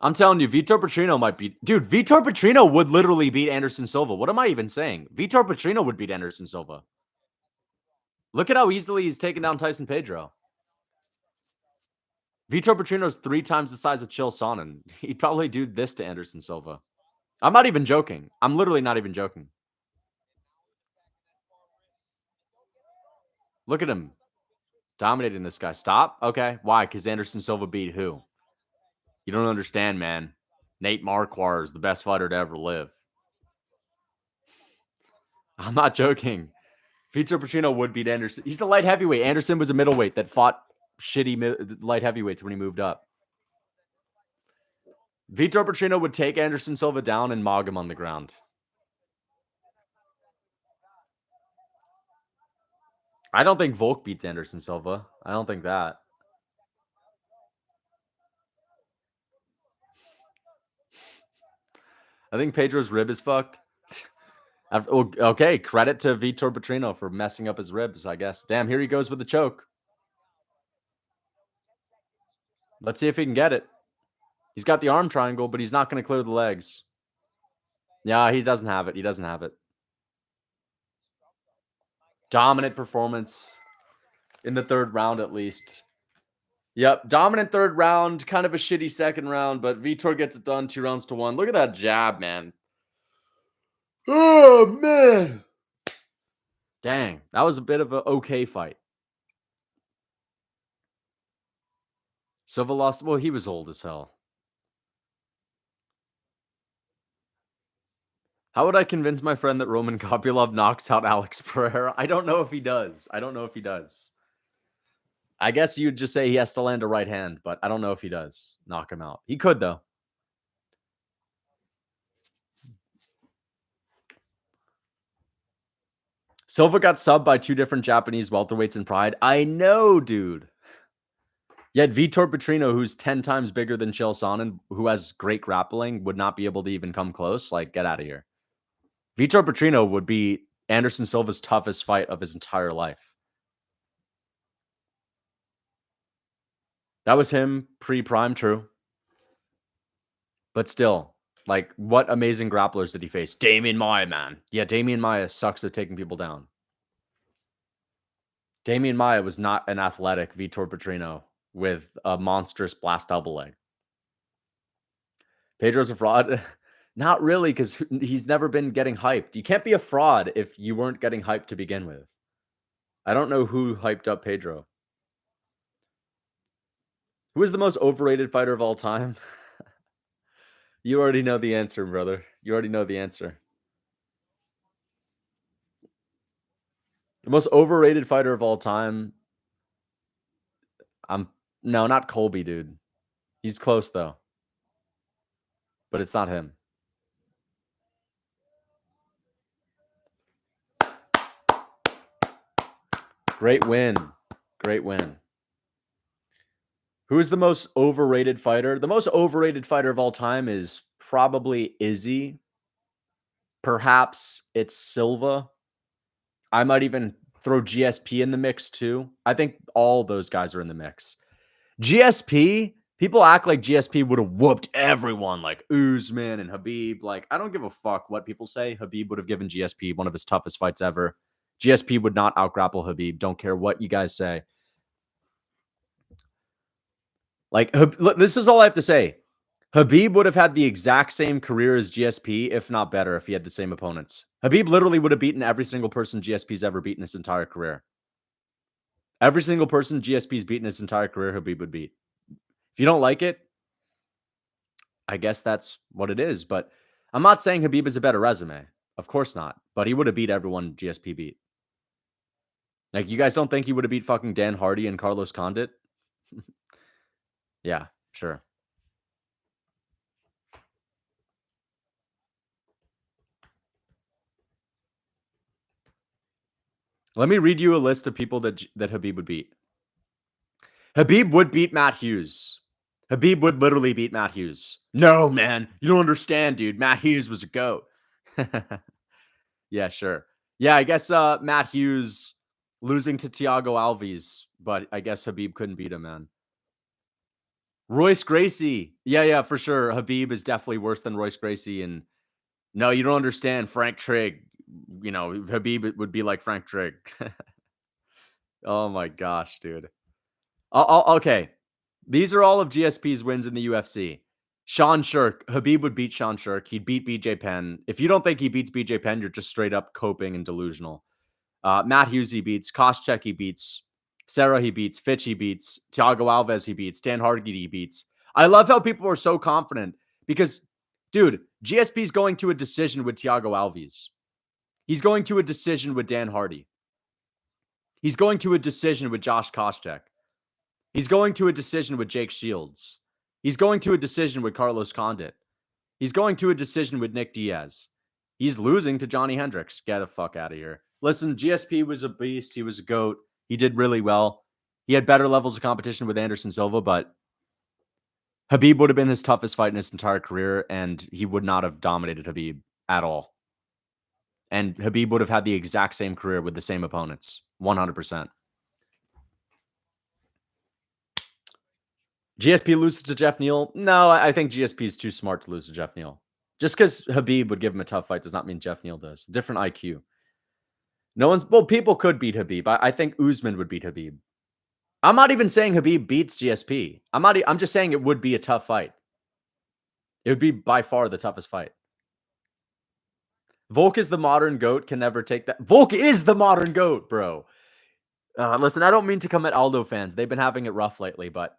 I'm telling you, Vitor Petrino might beat... Dude, Vitor Petrino would literally beat Anderson Silva. What am I even saying? Vitor Petrino would beat Anderson Silva. Look at how easily he's taken down Tyson Pedro. Vitor Petrino's 3 times the size of Chael Sonnen. He'd probably do this to Anderson Silva. I'm not even joking. I'm literally not even joking. Look at him. Dominating this guy. Stop? Okay. Why? Because Anderson Silva beat who? You don't understand, man. Nate Marquardt is the best fighter to ever live. I'm not joking. Vitor Petrino would beat Anderson. He's a light heavyweight. Anderson was a middleweight that fought shitty light heavyweights when he moved up. Vitor Petrino would take Anderson Silva down and mog him on the ground. I don't think Volk beats Anderson Silva. I don't think that. I think Pedro's rib is fucked. Okay, credit to Vitor Petrino for messing up his ribs, I guess. Damn, here he goes with the choke. Let's see if he can get it. He's got the arm triangle, but he's not going to clear the legs. Yeah, he doesn't have it. He doesn't have it. Dominant performance in the 3rd round, at least. Yep, dominant 3rd round. Kind of a shitty 2nd round, but Vitor gets it done 2-1. Look at that jab, man. Oh, man. Dang, that was a bit of an okay fight. Silva lost. Well, he was old as hell. How would I convince my friend that Roman Kopylov knocks out Alex Pereira? I don't know if he does. I guess you'd just say he has to land a right hand, but I don't know if he does knock him out. He could, though. Silva got subbed by 2 different Japanese welterweights in Pride. I know, dude. Yet Vitor Petrino, who's 10 times bigger than Chael Sonnen, who has great grappling, would not be able to even come close. Like, get out of here. Vitor Petrino would be Anderson Silva's toughest fight of his entire life. That was him pre-prime, true. But still, like, what amazing grapplers did he face? Damian Maia, man. Yeah, Damian Maia sucks at taking people down. Damian Maia was not an athletic Vitor Petrino with a monstrous blast double leg. Pedro's a fraud. Not really, because he's never been getting hyped. You can't be a fraud if you weren't getting hyped to begin with. I don't know who hyped up Pedro. Who is the most overrated fighter of all time? You already know the answer, brother. You already know the answer. The most overrated fighter of all time. No, not Colby, dude. He's close though. But it's not him. Great win. Great win. Who's the most overrated fighter? The most overrated fighter of all time is probably Izzy. Perhaps it's Silva. I might even throw GSP in the mix too. I think all those guys are in the mix. GSP, people act like GSP would have whooped everyone like Usman and Khabib. Like, I don't give a fuck what people say. Khabib would have given GSP one of his toughest fights ever. GSP would not outgrapple Khabib. Don't care what you guys say. Like, this is all I have to say. Khabib would have had the exact same career as GSP, if not better, if he had the same opponents. Khabib literally would have beaten every single person GSP's ever beaten his entire career. Every single person GSP's beaten his entire career, Khabib would beat. If you don't like it, I guess that's what it is. But I'm not saying Khabib is a better resume. Of course not. But he would have beat everyone GSP beat. Like, you guys don't think he would have beat fucking Dan Hardy and Carlos Condit? Yeah, sure. Let me read you a list of people that Khabib would beat. Khabib would beat Matt Hughes. Khabib would literally beat Matt Hughes. No, man. You don't understand, dude. Matt Hughes was a GOAT. Yeah, sure. Yeah, I guess Matt Hughes losing to Thiago Alves, but I guess Khabib couldn't beat him, man. Royce Gracie. Yeah, for sure. Khabib is definitely worse than Royce Gracie. And no, you don't understand. Frank Trigg. You know, Khabib would be like Frank Trigg. Oh my gosh, dude. Okay. These are all of GSP's wins in the UFC. Sean Shirk. Khabib would beat Sean Shirk. He'd beat BJ Penn. If you don't think he beats BJ Penn, you're just straight up coping and delusional. Matt Hughes he beats. Koscheck he beats. Serra he beats. Fitch he beats. Thiago Alves he beats. Dan Hardy he beats. I love how people are so confident because, dude, GSP's going to a decision with Thiago Alves. He's going to a decision with Dan Hardy. He's going to a decision with Josh Koscheck. He's going to a decision with Jake Shields. He's going to a decision with Carlos Condit. He's going to a decision with Nick Diaz. He's losing to Johnny Hendricks. Get the fuck out of here. Listen, GSP was a beast. He was a GOAT. He did really well. He had better levels of competition with Anderson Silva, but Khabib would have been his toughest fight in his entire career, and he would not have dominated Khabib at all. And Khabib would have had the exact same career with the same opponents. 100%. GSP loses to Jeff Neal? No, I think GSP is too smart to lose to Jeff Neal. Just because Khabib would give him a tough fight does not mean Jeff Neal does. Different IQ. People could beat Khabib. I think Usman would beat Khabib. I'm not even saying Khabib beats GSP. I'm just saying it would be a tough fight. It would be by far the toughest fight. Volk is the modern GOAT, can never take that. Volk is the modern GOAT, bro. Listen, I don't mean to come at Aldo fans. They've been having it rough lately, but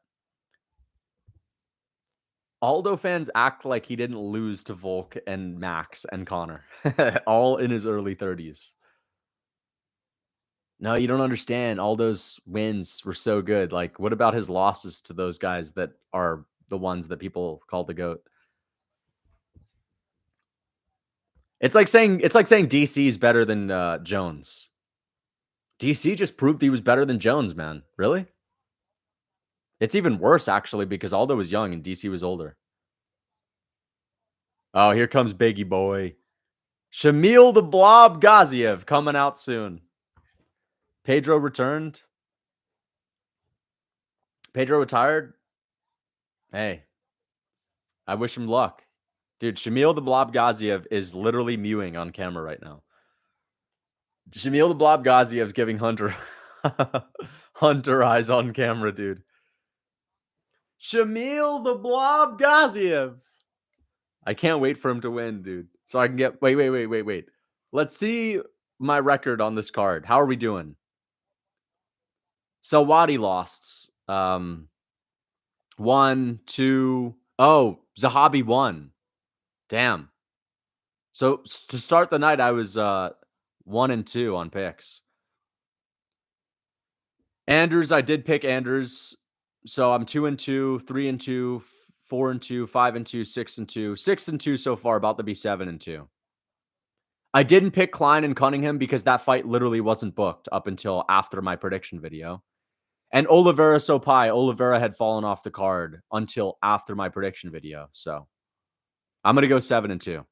Aldo fans act like he didn't lose to Volk and Max and Connor, all in his early 30s. No, you don't understand. All those wins were so good. Like, what about his losses to those guys that are the ones that people call the GOAT? It's like saying DC's better than Jones. DC just proved he was better than Jones, man. Really? It's even worse actually because Aldo was young and DC was older. Oh, here comes Biggie Boy. Shamil the Blob Gaziev coming out soon. Pedro returned. Pedro retired. Hey, I wish him luck. Dude, Shamil the Blob Gaziev is literally mewing on camera right now. Shamil the Blob Gaziev's giving Hunter Hunter eyes on camera, dude. Shamil the Blob Gaziev. I can't wait for him to win, dude. So I can get wait. Let's see my record on this card. How are we doing? Sawadi lost. 1, 2. Oh, Zahabi won. Damn. So to start the night, I was 1 and 2 on picks. Andrews, I did pick Andrews. So I'm 2 and 2, 3 and 2, 4 and 2, 5 and 2, 6 and 2. 6 and 2 so far, about to be 7 and 2. I didn't pick Klein and Cunningham because that fight literally wasn't booked up until after my prediction video. And Oliveira Sopai, Oliveira had fallen off the card until after my prediction video. So I'm going to go 7 and 2.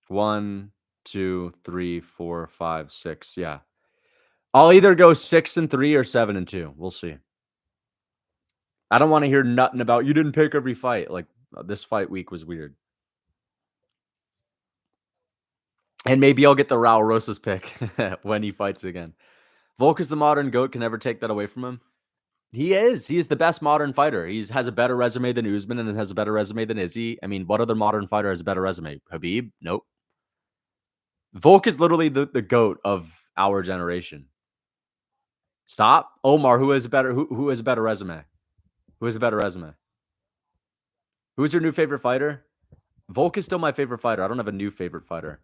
1, 2, 3, 4, 5, 6. Yeah. I'll either go 6 and 3 or 7 and 2. We'll see. I don't want to hear nothing about you didn't pick every fight. Like this fight week was weird. And maybe I'll get the Raul Rosas pick when he fights again. Volk is the modern GOAT. Can never take that away from him. He is. He is the best modern fighter. He has a better resume than Usman and has a better resume than Izzy. I mean, what other modern fighter has a better resume? Habib? Nope. Volk is literally the GOAT of our generation. Stop. Omar, who has a better resume? Who has a better resume? Who's your new favorite fighter? Volk is still my favorite fighter. I don't have a new favorite fighter.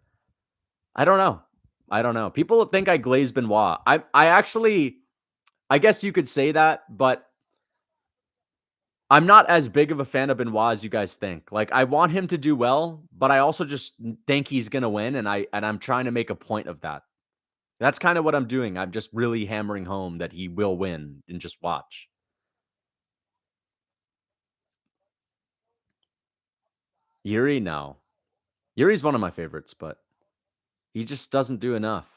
I don't know. People think I glaze Benoit. I actually, I guess you could say that, but I'm not as big of a fan of Benoit as you guys think. Like, I want him to do well, but I also just think he's gonna win, and I'm trying to make a point of that. That's kind of what I'm doing. I'm just really hammering home that he will win and just watch. Yuri, no. Yuri's one of my favorites, but he just doesn't do enough.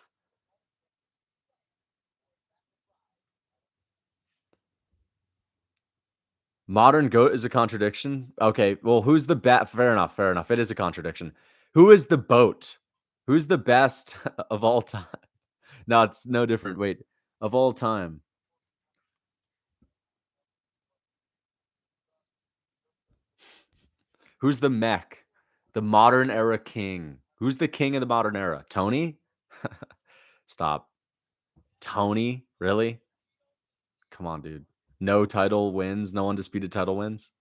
Modern GOAT is a contradiction. Okay, well, who's the best? Fair enough. It is a contradiction. Who is the BOAT? Who's the best of all time? No, it's no different. Wait, of all time. Who's the mech? The modern era king. Who's the king of the modern era? Tony? Stop. Tony? Really? Come on, dude. No title wins. No undisputed title wins.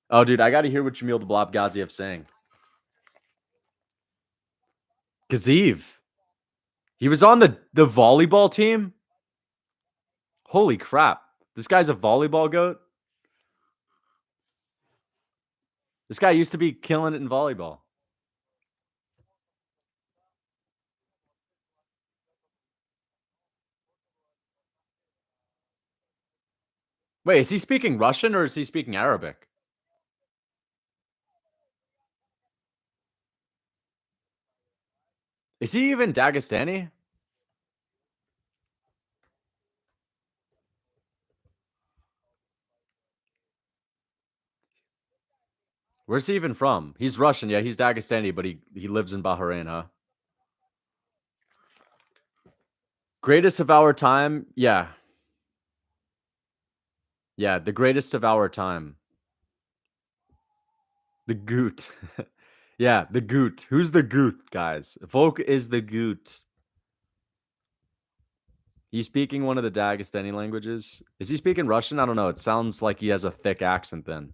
Oh, dude, I got to hear what Shamil the Blob Gaziev saying. Gaziev. He was on the volleyball team? Holy crap. This guy's a volleyball GOAT? This guy used to be killing it in volleyball. Wait, is he speaking Russian or is he speaking Arabic? Is he even Dagestani? Where's he even from? He's Russian. Yeah, he's Dagestani, but he lives in Bahrain, huh? Greatest of our time? Yeah. Yeah, the greatest of our time. The Goot. Yeah, the Goot. Who's the Goot, guys? Volk is the Goot. He's speaking one of the Dagestani languages. Is he speaking Russian? I don't know. It sounds like he has a thick accent then.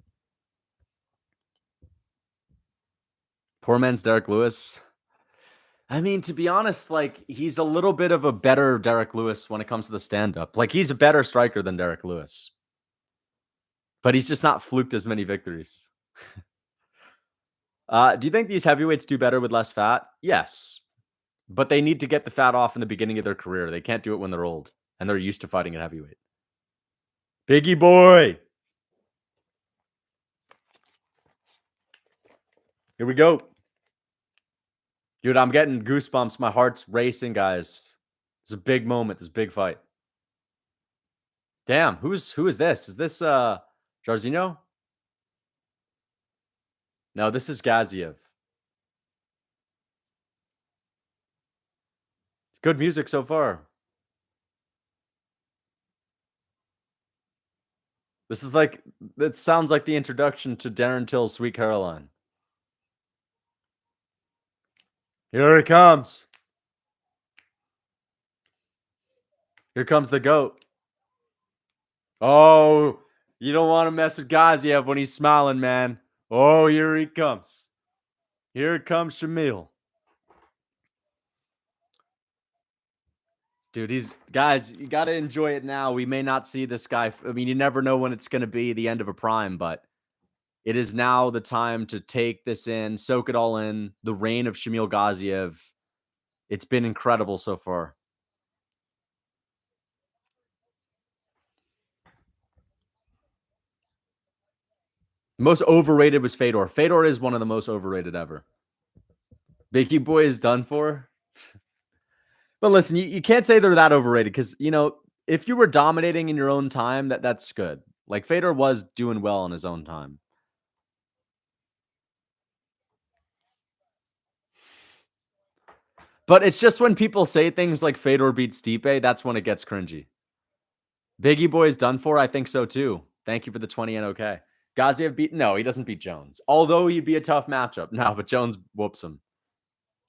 Poor man's Derek Lewis. I mean, to be honest, like he's a little bit of a better Derek Lewis when it comes to the stand-up. Like he's a better striker than Derek Lewis, but he's just not fluked as many victories. Do you think these heavyweights do better with less fat? Yes, but they need to get the fat off in the beginning of their career. They can't do it when they're old and they're used to fighting at heavyweight. Biggie boy. Here we go. Dude, I'm getting goosebumps. My heart's racing, guys. It's a big moment. This big fight. Damn, who is this? Is this Jairzinho? No, this is Gaziev. It's good music so far. This is like, it sounds like the introduction to Darren Till's Sweet Caroline. Here it comes. Here comes the GOAT. Oh, you don't want to mess with Gaziev when he's smiling, man. Oh, here he comes. Here comes Shamil. Dude, guys, you got to enjoy it now. We may not see this guy. I mean, you never know when it's going to be the end of a prime, but it is now the time to take this in, soak it all in. The reign of Shamil Gaziev. It's been incredible so far. The most overrated was Fedor. Fedor is one of the most overrated ever. Biggie Boy is done for. But listen, you can't say they're that overrated because, you know, if you were dominating in your own time, that's good. Like Fedor was doing well in his own time. But it's just when people say things like Fedor beats Stipe, that's when it gets cringy. Biggie Boy is done for? I think so too. Thank you for the 20 and okay. Gaziev beat? No, he doesn't beat Jones. Although he'd be a tough matchup. No, but Jones whoops him.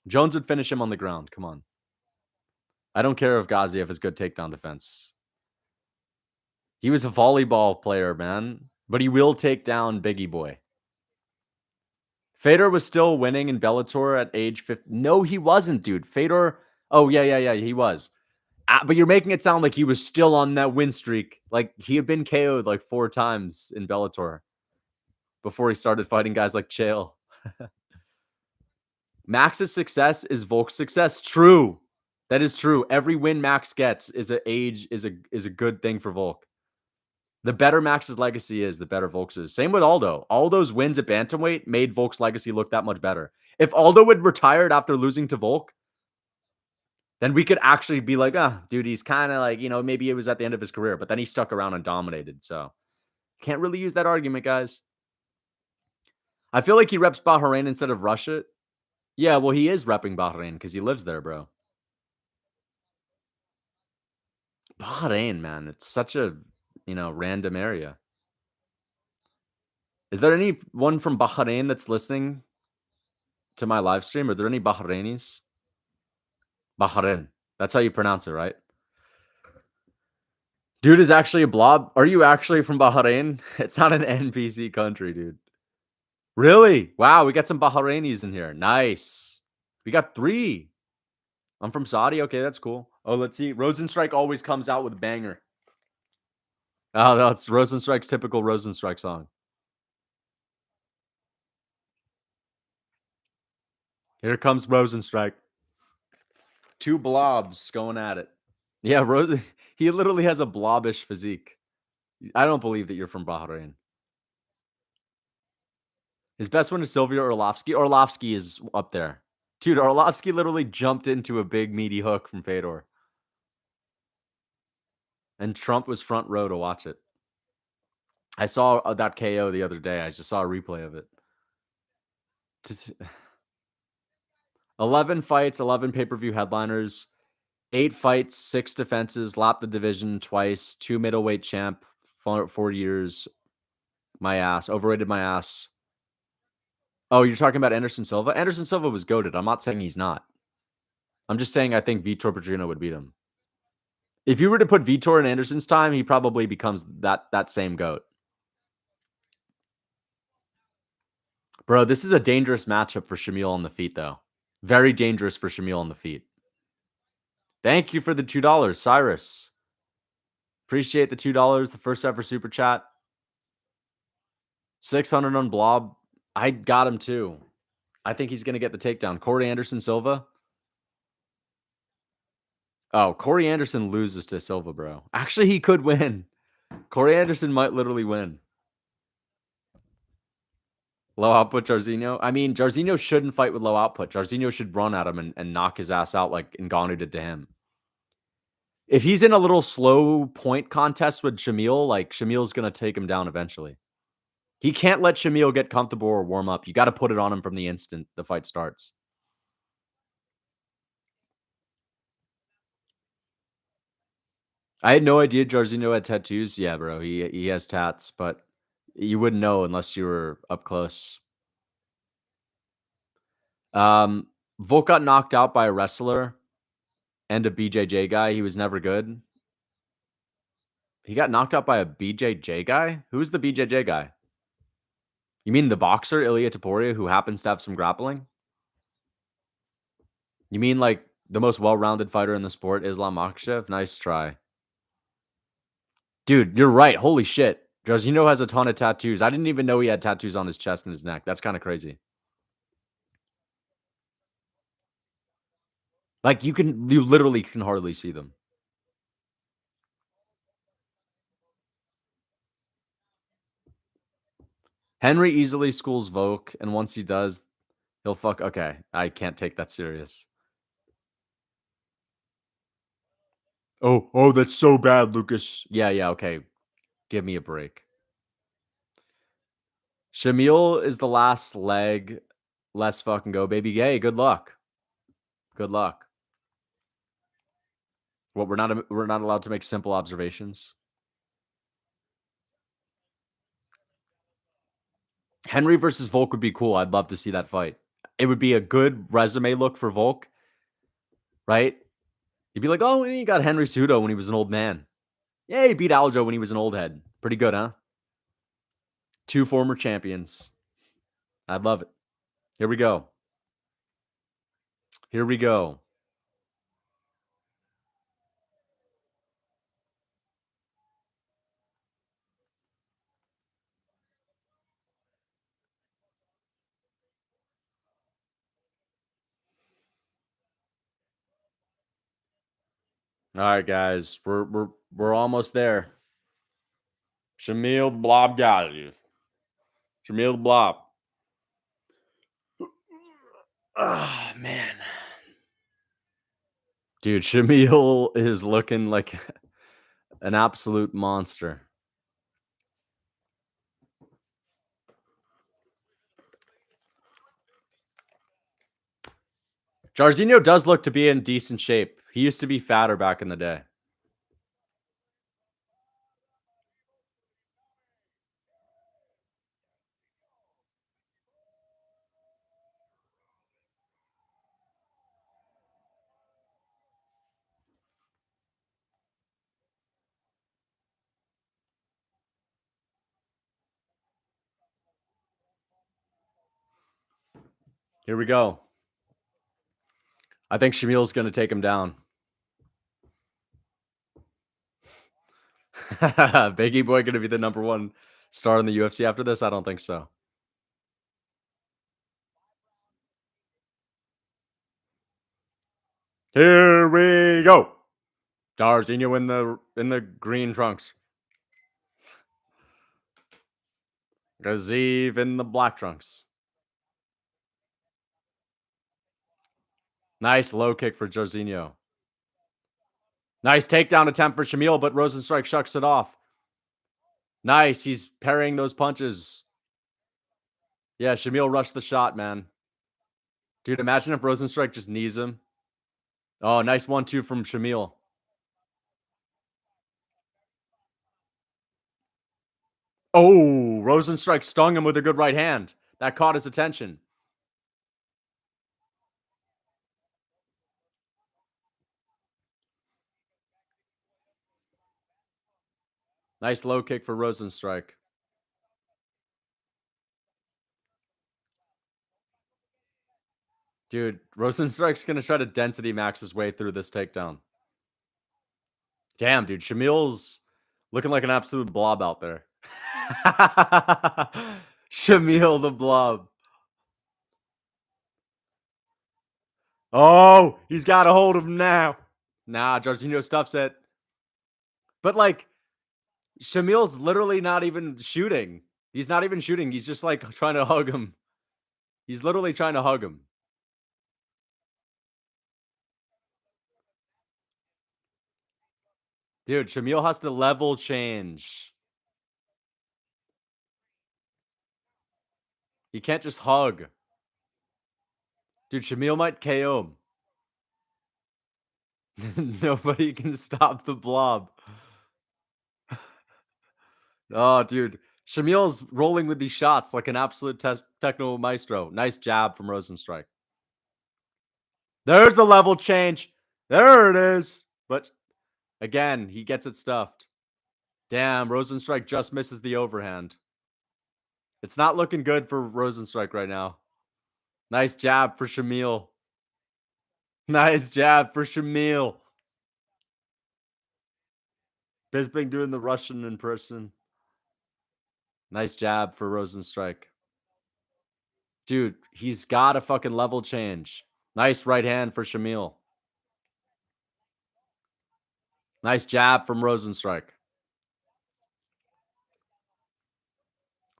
Jones would finish him on the ground. Come on. I don't care if Gaziev has good takedown defense. He was a volleyball player, man. But he will take down Biggie Boy. Fedor was still winning in Bellator at age 50. No, he wasn't, dude. Fedor. Oh, yeah. He was. But you're making it sound like he was still on that win streak. Like he had been KO'd like 4 times in Bellator before he started fighting guys like Chael. Max's success is Volk's success. True. That is true. Every win Max gets is a good thing for Volk. The better Max's legacy is, the better Volk's is. Same with Aldo. Aldo's wins at bantamweight made Volk's legacy look that much better. If Aldo had retired after losing to Volk, then we could actually be like, dude, he's kind of like, you know, maybe it was at the end of his career, but then he stuck around and dominated. So can't really use that argument, guys. I feel like he reps Bahrain instead of Russia. Yeah, well, he is repping Bahrain because he lives there, bro. Bahrain, man. It's such a, you know, random area. Is there anyone from Bahrain that's listening to my live stream? Are there any Bahrainis? Bahrain. That's how you pronounce it, right? Dude is actually a blob. Are you actually from Bahrain? It's not an NPC country, dude. Really? Wow, we got some Bahrainis in here. Nice. We got 3. I'm from Saudi. Okay, that's cool. Oh, let's see. Rozenstruik always comes out with a banger. Oh, that's Rozenstruik's typical Rozenstruik song. Here comes Rozenstruik. 2 blobs going at it. Yeah, he literally has a blobbish physique. I don't believe that you're from Bahrain. His best one is Silvio Orlovsky. Orlovsky is up there. Dude, Orlovsky literally jumped into a big meaty hook from Fedor. And Trump was front row to watch it. I saw that KO the other day. I just saw a replay of it. 11 fights, 11 pay-per-view headliners, 8 fights, 6 defenses, lapped the division twice, 2 middleweight champ, 4 years. My ass. Overrated my ass. Oh, you're talking about Anderson Silva? Anderson Silva was goated. I'm not saying he's not. I'm just saying I think Vitor Pedrino would beat him. If you were to put Vitor in Anderson's time, he probably becomes that same GOAT. Bro, this is a dangerous matchup for Shamil on the feet, though. Very dangerous for Shamil on the feet. Thank you for the $2, Cyrus. Appreciate the $2, the first ever super chat. 600 on Blob. I got him too. I think he's going to get the takedown. Corey Anderson Silva. Oh, Corey Anderson loses to Silva, bro. Actually, he could win. Corey Anderson might literally win. Low output Jairzinho. I mean, Jairzinho shouldn't fight with low output. Jairzinho should run at him and knock his ass out like Ngannou did to him. If he's in a little slow point contest with Shamil, like Shamil's going to take him down eventually. He can't let Shamil get comfortable or warm up. You got to put it on him from the instant the fight starts. I had no idea Jairzinho had tattoos. Yeah, bro, he has tats, but you wouldn't know unless you were up close. Volk got knocked out by a wrestler and a BJJ guy. He was never good. He got knocked out by a BJJ guy? Who's the BJJ guy? You mean the boxer, Ilia Topuria, who happens to have some grappling? You mean like the most well-rounded fighter in the sport, Islam Makhachev? Nice try. Dude, you're right. Holy shit. Jairzinho has a ton of tattoos. I didn't even know he had tattoos on his chest and his neck. That's kind of crazy. Like you literally can hardly see them. Henry easily schools Volk, and once he does, he'll fuck. Okay, I can't take that serious. Oh, that's so bad, Lucas. Yeah, okay. Give me a break. Shamil is the last leg. Let's fucking go, baby. Hey, good luck. Good luck. What, we're not allowed to make simple observations. Henry versus Volk would be cool. I'd love to see that fight. It would be a good resume look for Volk, right? You'd be like, oh, he got Henry Cejudo when he was an old man. Yeah, he beat Aljo when he was an old head. Pretty good, huh? 2 former champions. I'd love it. Here we go. Here we go. All right, guys. We're almost there. Shamil Blob Gaziev. Shamil Blob. Oh, man. Dude, Shamil is looking like an absolute monster. Jairzinho does look to be in decent shape. He used to be fatter back in the day. Here we go. I think Shamil's going to take him down. Biggie Boy going to be the #1 star in the UFC after this? I don't think so. Here we go. Jairzinho in the green trunks. Gaziev in the black trunks. Nice low kick for Jairzinho. Nice takedown attempt for Shamil, but Rozenstruik shucks it off. Nice. He's parrying those punches. Yeah, Shamil rushed the shot, man. Dude, imagine if Rozenstruik just knees him. Oh, nice 1-2 from Shamil. Oh, Rozenstruik stung him with a good right hand. That caught his attention. Nice low kick for Rozenstruik. Dude, Rozenstruik's going to try to density max his way through this takedown. Damn, dude. Shamil's looking like an absolute blob out there. Shamil the blob. Oh, he's got a hold of him now. Nah, Jairzinho stuffs it. But like, Shamil's literally not even shooting. He's not even shooting. He's just like trying to hug him. He's literally trying to hug him. Dude, Shamil has to level change. He can't just hug. Dude, Shamil might KO him. Nobody can stop the blob. Oh, dude. Shamil's rolling with these shots like an absolute techno maestro. Nice jab from Rozenstruik. There's the level change. There it is. But again, he gets it stuffed. Damn, Rozenstruik just misses the overhand. It's not looking good for Rozenstruik right now. Nice jab for Shamil. Nice jab for Shamil. Bisping doing the Russian in person. Nice jab for Rozenstruik. Dude, he's got a fucking level change. Nice right hand for Shamil. Nice jab from Rozenstruik.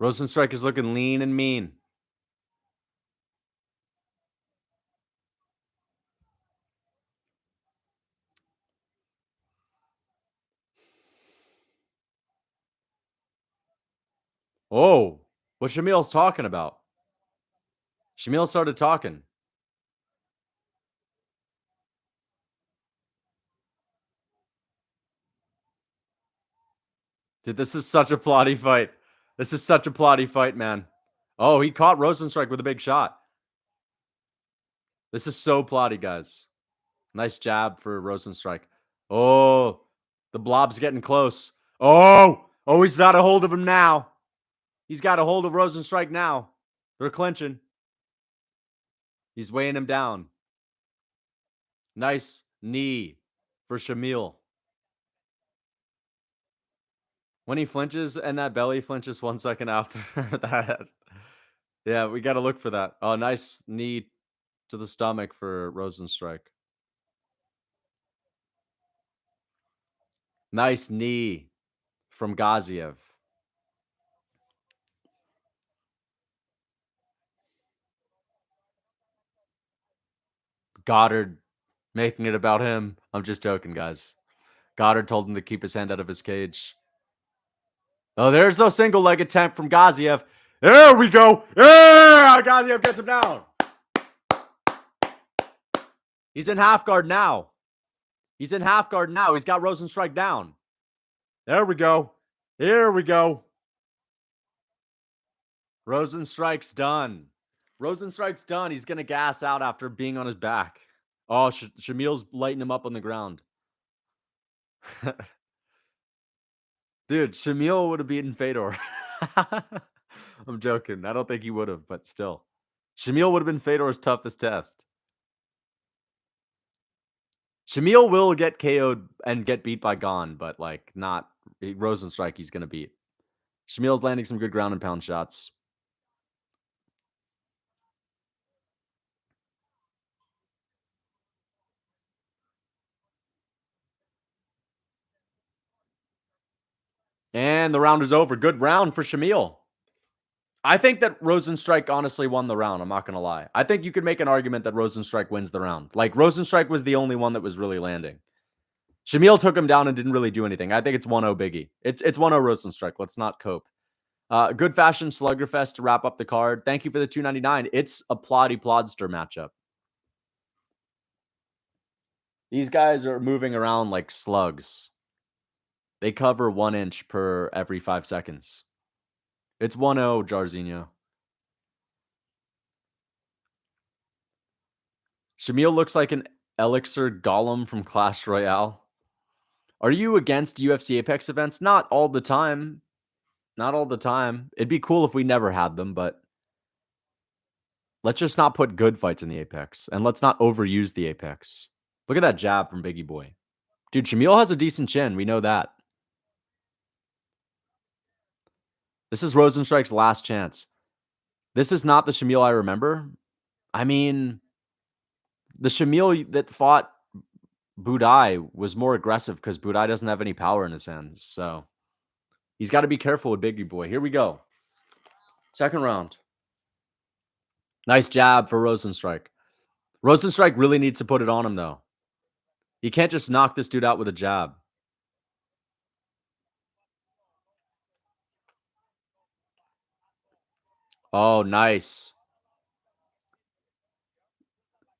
Rozenstruik is looking lean and mean. Oh, what Shamil's talking about? Shamil started talking. Dude, this is such a plotty fight. This is such a plotty fight, man. Oh, he caught Rozenstruik with a big shot. This is so plotty, guys. Nice jab for Rozenstruik. Oh, the blob's getting close. Oh, he's got a hold of him now. He's got a hold of Rozenstruik now. They're clinching. He's weighing him down. Nice knee for Shamil. When he flinches and that belly flinches 1 second after that. Yeah, we got to look for that. Oh, nice knee to the stomach for Rozenstruik. Nice knee from Gaziev. Goddard making it about him. I'm just joking, guys. Goddard told him to keep his hand out of his cage. Oh, there's no single leg attempt from Gaziev. There we go. Yeah, Gaziev gets him down. He's in half guard now. He's in half guard now. He's got Rozenstruik down. There we go. Here we go. Rozenstruik's done. Rozenstruik's done. He's going to gas out after being on his back. Oh, Shamil's lighting him up on the ground. Dude, Shamil would have beaten Fedor. I'm joking. I don't think he would have, but still. Shamil would have been Fedor's toughest test. Shamil will get KO'd and get beat by Gon, but like not Rozenstruik he's going to beat. Shamil's landing some good ground and pound shots. And the round is over. Good round for Shamil. I think that Rozenstruik honestly won the round. I'm not going to lie. I think you could make an argument that Rozenstruik wins the round. Like, Rozenstruik was the only one that was really landing. Shamil took him down and didn't really do anything. I think it's 1-0 Biggie. It's 1-0 Rozenstruik. Let's not cope. Good fashion Sluggerfest to wrap up the card. Thank you for the $2.99. It's a plotty plodster matchup. These guys are moving around like slugs. They cover 1 inch per every 5 seconds. It's 1-0 Jairzinho. Shamil looks like an Elixir Golem from Clash Royale. Are you against UFC Apex events? Not all the time. Not all the time. It'd be cool if we never had them, but let's just not put good fights in the Apex, and let's not overuse the Apex. Look at that jab from Biggie Boy. Dude, Shamil has a decent chin. We know that. This is Rozenstruik's last chance. This is not the Shamil I remember. I mean, the Shamil that fought Budai was more aggressive because Budai doesn't have any power in his hands. So he's got to be careful with Biggie Boy. Here we go. Second round. Nice jab for Rozenstruik. Rozenstruik really needs to put it on him, though. He can't just knock this dude out with a jab. Oh, nice.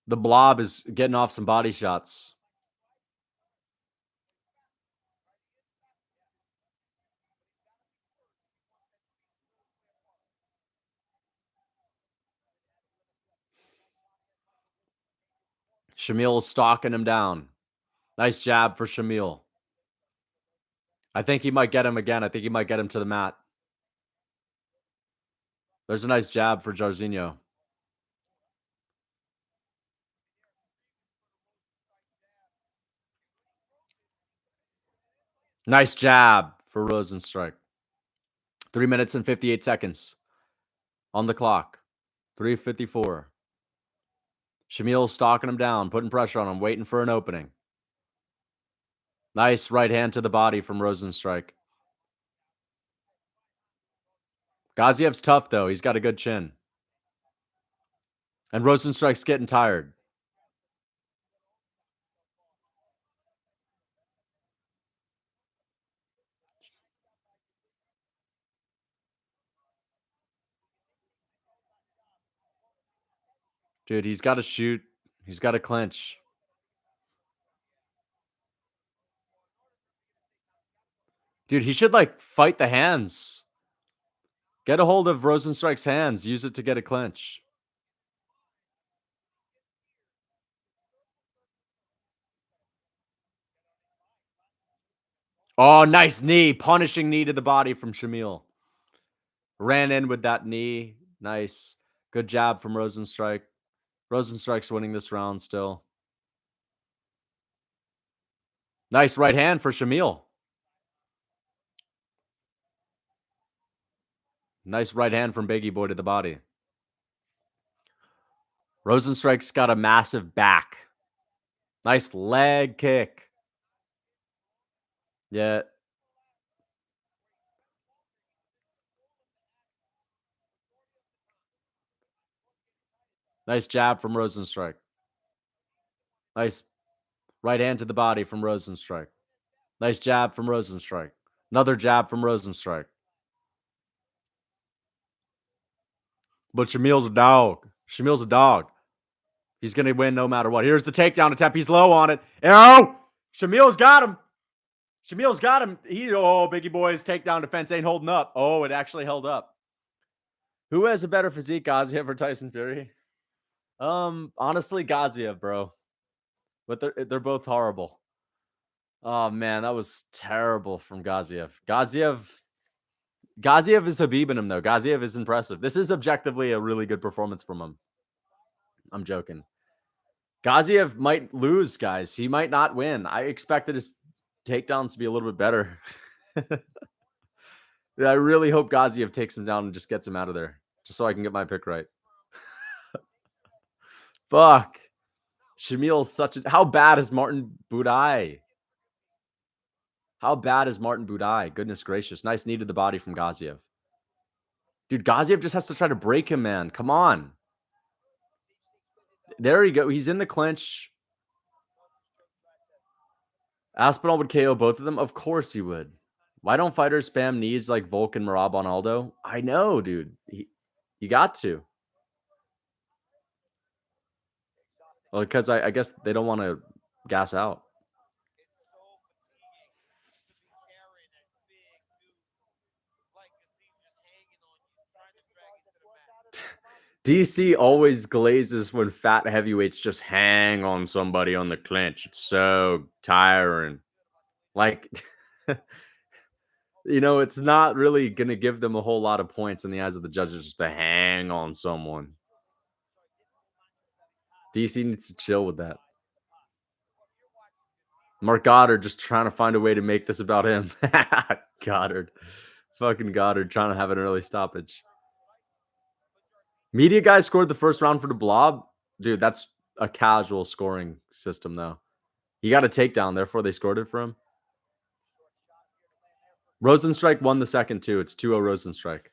The blob is getting off some body shots. Shamil is stalking him down. Nice jab for Shamil. I think he might get him again. I think he might get him to the mat. There's a nice jab for Jairzinho. Nice jab for Rozenstruik. 3 minutes and 58 seconds on the clock. 3:54. Shamil stalking him down, putting pressure on him, waiting for an opening. Nice right hand to the body from Rozenstruik. Gaziev's tough, though. He's got a good chin. And Rozenstruik's getting tired. Dude, he's got to shoot. He's got to clinch. Dude, he should, like, fight the hands. Get a hold of Rozenstruik's hands. Use it to get a clinch. Oh, nice knee. Punishing knee to the body from Shamil. Ran in with that knee. Nice. Good jab from Rozenstruik. Rozenstruik's winning this round still. Nice right hand for Shamil. Nice right hand from Biggie Boy to the body. Rozenstruik's got a massive back. Nice leg kick. Yeah. Nice jab from Rozenstruik. Nice right hand to the body from Rozenstruik. Nice jab from Rozenstruik. Another jab from Rozenstruik. But Shamil's a dog. Shamil's a dog. He's going to win no matter what. Here's the takedown attempt. He's low on it. Oh! Shamil's got him. Shamil's got him. Biggie Boy's takedown defense ain't holding up. Oh, it actually held up. Who has a better physique, Gaziev or Tyson Fury? Honestly, Gaziev, bro. But they're both horrible. Oh man, that was terrible from Gaziev. Gaziev is Habib in him though. Gaziev is impressive. This is objectively a really good performance from him. I'm joking. Gaziev might lose, guys. He might not win. I expected his takedowns to be a little bit better. I really hope Gaziev takes him down and just gets him out of there, just so I can get my pick right. Fuck. Shamil's such a... How bad is Martin Budai? How bad is Martin Budai? Goodness gracious. Nice knee to the body from Gaziev. Dude, Gaziev just has to try to break him, man. Come on. There you go. He's in the clinch. Aspinall would KO both of them? Of course he would. Why don't fighters spam knees like Volk and Merab on Aldo? I know, dude. You got to. Well, because I guess they don't want to gas out. DC always glazes when fat heavyweights just hang on somebody on the clinch. It's so tiring. Like, it's not really going to give them a whole lot of points in the eyes of the judges just to hang on someone. DC needs to chill with that. Mark Goddard just trying to find a way to make this about him. Goddard. Fucking Goddard trying to have an early stoppage. Media guy scored the first round for the Blob. Dude, that's a casual scoring system, though. He got a takedown, therefore they scored it for him. Rozenstruik won the second, too. It's 2-0 Rozenstruik.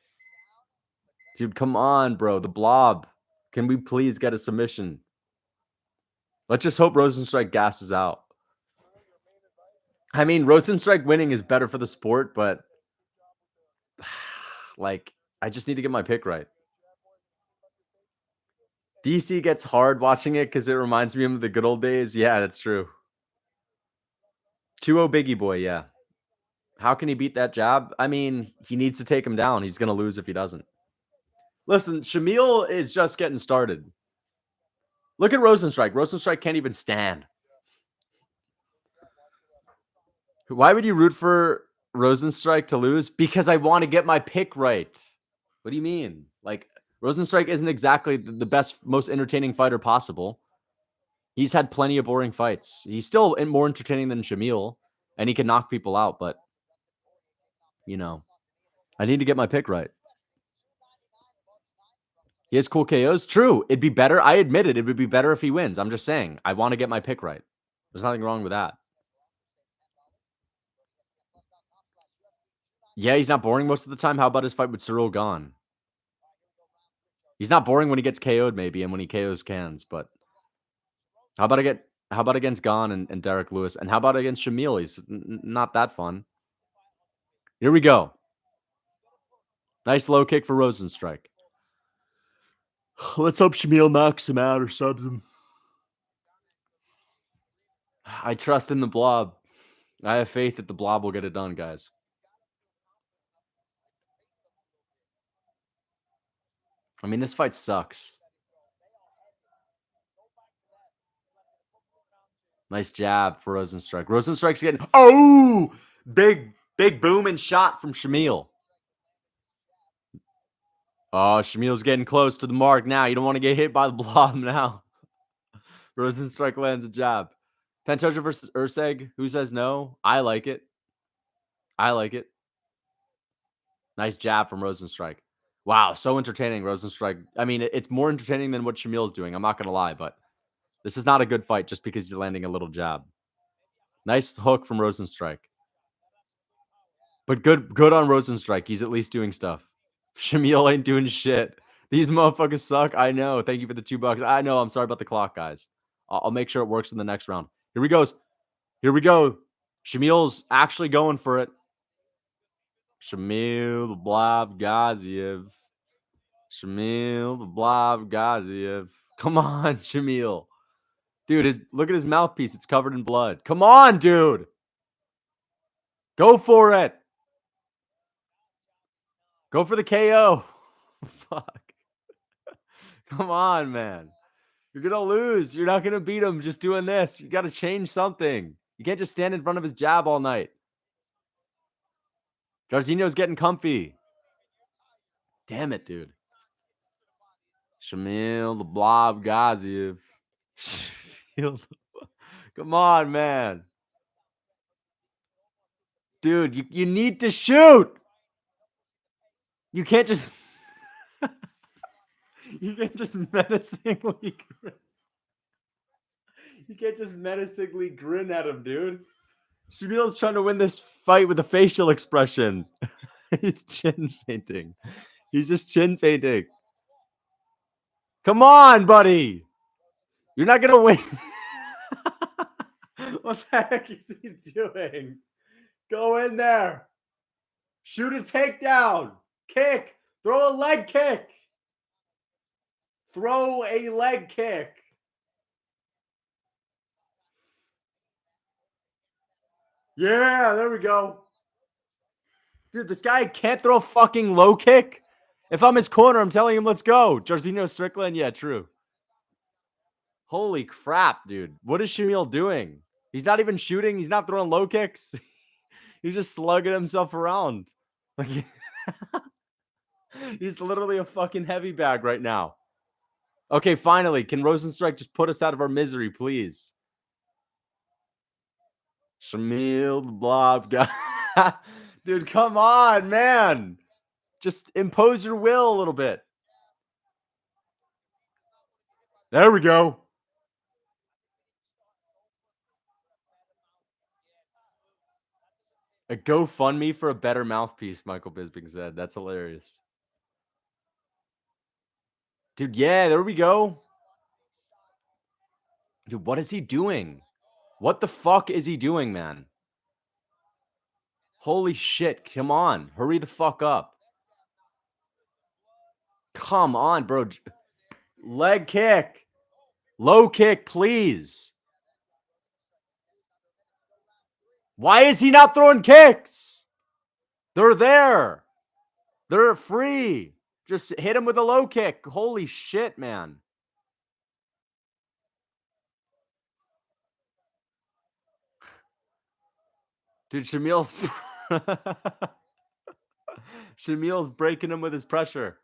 Dude, come on, bro. The Blob. Can we please get a submission? Let's just hope Rozenstruik gasses out. I mean, Rozenstruik winning is better for the sport, but like, I just need to get my pick right. DC gets hard watching it because it reminds me of the good old days. Yeah, that's true. 2-0 Biggie Boy, yeah. How can he beat that jab? I mean, he needs to take him down. He's going to lose if he doesn't. Listen, Shamil is just getting started. Look at Rozenstruik. Rozenstruik can't even stand. Why would you root for Rozenstruik to lose? Because I want to get my pick right. What do you mean? Like, Rozenstruik isn't exactly the best, most entertaining fighter possible. He's had plenty of boring fights. He's still more entertaining than Shamil, and he can knock people out, but, I need to get my pick right. He has cool KOs. True. It'd be better. I admit it. It would be better if he wins. I'm just saying. I want to get my pick right. There's nothing wrong with that. Yeah, he's not boring most of the time. How about his fight with Cyril Gahn? He's not boring when he gets KO'd, maybe, and when he KOs Cans, but how about against Gahn and Derek Lewis? And how about against Shamil? He's not that fun. Here we go. Nice low kick for Rozenstruik. Let's hope Shamil knocks him out or subs him. I trust in the Blob. I have faith that the Blob will get it done, guys. I mean, this fight sucks. Nice jab for Rozenstruik. Rozenstruik's getting... Big boom and shot from Shamil. Oh, Shamil's getting close to the mark now. You don't want to get hit by the Blob now. Rozenstruik lands a jab. Pantoja versus Erceg. Who says no? I like it. Nice jab from Rozenstruik. Wow, so entertaining, Rozenstruik. I mean, it's more entertaining than what Shamil's doing. I'm not going to lie, but this is not a good fight just because he's landing a little jab. Nice hook from Rozenstruik. But good on Rozenstruik. He's at least doing stuff. Shamil ain't doing shit. These motherfuckers suck. I know. Thank you for the $2. I know. I'm sorry about the clock, guys. I'll make sure it works in the next round. Here we go. Shamil's actually going for it. Shamil the Blob Gaziev. Come on, Shamil. Dude, look at his mouthpiece. It's covered in blood. Come on, dude. Go for it. Go for the KO. Fuck. Come on, man. You're going to lose. You're not going to beat him just doing this. You got to change something. You can't just stand in front of his jab all night. Jairzinho's getting comfy. Damn it, dude. Shamil the Blob Gaziev. Come on, man. Dude, you need to shoot. You can't just... You can't just menacingly grin at him, dude. Shamil's trying to win this fight with a facial expression. He's chin painting. He's just chin painting. Come on, buddy. You're not going to win. What the heck is he doing? Go in there. Shoot a takedown. Kick. Throw a leg kick. Yeah, there we go. Dude, this guy can't throw a fucking low kick. If I'm his corner, I'm telling him, let's go. Jairzinho Strickland? Yeah, true. Holy crap, dude. What is Shamil doing? He's not even shooting. He's not throwing low kicks. He's just slugging himself around. Like he's literally a fucking heavy bag right now. Okay, finally, can Rozenstruik just put us out of our misery, please? Shamil, the blob guy. Dude, come on, man. Just impose your will a little bit. There we go. A GoFundMe for a better mouthpiece, Michael Bisping said. That's hilarious. Dude, yeah, there we go. Dude, what is he doing? What the fuck is he doing, man? Holy shit. Come on. Hurry the fuck up. Come on, bro. Leg kick. Low kick, please. Why is he not throwing kicks? They're there. They're free. Just hit him with a low kick. Holy shit, man. Dude, Shamil's Shamil's breaking him with his pressure.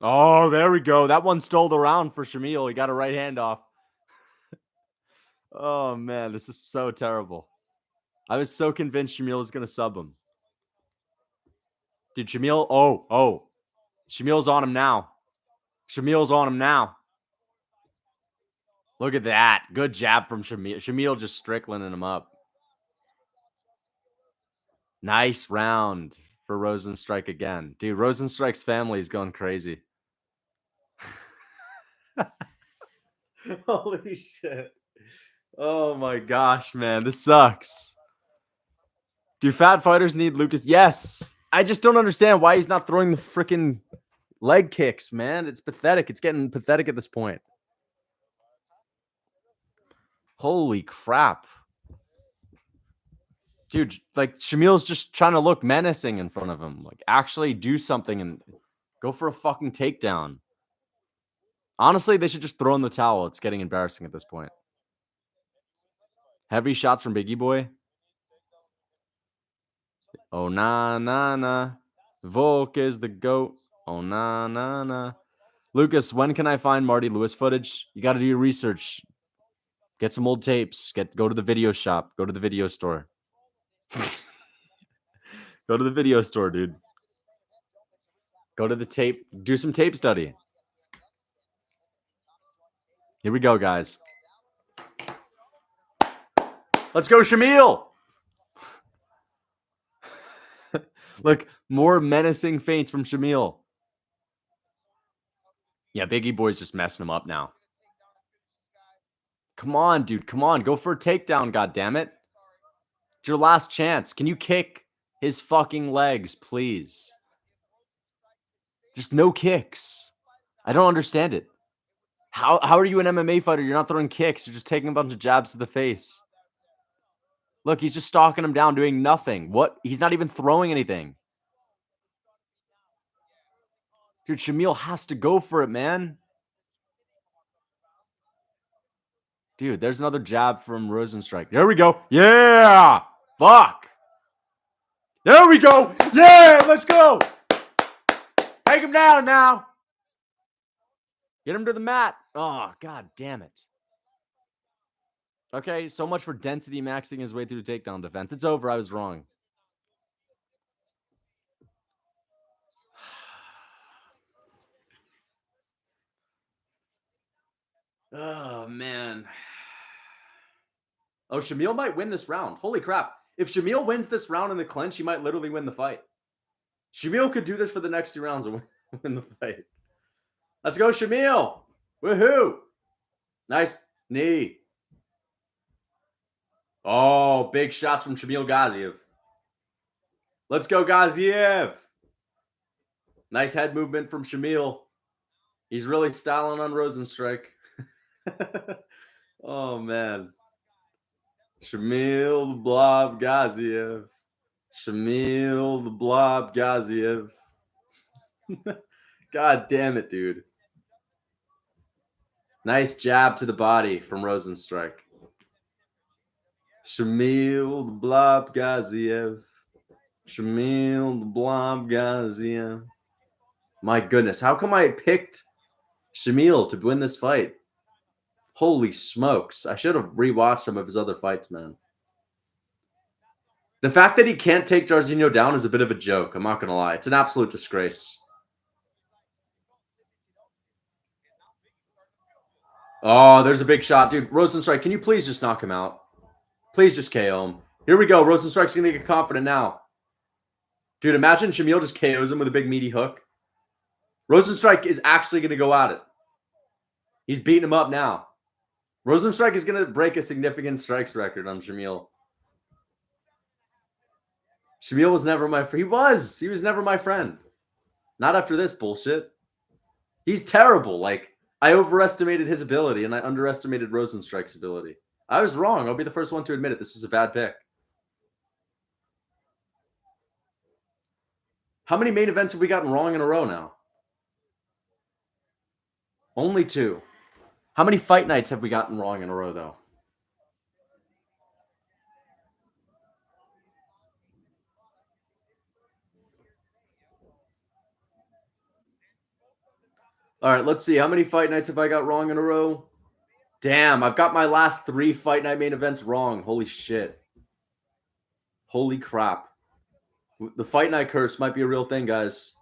Oh, there we go. That one stole the round for Shamil. He got a right hand off. Oh, man. This is so terrible. I was so convinced Shamil was going to sub him. Dude, Shamil. Oh. Shamil's on him now. Shamil's on him now. Look at that. Good jab from Shamil. Shamil just Stricklanding him up. Nice round for Rozenstruik again. Dude, Rozenstruik's family is going crazy. Holy shit. Oh my gosh, man. This sucks. Do fat fighters need Lucas? Yes. I just don't understand why he's not throwing the freaking leg kicks, man. It's pathetic. It's getting pathetic at this point. Holy crap. Dude, like Shamil's just trying to look menacing in front of him. Like actually do something and go for a fucking takedown. Honestly, they should just throw in the towel. It's getting embarrassing at this point. Heavy shots from Biggie Boy. Oh, na. Volk is the GOAT. Oh, na. Lucas, when can I find Marty Lewis footage? You got to do your research. Get some old tapes. Go to the video shop. Go to the video store. Go to the video store, dude. Go to the tape. Do some tape study. Here we go, guys. Let's go, Shamil. Look, more menacing feints from Shamil. Yeah, Biggie Boy's just messing him up now. Come on, dude. Come on. Go for a takedown, goddammit. It's your last chance. Can you kick his fucking legs, please? Just no kicks. I don't understand it. How are you an MMA fighter? You're not throwing kicks. You're just taking a bunch of jabs to the face. Look, he's just stalking him down, doing nothing. What? He's not even throwing anything. Dude, Shamil has to go for it, man. Dude, there's another jab from Rozenstruik. There we go. Yeah! Fuck! There we go! Yeah! Let's go! Take him down now! Get him to the mat. Oh, god damn it. Okay, so much for density maxing his way through takedown defense. It's over. I was wrong. Oh, man. Oh, Shamil might win this round. Holy crap. If Shamil wins this round in the clinch, he might literally win the fight. Shamil could do this for the next 2 rounds and win the fight. Let's go, Shamil. Woohoo. Nice knee. Oh, big shots from Shamil Gaziev. Let's go, Gaziev. Nice head movement from Shamil. He's really styling on Rozenstruik. Oh, man. Shamil the Blob Gaziev. Shamil the Blob Gaziev. God damn it, dude. Nice jab to the body from Rozenstruik. Shamil the Blob Gaziev. Shamil the Blob Gaziev. My goodness, how come I picked Shamil to win this fight? Holy smokes. I should have rewatched some of his other fights, man. The fact that he can't take Jairzinho down is a bit of a joke. I'm not going to lie. It's an absolute disgrace. Oh, there's a big shot. Dude, Rozenstruik, can you please just knock him out? Please just KO him. Here we go. Rozenstruik's going to get confident now. Dude, imagine Shamil just KOs him with a big meaty hook. Rozenstruik is actually going to go at it. He's beating him up now. Rozenstruik is going to break a significant strikes record on Shamil. Shamil was never my friend. He was never my friend. Not after this bullshit. He's terrible. Like, I overestimated his ability and I underestimated Rozenstruik's ability. I was wrong. I'll be the first one to admit it. This was a bad pick. How many main events have we gotten wrong in a row now? Only 2. How many fight nights have we gotten wrong in a row, though? All right, let's see. How many fight nights have I got wrong in a row? Damn, I've got my last 3 fight night main events wrong. Holy shit. Holy crap. The fight night curse might be a real thing, guys.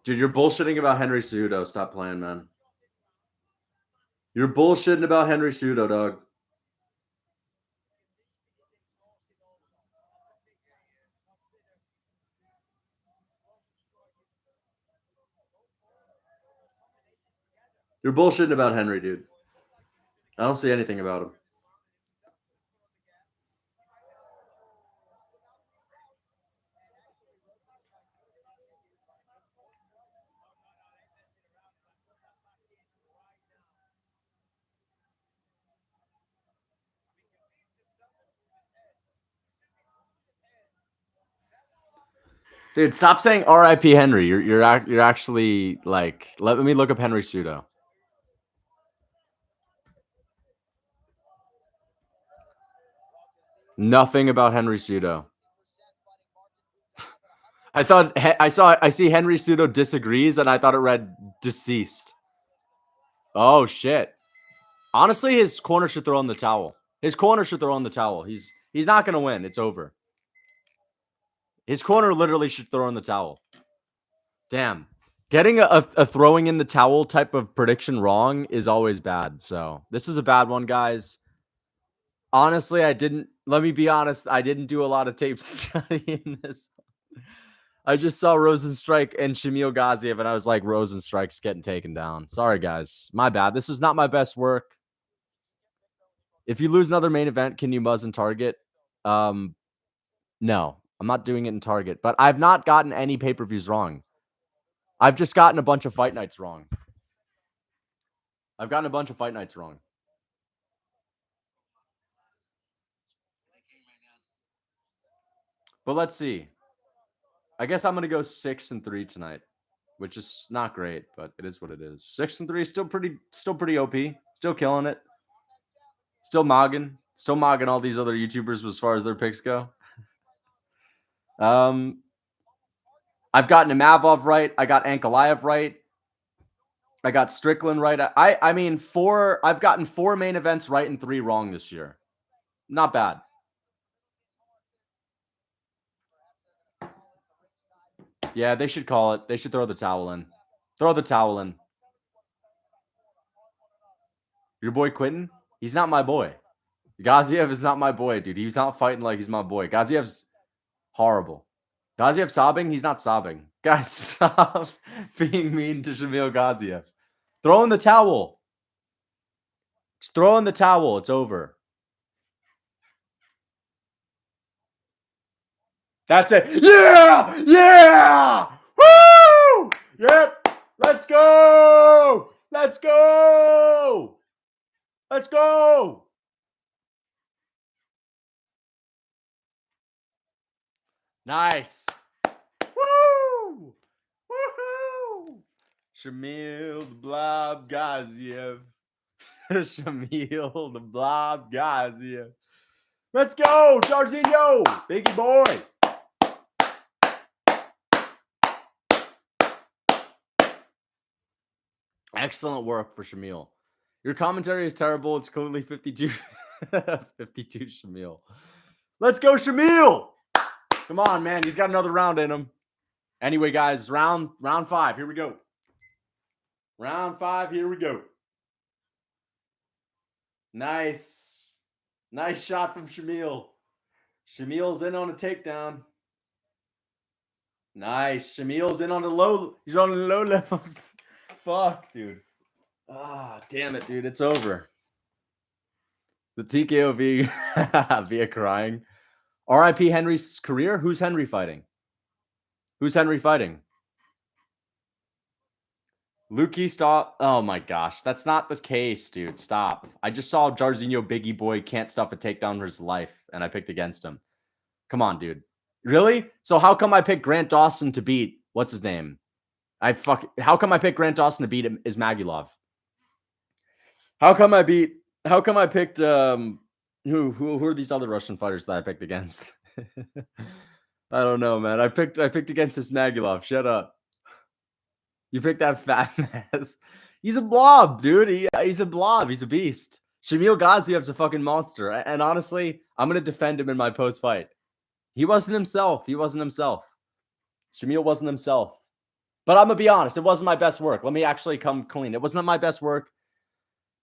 Dude, you're bullshitting about Henry Cejudo. Stop playing, man. You're bullshitting about Henry Cejudo, dog. You're bullshitting about Henry, dude. I don't see anything about him. Dude, stop saying R.I.P. Henry. You're actually like. Let me look up Henry Cejudo. Nothing about Henry Cejudo. I see Henry Cejudo disagrees, and I thought it read deceased. Oh shit! Honestly, his corner should throw in the towel. His corner should throw in the towel. He's not gonna win. It's over. His corner literally should throw in the towel. Damn. Getting a throwing in the towel type of prediction wrong is always bad. So this is a bad one, guys. Honestly, let me be honest, I didn't do a lot of tape study in this. I just saw Rozenstruik and Shamil Gaziev, and I was like, Rozenstruik's getting taken down. Sorry, guys. My bad. This was not my best work. If you lose another main event, can you muzz and target? No, I'm not doing it in target, but I've not gotten any pay-per-views wrong. I've just gotten a bunch of fight nights wrong. But let's see. I guess I'm going to go 6-3 tonight, which is not great, but it is what it is. 6-3 is still pretty OP. Still killing it. Still mogging all these other YouTubers as far as their picks go. I've gotten Imavov right. I got Ankalaev right. I got Strickland right. I mean, I've gotten 4 main events right and 3 wrong this year. Not bad. Yeah, they should call it. They should throw the towel in. Throw the towel in. Your boy Quentin? He's not my boy. Gaziev is not my boy, dude. He's not fighting like he's my boy. Gaziev's horrible. Gaziev sobbing? He's not sobbing. Guys, stop being mean to Shamil Gaziev. Throw in the towel. Just throw in the towel. It's over. That's it. Yeah! Yeah! Woo! Yep. Let's go! Let's go. Let's go. Nice. Woo! Woohoo! Shamil the Blob Gaziev. Shamil the Blob Gaziev. Let's go, Jairzinho, biggie boy. Excellent work for Shamil. Your commentary is terrible. It's clearly 52. 52 Shamil. Let's go, Shamil. Come on, man. He's got another round in him. Anyway, guys, round 5. Here we go. Round 5. Here we go. Nice. Nice shot from Shamil. Shamil's in on a takedown. Nice. Shamil's in on the low. He's on the low levels. Fuck, dude. Ah, damn it, dude. It's over. The TKO via crying. RIP Henry's career? Who's Henry fighting? Who's Henry fighting? Lukey, stop. Oh my gosh. That's not the case, dude. Stop. I just saw Jairzinho Biggie Boy can't stop a takedown for his life, and I picked against him. Come on, dude. Really? So how come I picked Grant Dawson to beat what's his name? How come I picked Grant Dawson to beat Ismagulov? How come I picked who are these other Russian fighters that I picked against? I don't know, man. I picked against Ismagulov. Shut up. You picked that fat ass. He's a blob, dude. He's a blob. He's a beast. Shamil Gaziev's a fucking monster. And honestly, I'm gonna defend him in my post-fight. He wasn't himself. Shamil wasn't himself. But I'm gonna be honest, it wasn't my best work. Let me actually come clean. It wasn't my best work.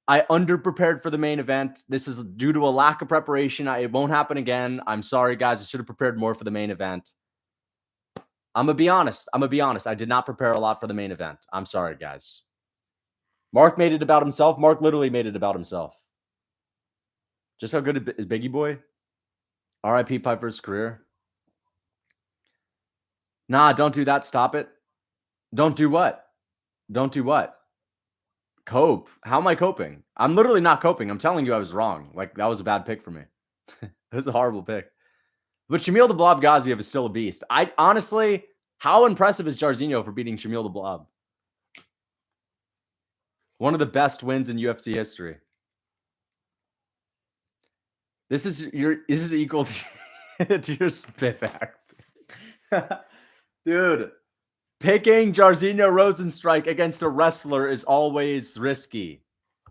I underprepared for the main event. This is due to a lack of preparation. It won't happen again. I'm sorry, guys. I should have prepared more for the main event. I'm going to be honest. I did not prepare a lot for the main event. I'm sorry, guys. Mark made it about himself. Mark literally made it about himself. Just how good is Biggie Boy? RIP Piper's career. Nah, don't do that. Stop it. Don't do what? Don't do what? Cope. How am I coping? I'm literally not coping. I'm telling you I was wrong. Like, that was a bad pick for me. It was a horrible pick. But Shamil the Blob Gaziev is still a beast. Honestly, how impressive is Jairzinho for beating Shamil the Blob? One of the best wins in UFC history. This is equal to your spit act. Dude, picking Jairzinho Rozenstruik against a wrestler is always risky.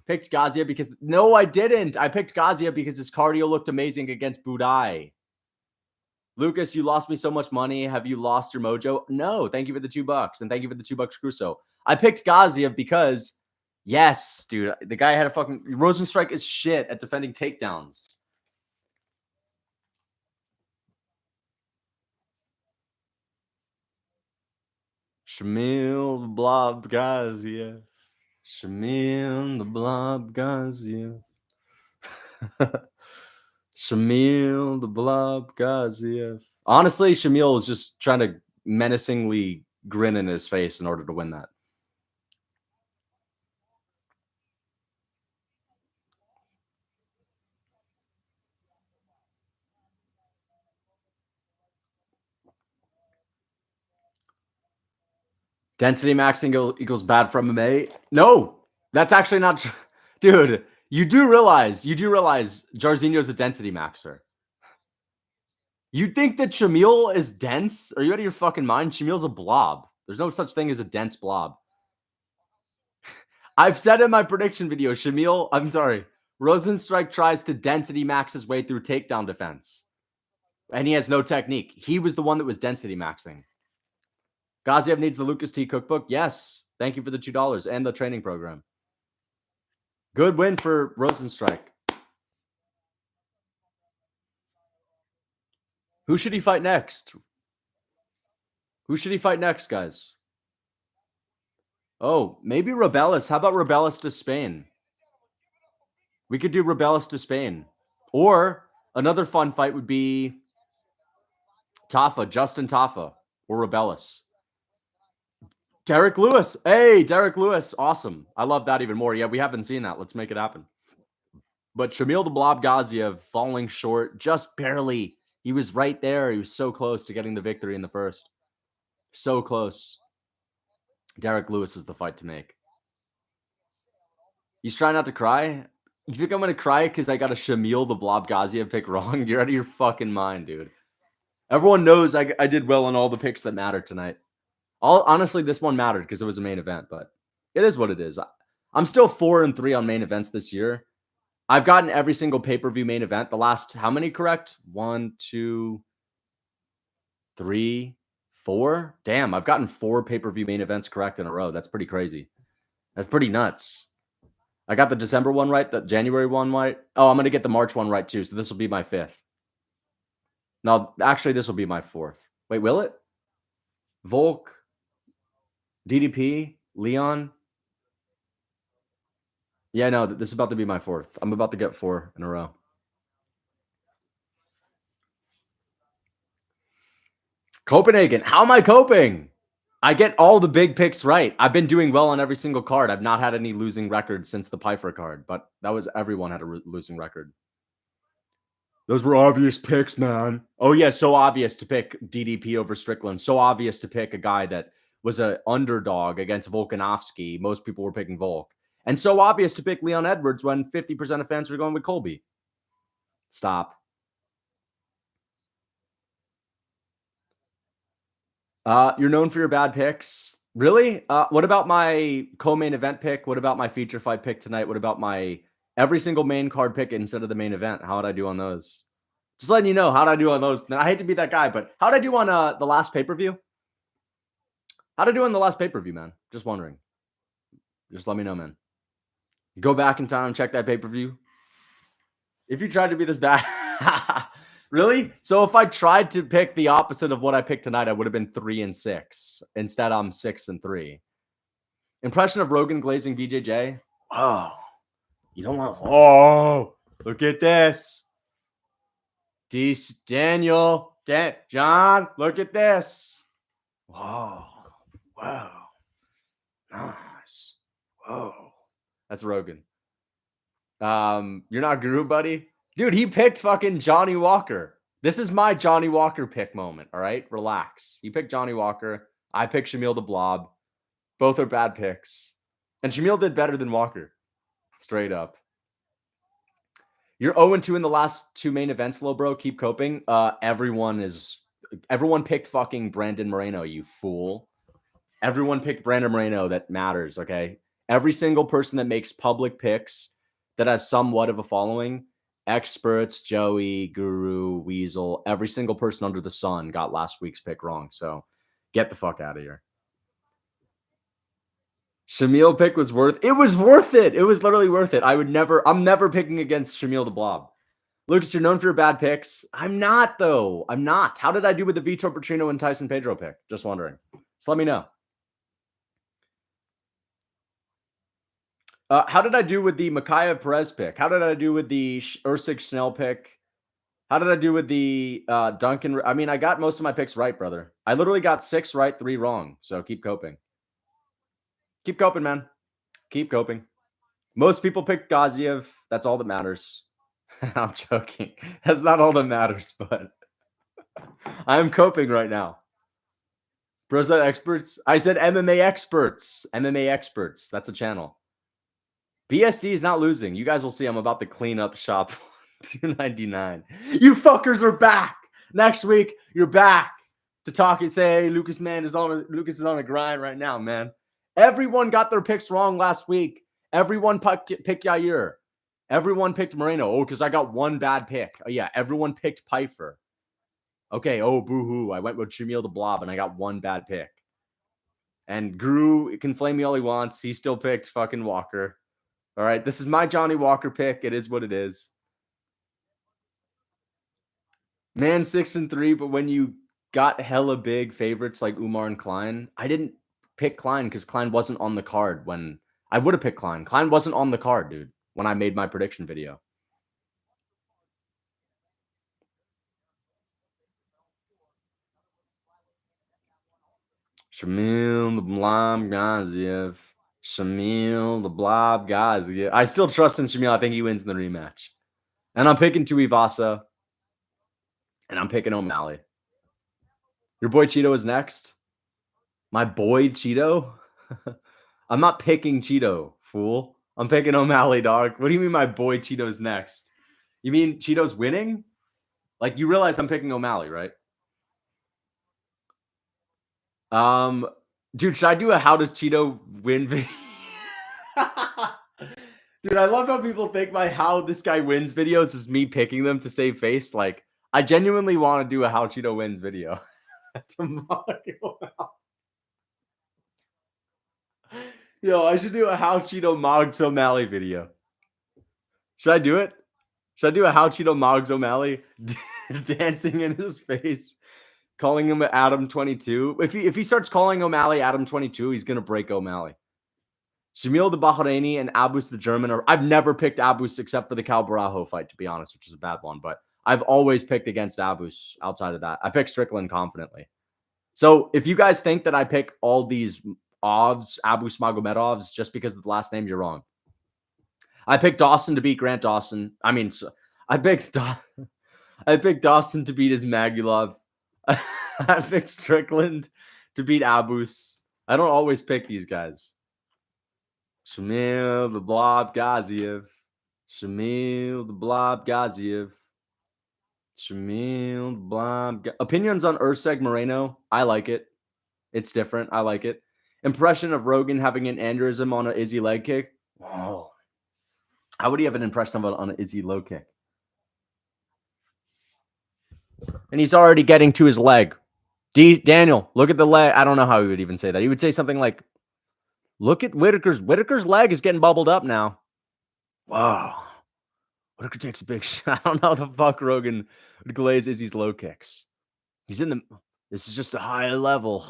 Picked Gaziev because... No, I didn't. I picked Gaziev because his cardio looked amazing against Budai. Lucas, you lost me so much money. Have you lost your mojo? No. Thank you for the $2. And thank you for the $2, Crusoe. I picked Gaziev because... Yes, dude. The guy had a fucking... Rozenstruik is shit at defending takedowns. Shamil the Blob Gaziev. Shamil the Blob Gaziev. Shamil the Blob Gaziev. Honestly, Shamil was just trying to menacingly grin in his face in order to win that. Density maxing equals bad for MMA? No, that's actually not true. Dude, you do realize Jairzinho's a density maxer. You think that Shamil is dense? Are you out of your fucking mind? Shamil's a blob. There's no such thing as a dense blob. I've said in my prediction video, Rozenstruik tries to density max his way through takedown defense. And he has no technique. He was the one that was density maxing. Gaziev needs the Lucas T cookbook. Yes. Thank you for the $2 and the training program. Good win for Rozenstruik. Who should he fight next? Who should he fight next, guys? Oh, maybe Rebellis. How about Rebellis to Spain? We could do Rebellis to Spain. Or another fun fight would be Justin Tafa, or Rebellis. Derek Lewis. Hey, Derek Lewis. Awesome. I love that even more. Yeah, we haven't seen that. Let's make it happen. But Shamil the Blob Gaziev falling short just barely. He was right there. He was so close to getting the victory in the first. So close. Derek Lewis is the fight to make. He's trying not to cry. You think I'm going to cry because I got a Shamil the Blob Gaziev pick wrong? You're out of your fucking mind, dude. Everyone knows I did well on all the picks that mattered tonight. Honestly, this one mattered because it was a main event, but it is what it is. I'm still 4-3 on main events this year. I've gotten every single pay-per-view main event. The last, how many correct? 1, 2, 3, 4. Damn, I've gotten 4 pay-per-view main events correct in a row. That's pretty crazy. That's pretty nuts. I got the December one right, the January one right. Oh, I'm going to get the March one right too. So this will be my 5th. No, actually, this will be my 4th. Wait, will it? Volk, DDP, Leon. Yeah, no, this is about to be my 4th. I'm about to get 4 in a row. Copenhagen. How am I coping? I get all the big picks right. I've been doing well on every single card. I've not had any losing records since the Pfeiffer card, but that was everyone had a losing record. Those were obvious picks, man. Oh, yeah, so obvious to pick DDP over Strickland. So obvious to pick a guy that was an underdog against Volkanovski. Most people were picking Volk. And so obvious to pick Leon Edwards when 50% of fans were going with Colby. Stop. You're known for your bad picks. Really? What about my co-main event pick? What about my feature fight pick tonight? What about my every single main card pick instead of the main event? How would I do on those? Just letting you know, how'd I do on those? I hate to be that guy, but how'd I do on the last pay-per-view? How'd I do on the last pay-per-view, man? Just wondering. Just let me know, man. Go back in time, check that pay-per-view. If you tried to be this bad. Really? So if I tried to pick the opposite of what I picked tonight, I would have been 3-6. Instead, I'm 6-3. Impression of Rogan glazing BJJ. Oh, you don't want. Oh, look at this. Daniel, John, look at this. Whoa, wow, nice. Whoa, that's Rogan. You're not Guru, buddy. Dude, he picked fucking Johnny Walker. This is my Johnny Walker pick moment. All right, relax. He picked Johnny Walker. I picked Shamil the Blob. Both are bad picks. And Shamil did better than Walker. Straight up. You're 0-2 in the last 2 main events, low bro. Keep coping. Everyone picked fucking Brandon Moreno, you fool. Everyone picked Brandon Moreno. That matters, okay? Every single person that makes public picks that has somewhat of a following, experts, Joey, Guru, Weasel, every single person under the sun got last week's pick wrong. So get the fuck out of here. Shamil pick was worth it. Was worth it. It was literally worth it. I'm never picking against Shamil the Blob. Lucas, you're known for your bad picks. I'm not, though. I'm not. How did I do with the Vitor Petrino and Tyson Pedro pick? Just wondering. Just let me know. How did I do with the Makayev Perez pick? How did I do with the Erceg Schnell pick? How did I do with the Duncan? I mean, I got most of my picks right, brother. I literally got 6 right, 3 wrong. So keep coping. Keep coping, man. Keep coping. Most people pick Gaziev. That's all that matters. I'm joking. That's not all that matters, but I'm coping right now. Bros experts. I said MMA experts. MMA experts. That's a channel. BSD is not losing. You guys will see. I'm about to clean up shop. $2.99. You fuckers are back. Next week, you're back to talk and say, hey, Lucas is on a grind right now, man. Everyone got their picks wrong last week. Everyone picked Yair. Everyone picked Moreno. Oh, because I got one bad pick. Oh, yeah, everyone picked Pfeiffer. Okay, oh, boo-hoo. I went with Shamil the Blob, and I got one bad pick. And Guru can flame me all he wants. He still picked fucking Walker. All right, this is my Johnny Walker pick. It is what it is. Man, 6-3, but when you got hella big favorites like Umar and Klein, I didn't pick Klein because Klein wasn't on the card when I would have picked Klein. Klein wasn't on the card, dude, when I made my prediction video. Shamil the Blob Gaziev. Shamil the Blob Gaziev. I still trust in Shamil. I think he wins in the rematch. And I'm picking Tuivasa. And I'm picking O'Malley. Your boy Cheeto is next. My boy Cheeto? I'm not picking Cheeto, fool. I'm picking O'Malley, dog. What do you mean my boy Cheeto's next? You mean Cheeto's winning? Like, you realize I'm picking O'Malley, right? Dude, should I do a how does Cheeto win video? Dude, I love how people think my how this guy wins videos is me picking them to save face. Like, I genuinely want to do a how Cheeto wins video. Yo, I should do a how Cheeto Moggs O'Malley video. Should I do it? Should I do a how Cheeto Moggs O'Malley dancing in his face, calling him Adam 22? If he starts calling O'Malley Adam 22, he's gonna break O'Malley. Shamil the Bahraini and Abus the German. I've never picked Abus except for the Cal Barajo fight, to be honest, which is a bad one. But I've always picked against Abus outside of that. I picked Strickland confidently. So if you guys think that I pick all these Abus Magomedovs just because of the last name, you're wrong. I picked Dawson to beat Grant Dawson. I mean, I picked Dawson to beat Ismagulov. I picked Strickland to beat Abus. I don't always pick these guys. Shamil the Blob Gaziev. Shamil the Blob Gaziev. Shamil the Blob. Opinions on Erceg Moreno. I like it. It's different. I like it. Impression of Rogan having an aneurysm on an Izzy leg kick. Oh. How would he have an impression of it on an Izzy low kick? And he's already getting to his leg. Daniel, look at the leg. I don't know how he would even say that. He would say something like, look at Whitaker's leg is getting bubbled up now. Wow. Whitaker takes a big shot. I don't know how the fuck Rogan would glaze Izzy's low kicks. He's in the, this is just a higher level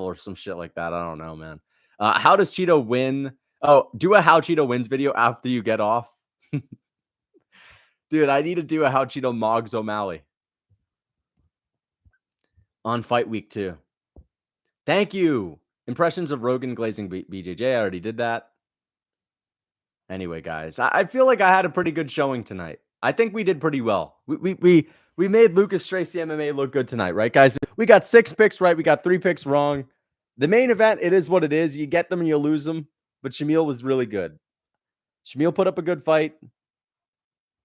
or some shit like that. I don't know, man. How does Cheeto win? Oh, do a how Cheeto wins video after you get off. Dude, I need to do a how Cheeto Moggs O'Malley on fight week 2. Thank you. Impressions of Rogan glazing BJJ. I already did that. Anyway, guys, I feel like I had a pretty good showing tonight. I think we did pretty well. We made Lucas Tracy MMA look good tonight, right, guys? We got 6 picks right. We got 3 picks wrong. The main event, it is what it is. You get them and you lose them. But Shamil was really good. Shamil put up a good fight.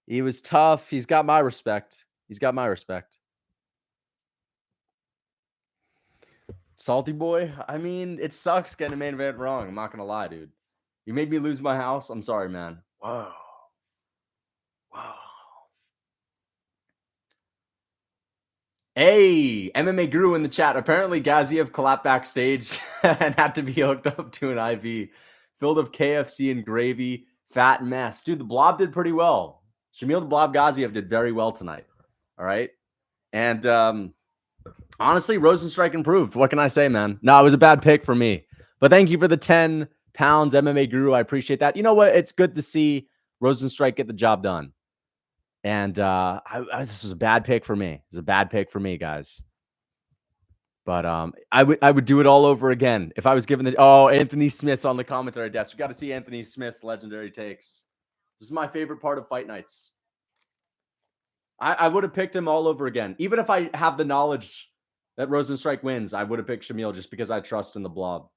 He was tough. He's got my respect. Salty boy. I mean, it sucks getting a main event wrong. I'm not going to lie, dude. You made me lose my house. I'm sorry, man. Wow. Hey, MMA Guru in the chat. Apparently, Gaziev collapsed backstage and had to be hooked up to an IV filled with KFC and gravy. Fat mess. Dude, the Blob did pretty well. Shamil the Blob Gaziev did very well tonight. All right. And honestly, Rozenstruik improved. What can I say, man? No, it was a bad pick for me. But thank you for the 10 pounds, MMA Guru. I appreciate that. You know what? It's good to see Rozenstruik get the job done. And this was a bad pick for me. It's a bad pick for me, guys. But I would do it all over again if I was given the. Oh, Anthony Smith's on the commentary desk. We got to see Anthony Smith's legendary takes. This is my favorite part of fight nights. I would have picked him all over again, even if I have the knowledge that Rozenstruik wins. I would have picked Shamil just because I trust in the Blob.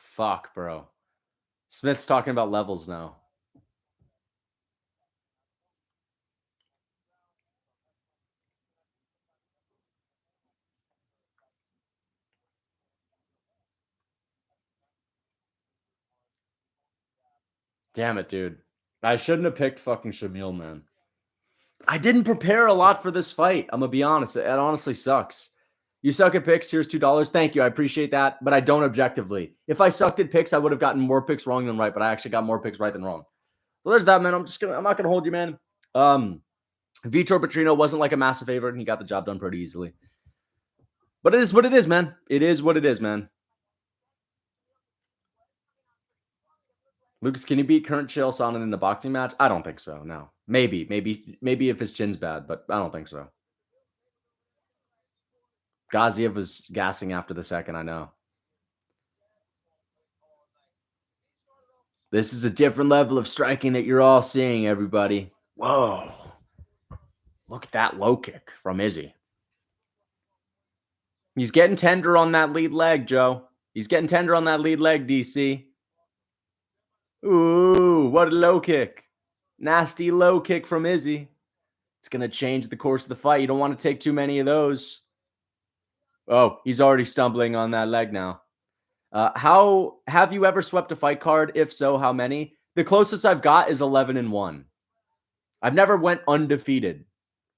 Fuck, bro. Smith's talking about levels now. Damn it, dude. I shouldn't have picked fucking Shamil, man. I didn't prepare a lot for this fight. I'm going to be honest. It honestly sucks. You suck at picks. Here's $2. Thank you. I appreciate that, but I don't objectively. If I sucked at picks, I would have gotten more picks wrong than right, but I actually got more picks right than wrong. So there's that, man. I'm not going to hold you, man. Vitor Petrino wasn't like a massive favorite, and he got the job done pretty easily. But it is what it is, man. It is what it is, man. Lucas, can you beat current Chael Sonnen in the boxing match? I don't think so. No. Maybe if his chin's bad, but I don't think so. Gaziev was gassing after the second, I know. This is a different level of striking that you're all seeing, everybody. Whoa. Look at that low kick from Izzy. He's getting tender on that lead leg, Joe. He's getting tender on that lead leg, DC. Ooh, what a low kick. Nasty low kick from Izzy. It's going to change the course of the fight. You don't want to take too many of those. Oh, he's already stumbling on that leg now. How have you ever swept a fight card? If so, how many? The closest I've got is 11-1. I've never went undefeated,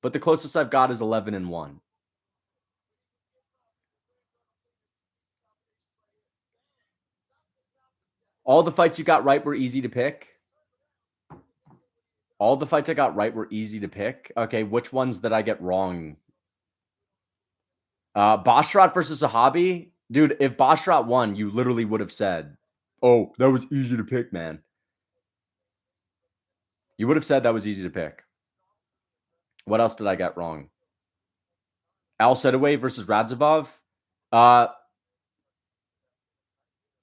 but the closest I've got is 11-1. All the fights you got right were easy to pick. All the fights I got right were easy to pick. Okay, which ones did I get wrong? Bashrat versus Sahabi. Dude, if Bashrat won, you literally would have said, oh, that was easy to pick, man. You would have said that was easy to pick. What else did I get wrong? Al Sedaway versus Radzhabov.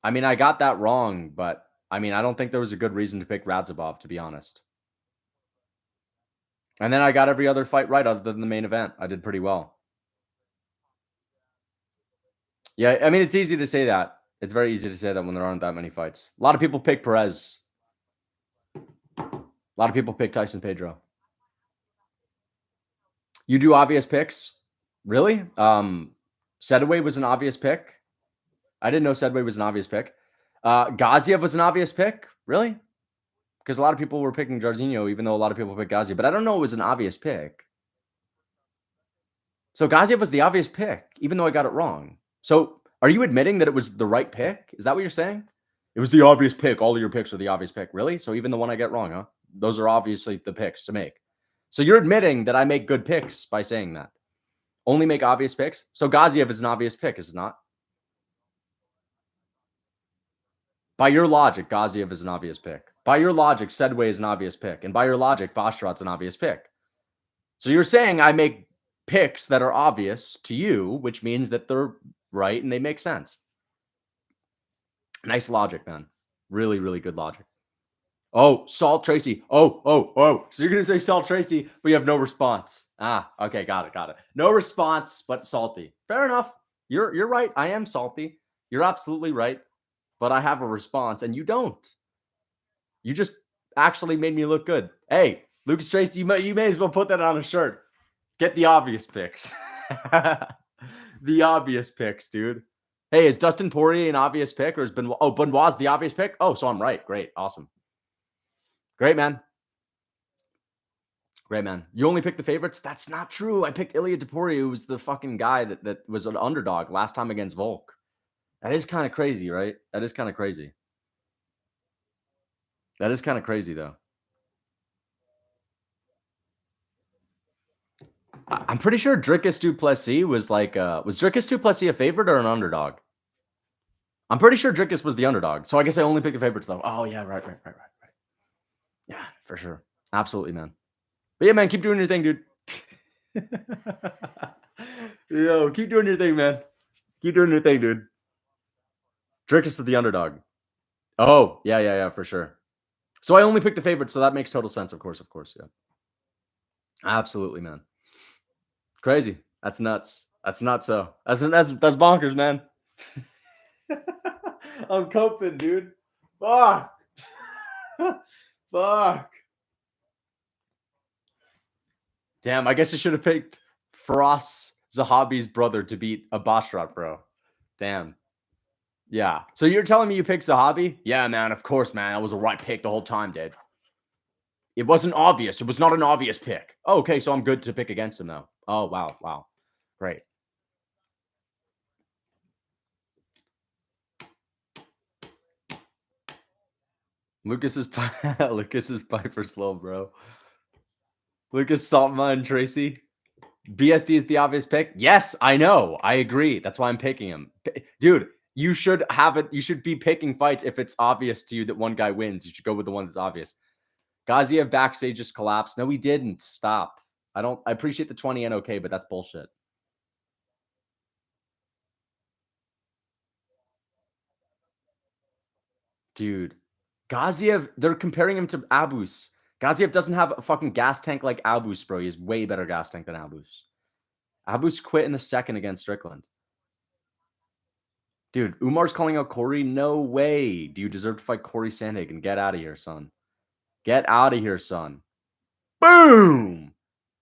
I mean, I got that wrong, but I mean, I don't think there was a good reason to pick Radzhabov, to be honest. And then I got every other fight right other than the main event. I did pretty well. Yeah, I mean, it's easy to say that. It's very easy to say that when there aren't that many fights. A lot of people pick Perez. A lot of people pick Tyson Pedro. You do obvious picks? Really? Sedaway was an obvious pick. I didn't know Sedaway was an obvious pick. Gaziev was an obvious pick? Really? Because a lot of people were picking Jairzinho, even though a lot of people picked Gaziev. But I don't know it was an obvious pick. So Gaziev was the obvious pick, even though I got it wrong. So are you admitting that it was the right pick? Is that what you're saying? It was the obvious pick. All of your picks are the obvious pick. Really? So even the one I get wrong, huh? Those are obviously the picks to make. So you're admitting that I make good picks by saying that. Only make obvious picks? So Gaziev is an obvious pick, is it not? By your logic, Gaziev is an obvious pick. By your logic, Sedway is an obvious pick. And by your logic, Bashrat's an obvious pick. So you're saying I make picks that are obvious to you, which means that they're right and they make sense. Nice logic, man. Really, really good logic. Oh, Salt Tracy. Oh. So you're going to say Salt Tracy, but you have no response. Okay. Got it. No response, but salty. Fair enough. You're right. I am salty. You're absolutely right. But I have a response and you don't. You just actually made me look good. Hey, Lucas Tracy, you may as well put that on a shirt. Get the obvious picks. The obvious picks, dude. Hey, is Dustin Poirier an obvious pick or is Benoit? Oh, Benoit's the obvious pick? Oh, so I'm right. Great. Awesome. Great, man. Great, man. You only picked the favorites? That's not true. I picked Ilia Topuria, who was the fucking guy that was an underdog last time against Volk. That is kind of crazy, right? That is kind of crazy. That is kind of crazy, though. I'm pretty sure Dricus du Plessis was like, was Dricus du Plessis a favorite or an underdog? I'm pretty sure Dricus was the underdog. So I guess I only picked the favorites, though. Oh, yeah, right. Yeah, for sure. Absolutely, man. But yeah, man, keep doing your thing, dude. Yo, keep doing your thing, man. Keep doing your thing, dude. Dricus is the underdog. Oh, yeah, for sure. So I only picked the favorites, so that makes total sense, of course, yeah. Absolutely, man. Crazy. That's nuts. That's nuts. So that's bonkers, man. I'm coping, dude. Fuck. Damn, I guess I should have picked Firas Zahabi's brother to beat a Bashrat, bro. Damn. Yeah. So you're telling me you picked Zahabi? Yeah, man. Of course, man. That was a right pick the whole time, dude. It wasn't obvious. It was not an obvious pick. Oh, okay, so I'm good to pick against him, though. Oh, wow. Great. Lucas is Piper Slow, bro. Lucas Saltman Tracy. BSD is the obvious pick. Yes, I know. I agree. That's why I'm picking him. Dude, You should have it. You should be picking fights if it's obvious to you that one guy wins. You should go with the one that's obvious. Gaziev backstage just collapsed. No, he didn't. Stop. I appreciate the 20 and okay, but that's bullshit. Dude. Gaziev, they're comparing him to Abus. Gaziev doesn't have a fucking gas tank like Abus, bro. He has way better gas tank than Abus. Abus quit in the second against Strickland. Dude, Umar's calling out Corey. No way. Do you deserve to fight Corey Sandhagen? Get out of here, son. Get out of here, son. Boom!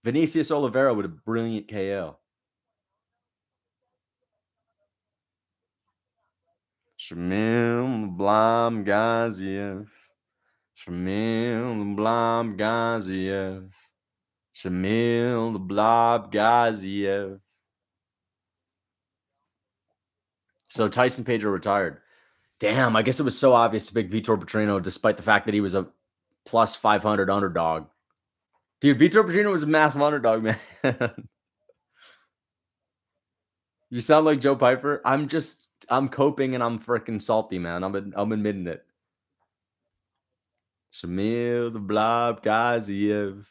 Vinicius Oliveira with a brilliant KO. Shamil Gaziev. Shamil Gaziev. Shamil Gaziev. So Tyson Pedro retired. Damn, I guess it was so obvious to pick Vitor Petrino, despite the fact that he was a plus 500 underdog. Dude, Vitor Petrino was a massive underdog, man. You sound like Joe Piper. I'm coping and I'm freaking salty, man. I'm admitting it. Shamil Gaziev.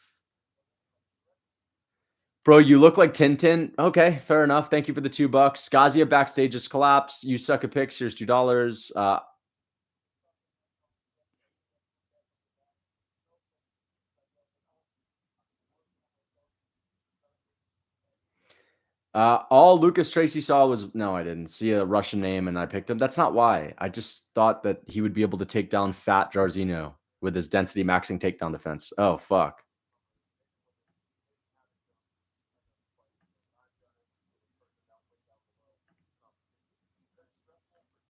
Bro, you look like Tintin. Okay, fair enough. Thank you for the $2. Gaziev backstage just collapsed. You suck at picks. Here's $2. All Lucas Tracy saw was no, I didn't see a Russian name and I picked him. That's not why. I just thought that he would be able to take down fat Jairzinho with his density maxing takedown defense. Oh, fuck.